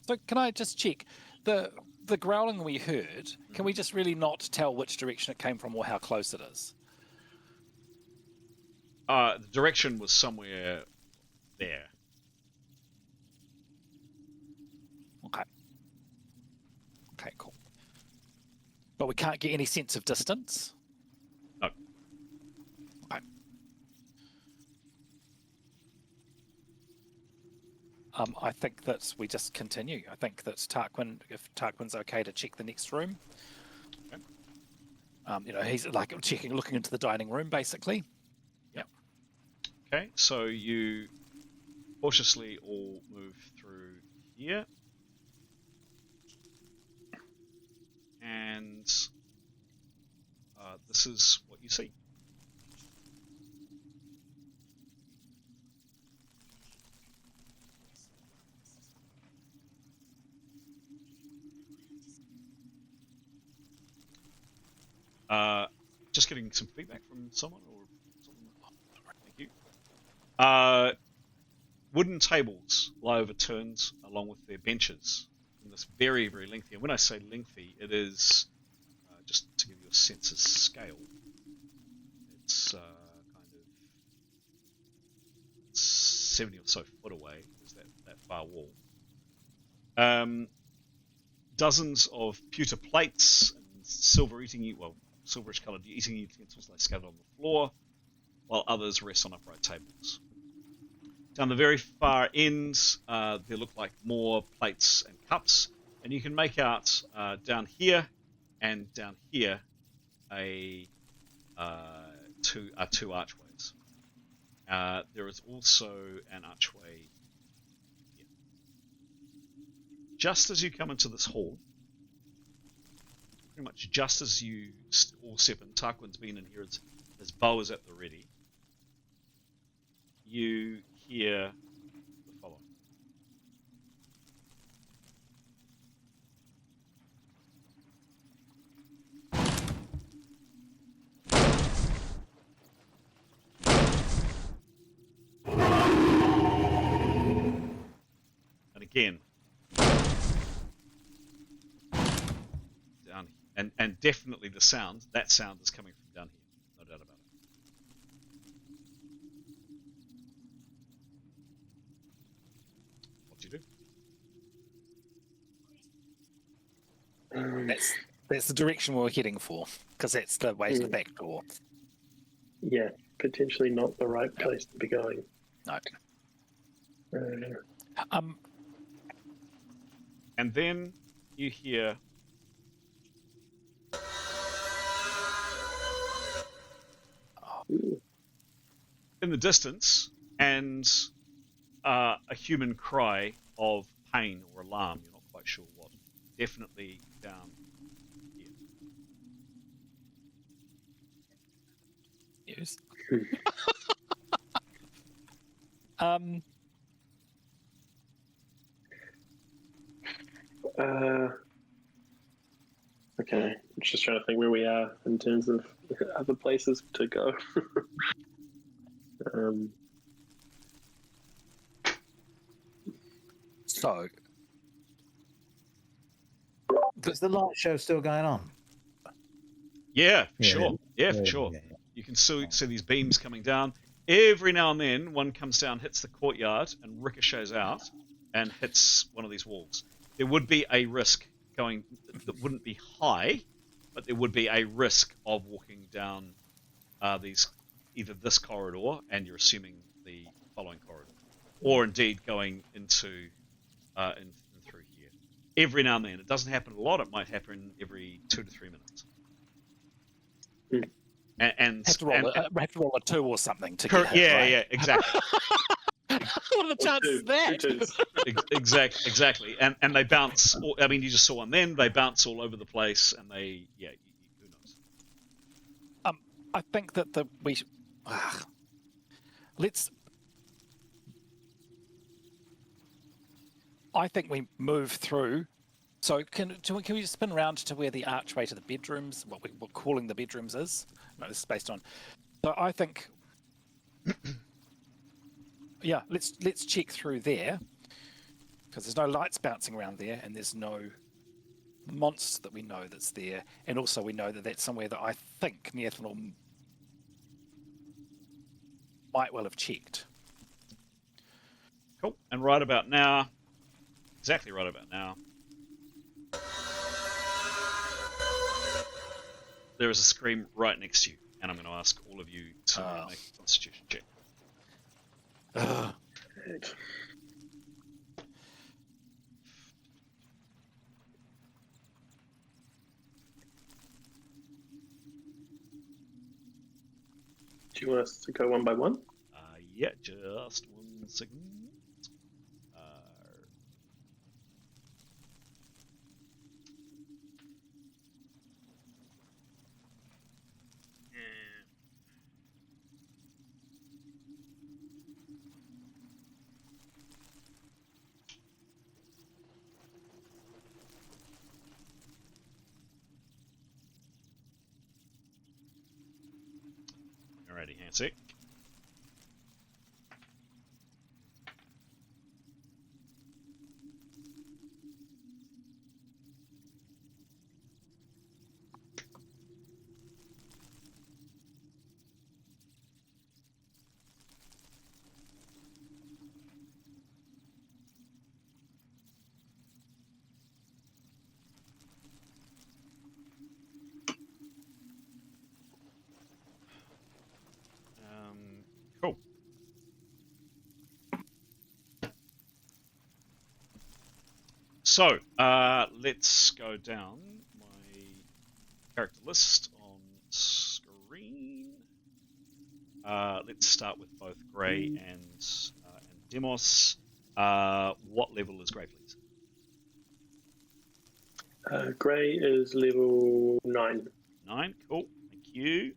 So can I just check the growling we heard? Can we just really not tell which direction it came from or how close it is? The direction was somewhere there. Okay. Okay, cool. But we can't get any sense of distance? No. Okay. I think that we just continue. I think that if Tarquin's okay to check the next room. He's like looking into the dining room, basically. Yep. Okay, so you cautiously all move through here. And this is what you see. Just getting some feedback from someone or someone. Thank you. Wooden tables lie overturned along with their benches in this very, very lengthy. And when I say lengthy, it is just to give you a sense of scale. It's kind of 70 or so foot away. Is that far wall? Dozens of pewter plates and silverish coloured eating utensils lay scattered on the floor, while others rest on upright tables. Down the very far end, there look like more plates and cups, and you can make out down here and down here two archways. There is also an archway here. Just as you come into this hall, pretty much just as you all step in, Tarquin's been in here, his bow is at the ready. You hear the following. And again. Down here. And definitely that sound is coming from down here. No doubt about it. What do you do? That's the direction we're heading for, because that's the way to the back door. Yeah, potentially not the right place to be going. No. And then you hear in the distance and a human cry of pain or alarm. You're not quite sure what. Definitely down here. Yes. Okay, I'm just trying to think where we are in terms of other places to go. So, is the light show still going on? Yeah, sure. Yeah, for sure. Yeah. You can still see these beams coming down. Every now and then, one comes down, hits the courtyard, and ricochets out and hits one of these walls. There would be a risk going that wouldn't be high, but there would be a risk of walking down either this corridor, and you're assuming the following corridor, or indeed going into in through here. Every now and then, it doesn't happen a lot. It might happen every 2 to 3 minutes. And have to roll a 2 or something to get hit, right? Yeah, exactly. What are the chances of that? Exactly. And they bounce. I mean, you just saw one then. They bounce all over the place, and who knows? I think that I think we move through. So can we just spin around to where the archway to the bedrooms, what we're calling the bedrooms is? No, this is based on. So I think, yeah, let's check through there, because there's no lights bouncing around there, and there's no monster that we know that's there, and also we know that that's somewhere that I think Nathaniel might well have checked. Cool. And right about now, exactly right about now, there is a scream right next to you, and I'm going to ask all of you to make a Constitution check. Do you want us to go one by one? Yeah, just 1 second. Alrighty, hang on a sec. Cool. So, let's go down my character list on screen. Let's start with both Grey and Demos. What level is Grey, please? Grey is level 9. 9, cool. Thank you.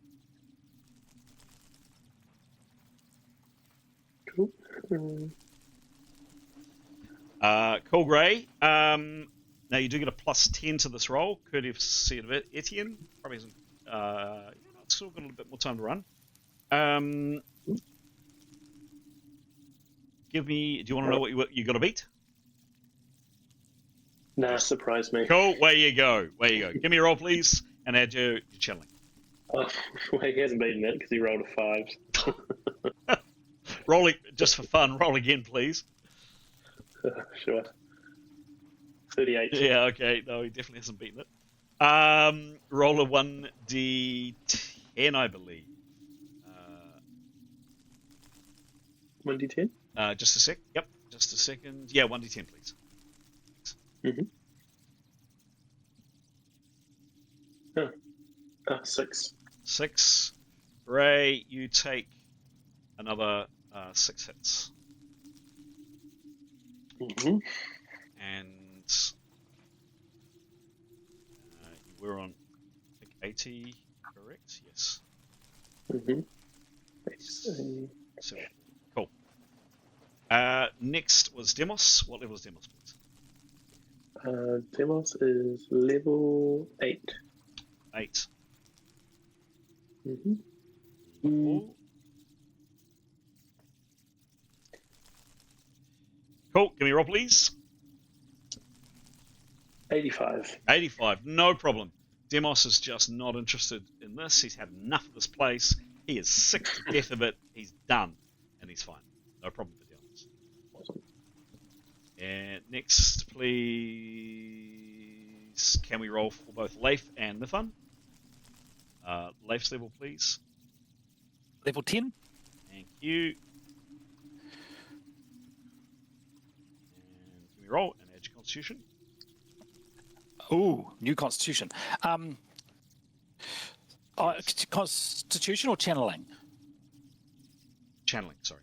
Cool. Cool, Grey. Now you do get a +10 to this roll, courtesy of Etienne. Probably hasn't. It's still got a little bit more time to run. Give me. Do you want to know what you got to beat? Nah, surprise me. Cool. Where you go. Give me a roll, please, and add your channeling. Oh, well, he hasn't beaten it because he rolled a 5. Rolling just for fun. Roll again, please. Sure. 38. Yeah. Okay. No, he definitely hasn't beaten it. Roll a 1d10, I believe. 1d10? Just a sec. Yep. Just a second. Yeah, 1d10, please. Mm-hmm. 6. 6. Ray, you take another 6 hits. Mm-hmm. And we're on, I think, 80, correct? Yes. Mm-hmm. So, cool. Next was Demos. What level is Demos, please? Demos is level 8. 8. Mm-hmm. Cool. Give me a roll, please. 85. 85. No problem. Demos is just not interested in this. He's had enough of this place. He is sick to death of it. He's done. And he's fine. No problem for Demos. Awesome. And next, please, can we roll for both Leif and Mithun? Leif's level, please. Level 10. Thank you. And can we roll and add your Constitution? Ooh, new Constitution. Constitution or channeling? Channeling, sorry.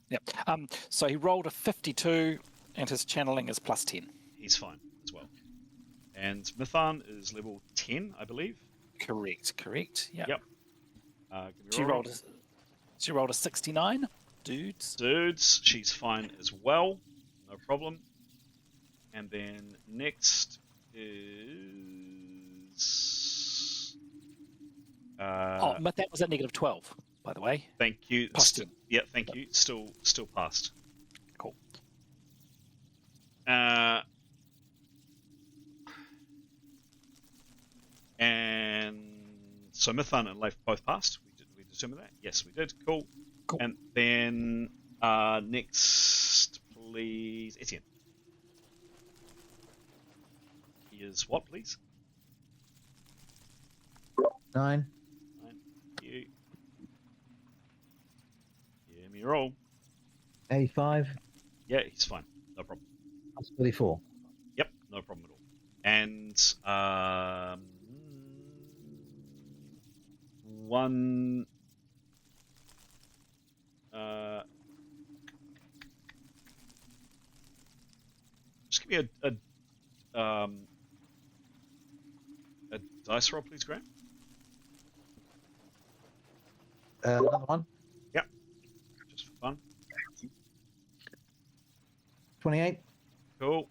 Yep. So he rolled a 52, and his channeling is +10. He's fine as well. And Mithun is level 10, I believe. Correct. Yep. Yep. She rolled a 69, dudes. She's fine as well. No problem. And then next is... but that was at -12, by the way. Thank you. Passed. Yeah, thank you. Still passed. Cool. And so Mithun and Leif both passed. We determined that? Yes, we did. Cool. And then next, please, Etienne. He is what, please? 9. Thank you. Give me a roll. 85. Yeah, he's fine. No problem. That's 34. Yep, no problem at all. And one me a dice roll, please, Graham. Another one. Yep. Just for fun. 28. Cool.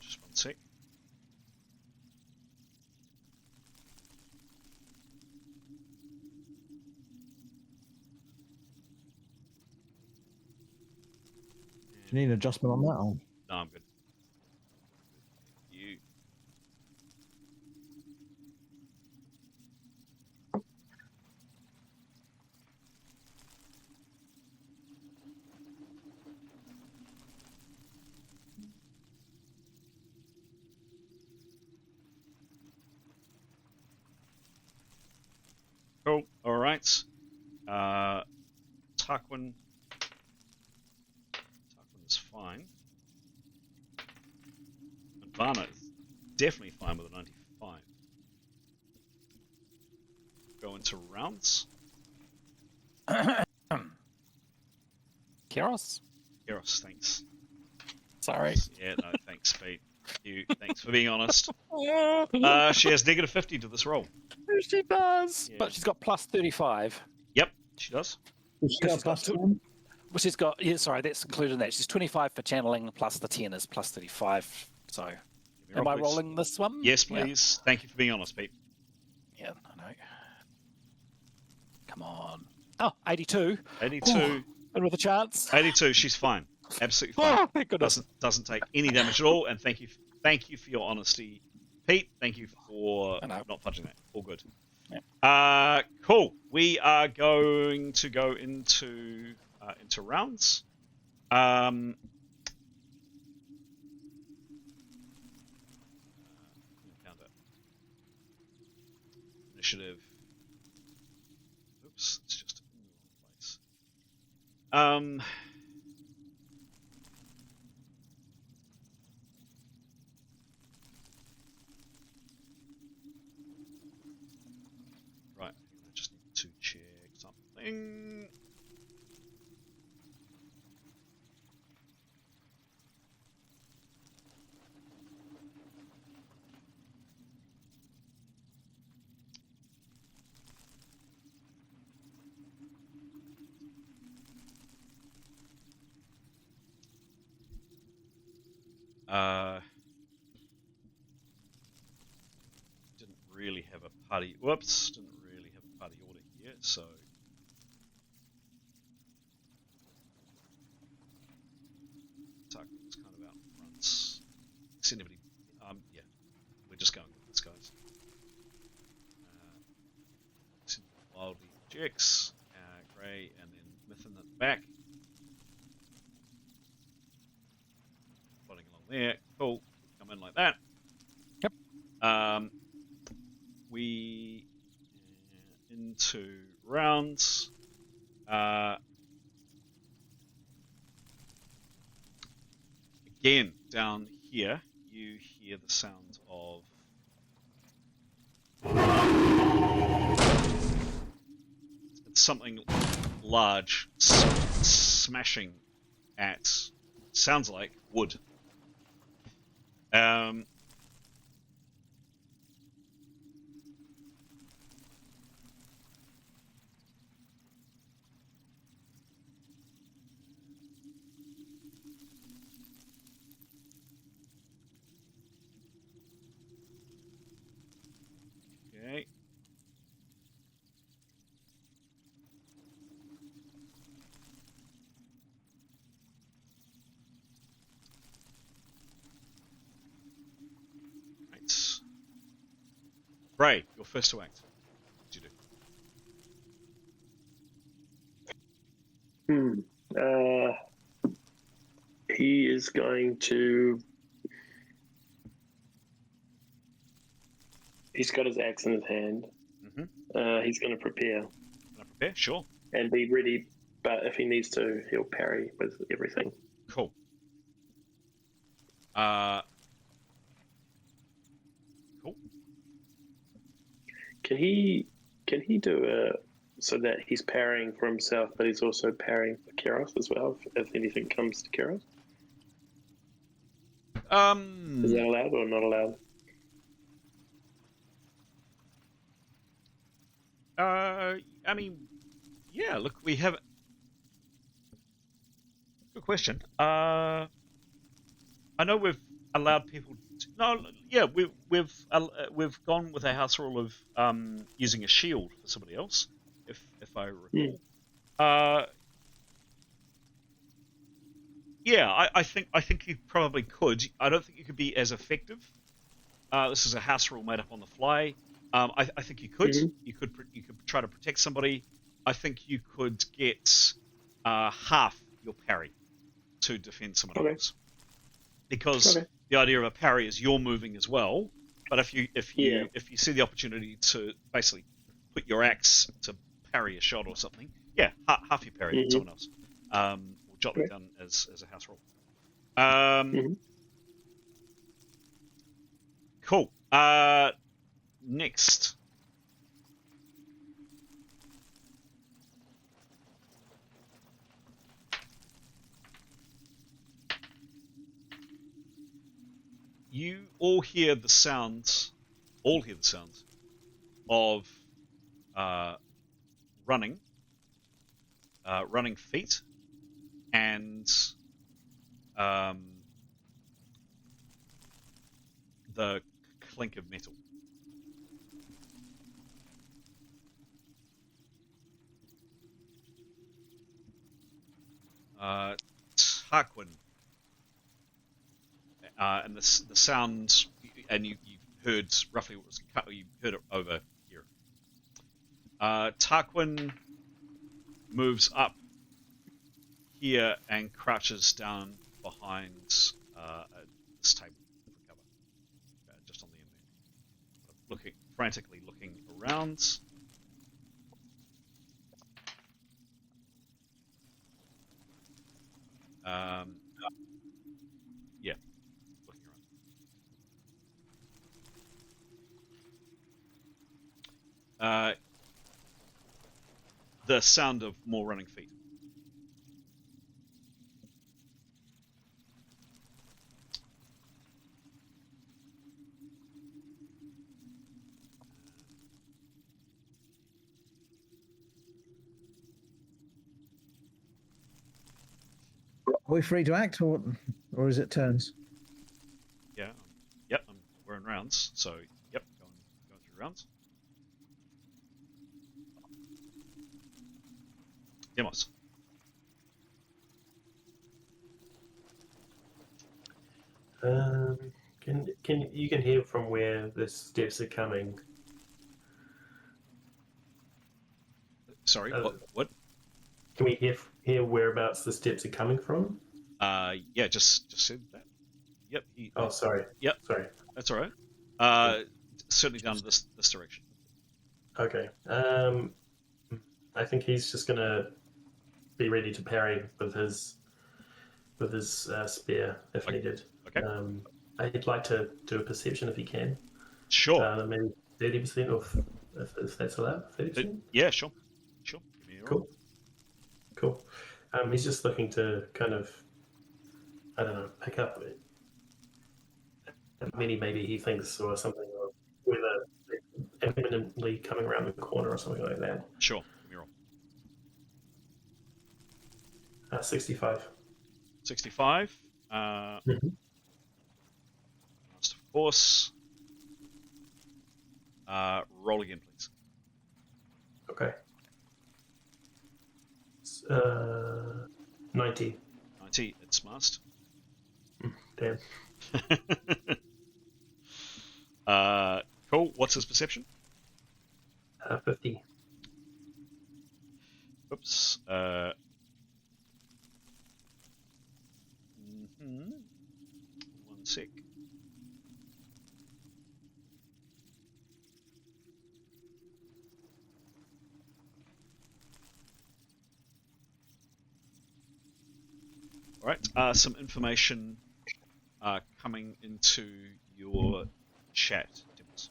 Just one sec. Do you need an adjustment on that? Or? No, I'm good. You. Cool. All right. Tarquin. Tarquin is fine. And Varna is definitely fine with a 95. Go into rounds. Keros? Eros, thanks. Sorry. Yeah, no, thanks, Pete. You. Thanks for being honest. She has negative 50 to this roll. She does. Yeah. But she's got plus 35. Yep, she does. She's got plus 10? Well, she's got, yeah, sorry, that's included in that. She's 25 for channeling, plus the 10 is plus 35. So, am I rolling this one? Yes, please. Yeah. Thank you for being honest, Pete. Yeah, I know. Come on. Oh, 82. 82. Ooh, and with a chance. 82, she's fine. Absolutely fine. Oh, thank goodness. Doesn't take any damage at all, and thank you for your honesty, Pete. Thank you for not fudging that. All good. Yeah. Cool. We are going to go into rounds. Encounter initiative. Oops, it's just in the wrong place. Right, I just need to check something. Didn't really have a party. Whoops! Didn't really have a party order here, so. Tarkin's kind of out in front. Is anybody? Yeah, we're just going with this, guys. Wildly Jex, Grey, and then Mythin at the back. Plodding along there. Cool. Come in like that. Yep. We into rounds. Again, down here, you hear the sound of it's something large smashing at, sounds like, wood. Okay. Right. Ray, your first to act. What do you do? He is going to. He's got his axe in his hand. Mm-hmm. He's going to prepare. Prepare? Sure. And be ready, but if he needs to, he'll parry with everything. Cool. Cool. Can he do a so that he's parrying for himself, but he's also parrying for Keros as well, if anything comes to Keros? Is that allowed or not allowed? I mean, yeah. Look, we have. Good question. I know we've allowed people. No, yeah, we've gone with a house rule of using a shield for somebody else, if I recall. Yeah, I think you probably could. I don't think you could be as effective. This is a house rule made up on the fly. I think you could. You could try to protect somebody. I think you could get half your parry to defend someone else, because the idea of a parry is you're moving as well. But if you see the opportunity to basically put your axe to parry a shot or something, yeah, half your parry to someone else. We'll jot it down as a house rule. Cool. Next. You all hear the sounds of running feet, and the clink of metal. Tarquin, and the sound, and you heard roughly what was cut. You heard it over here. Tarquin moves up here and crouches down behind this table for cover, just on the end there, frantically looking around. Yeah, looking around. The sound of more running feet. Are we free to act, or is it turns? Yeah. Yep. We're in rounds, so yep, going through rounds. Demos. Can you can hear from where the steps are coming? Sorry, what? Can we hear whereabouts the steps are coming from? Yeah, just said that. Yep. Sorry. Yep. Sorry. That's all right. Certainly down this direction. Okay. I think he's just gonna be ready to parry with his spear if needed. Okay. I'd like to do a perception if he can. Sure. Maybe 30% off, if that's allowed. 30%. Yeah, sure. Cool. He's just looking to kind of, I don't know, pick up maybe he thinks or something, or whether imminently coming around the corner or something like that. Sure. Give me a roll. 65. 65. Last of course. Roll again, please. Okay. 90. 90. It's must. Damn. Cool. What's his perception? 50. Oops. One sec. All right. Some information coming into your chat, Dimmers.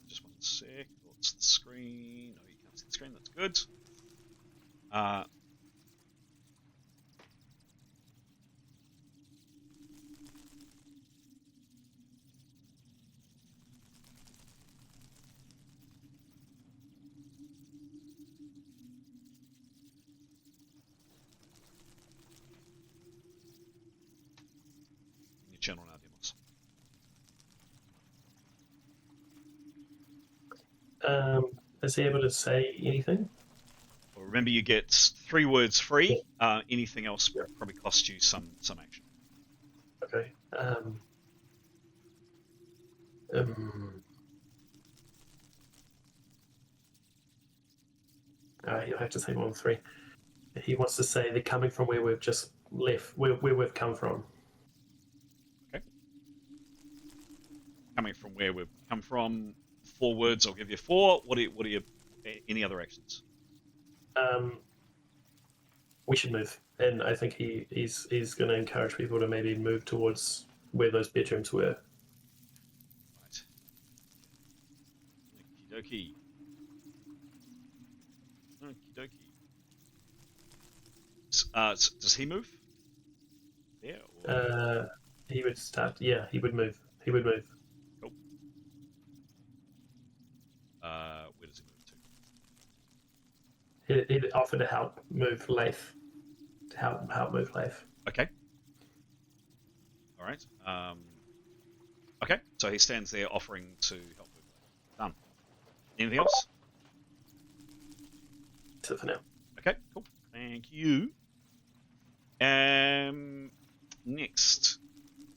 Just one sec. What's the screen? Oh, you can't see the screen. That's good. Your channel now, Demos. Is he able to say anything? Well, remember, you get 3 words free. Anything else probably costs you some action. Okay. You'll have to say more than 3. He wants to say they're coming from where we've just left, where we've come from. Okay. Coming from where we've come from. 4 words. I'll give you 4. What are you? Any other actions? We should move, and I think he's going to encourage people to maybe move towards where those bedrooms were. Right. Okie dokie. Does he move? Yeah. Or... he would start. Yeah, he would move. Cool. Where does he move to? He'd offer to help move Leif. To help move Leif. Okay. All right. Okay. So he stands there offering to help move Leif. Done. Anything else? That's it for now. Okay. Cool. Thank you. Next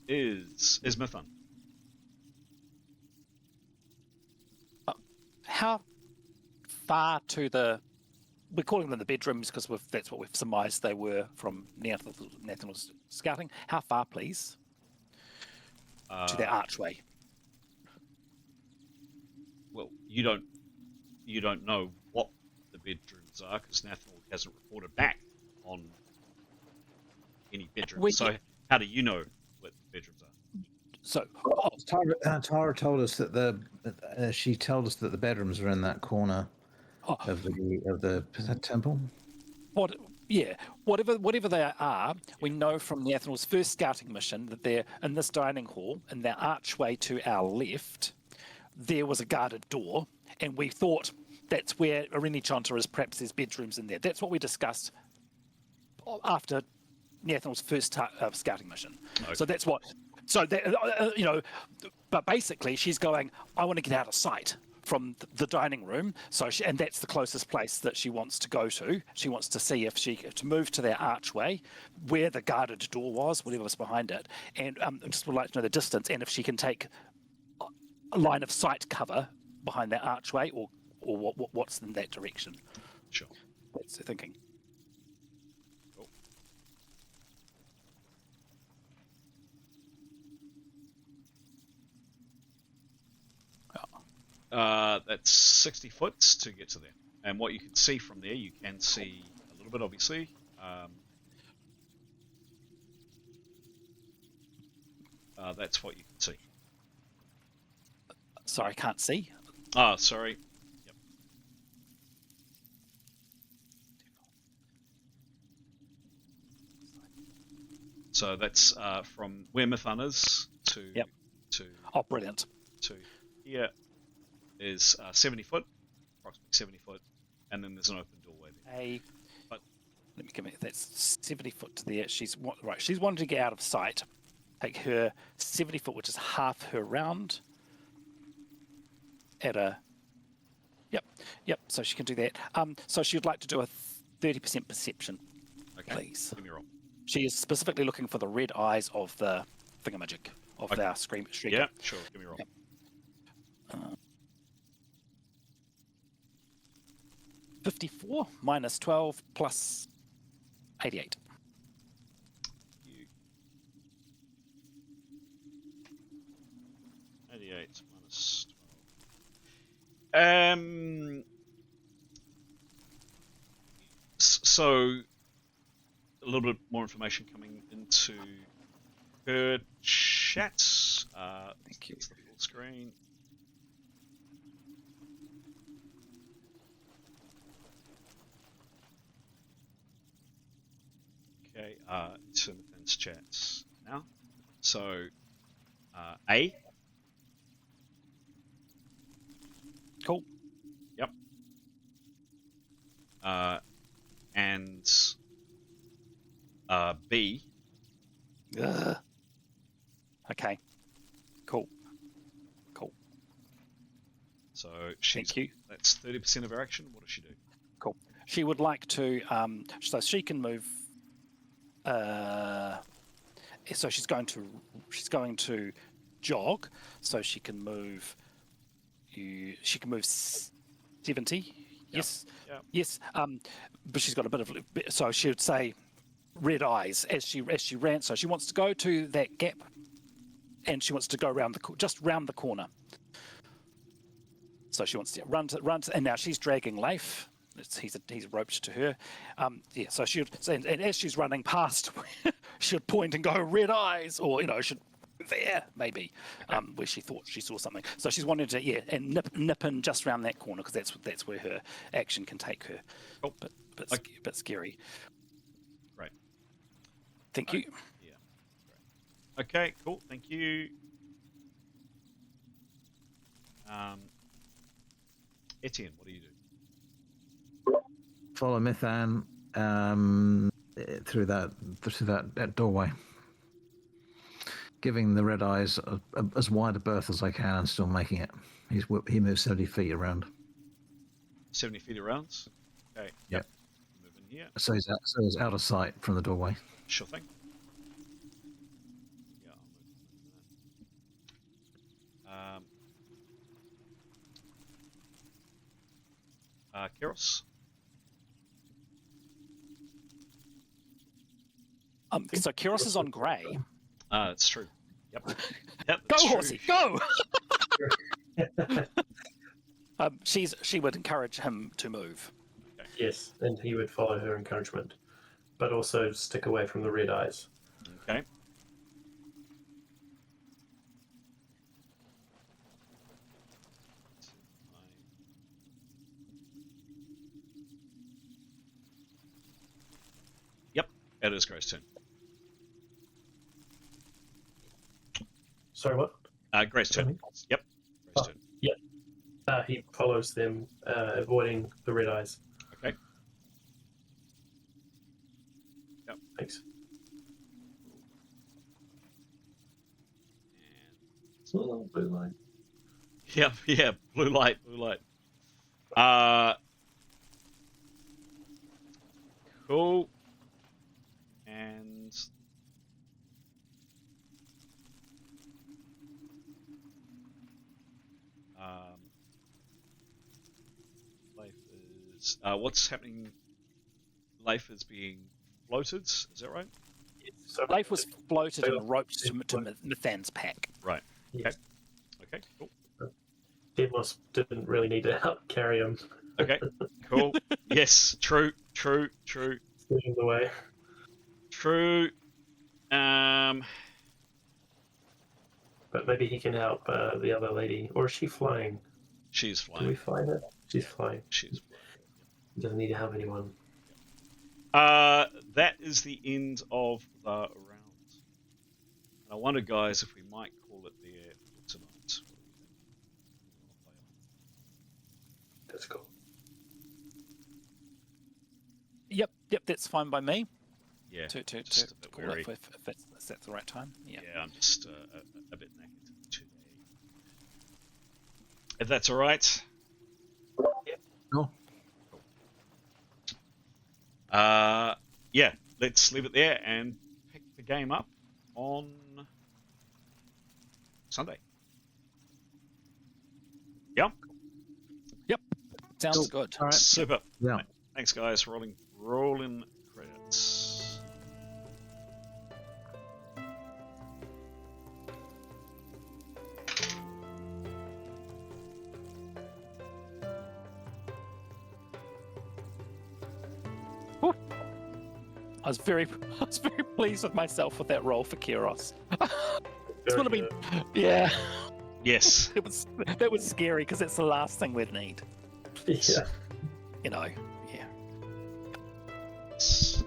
is Mithun. How far to the... We're calling them the bedrooms because that's what we've surmised they were from Nathaniel's scouting. How far, please, to their archway? Well, you don't know what the bedrooms are because Nathaniel hasn't reported back on any bedrooms. So how do you know what the bedrooms are? So Tara told us that she told us that the bedrooms are in that corner of the temple. Whatever they are, we know from Nathaniel's first scouting mission that they're in this dining hall, in their archway to our left, there was a guarded door, and we thought that's where Irene Chonta is. Perhaps there's bedrooms in there. That's what we discussed after Nathaniel's first scouting mission. Okay. So that's what. So that, but basically she's going, I want to get out of sight from the dining room. So and that's the closest place that she wants to go to. She wants to see if to move to their archway, where the guarded door was, whatever was behind it, and just would like to know the distance and if she can take a line of sight cover behind that archway or what's in that direction. Sure. That's the thinking. That's 60 foot to get to there. And what you can see from there, you can see a little bit, obviously. That's what you can see. Sorry, I can't see. Oh, sorry. Yep. So that's from where Mithun is to... Yep. Oh, brilliant. To here is 70 foot, approximately 70 foot, and then there's an open doorway there. But let me give it. That's 70 foot to there. She's wanting to get out of sight. Take her 70 foot, which is half her round. At a. Yep. So she can do that. So she'd like to do a 30% perception, please. Give me a roll. She is specifically looking for the red eyes of the thingamajig of our screamer. Yeah, sure. Give me a roll. Yep. 54 minus 12 plus 88. 88 minus 12. So a little bit more information coming into her chat. Thank you. It's the full screen. Okay, to Nathan's chats now. So, A. Cool. Yep. and B. Ugh. Okay. Cool. So she's. Thank you. That's 30% of her action. What does she do? Cool. She would like to. So she can move. So she's going to jog. So she can move. She can move 70. Yes. Yep. Yes. But she's got a bit of. So she would say, red eyes as she ran. So she wants to go to that gap, and she wants to go just round the corner. So she wants to run to, and now she's dragging Leif. He's roped to her. So and as she's running past, she would point and go red eyes, or should there maybe, where she thought she saw something. So she's wanting to and nip in just around that corner, because that's where her action can take her. Oh, But scary. Right. Thank you. Yeah. Great. Okay. Cool. Thank you. Etienne, what do you do? Follow Nathan through that doorway, giving the red eyes as wide a berth as I can, and still making it. He moves 70 feet around. 70 feet around. Okay. Yep. Move in here. So he's out of sight from the doorway. Sure thing. Yeah, I'll move that. Keros. So Keros is on grey. It's true. Yep. Yep. Go, true. horsey, go! She would encourage him to move. Okay. Yes, and he would follow her encouragement, but also stick away from the red eyes. Okay. Yep. It is Grace's turn. Sorry, what? Grace's turn. Yep. Grace's turn. Yep. He follows them, avoiding the red eyes. Okay. Yep. Thanks. And Blue line. yeah, blue light. Cool. And Leif is what's happening? Leif is being floated. Is that right? So Leif was floated and roped to Nathan's pack. Right. Yes. Okay. Cool. Demos didn't really need to help carry him. Okay. Cool. Yes. True. Getting the way. True. But maybe he can help the other lady. Or is she flying? She's Can we flying. fly her? She's flying. She's flying. He doesn't need to help anyone. That is the end of the round. And I wonder, guys, if we might call it there for tonight. That's cool. Yep, that's fine by me. Yeah. To just a bit call weary. it if that's the right time. Yeah. Yeah, I'm just a bit knackered today. If that's all right. Cool. Yeah, let's leave it there and pick the game up on Sunday. Yeah. Yep. Sounds Cool. good. All right. Super. Yeah. Thanks, guys. Rolling credits. I was very pleased with myself with that roll for Keros. It's gonna be, yeah. Yes. That was scary because it's the last thing we'd need. Yeah. Yeah. Yes.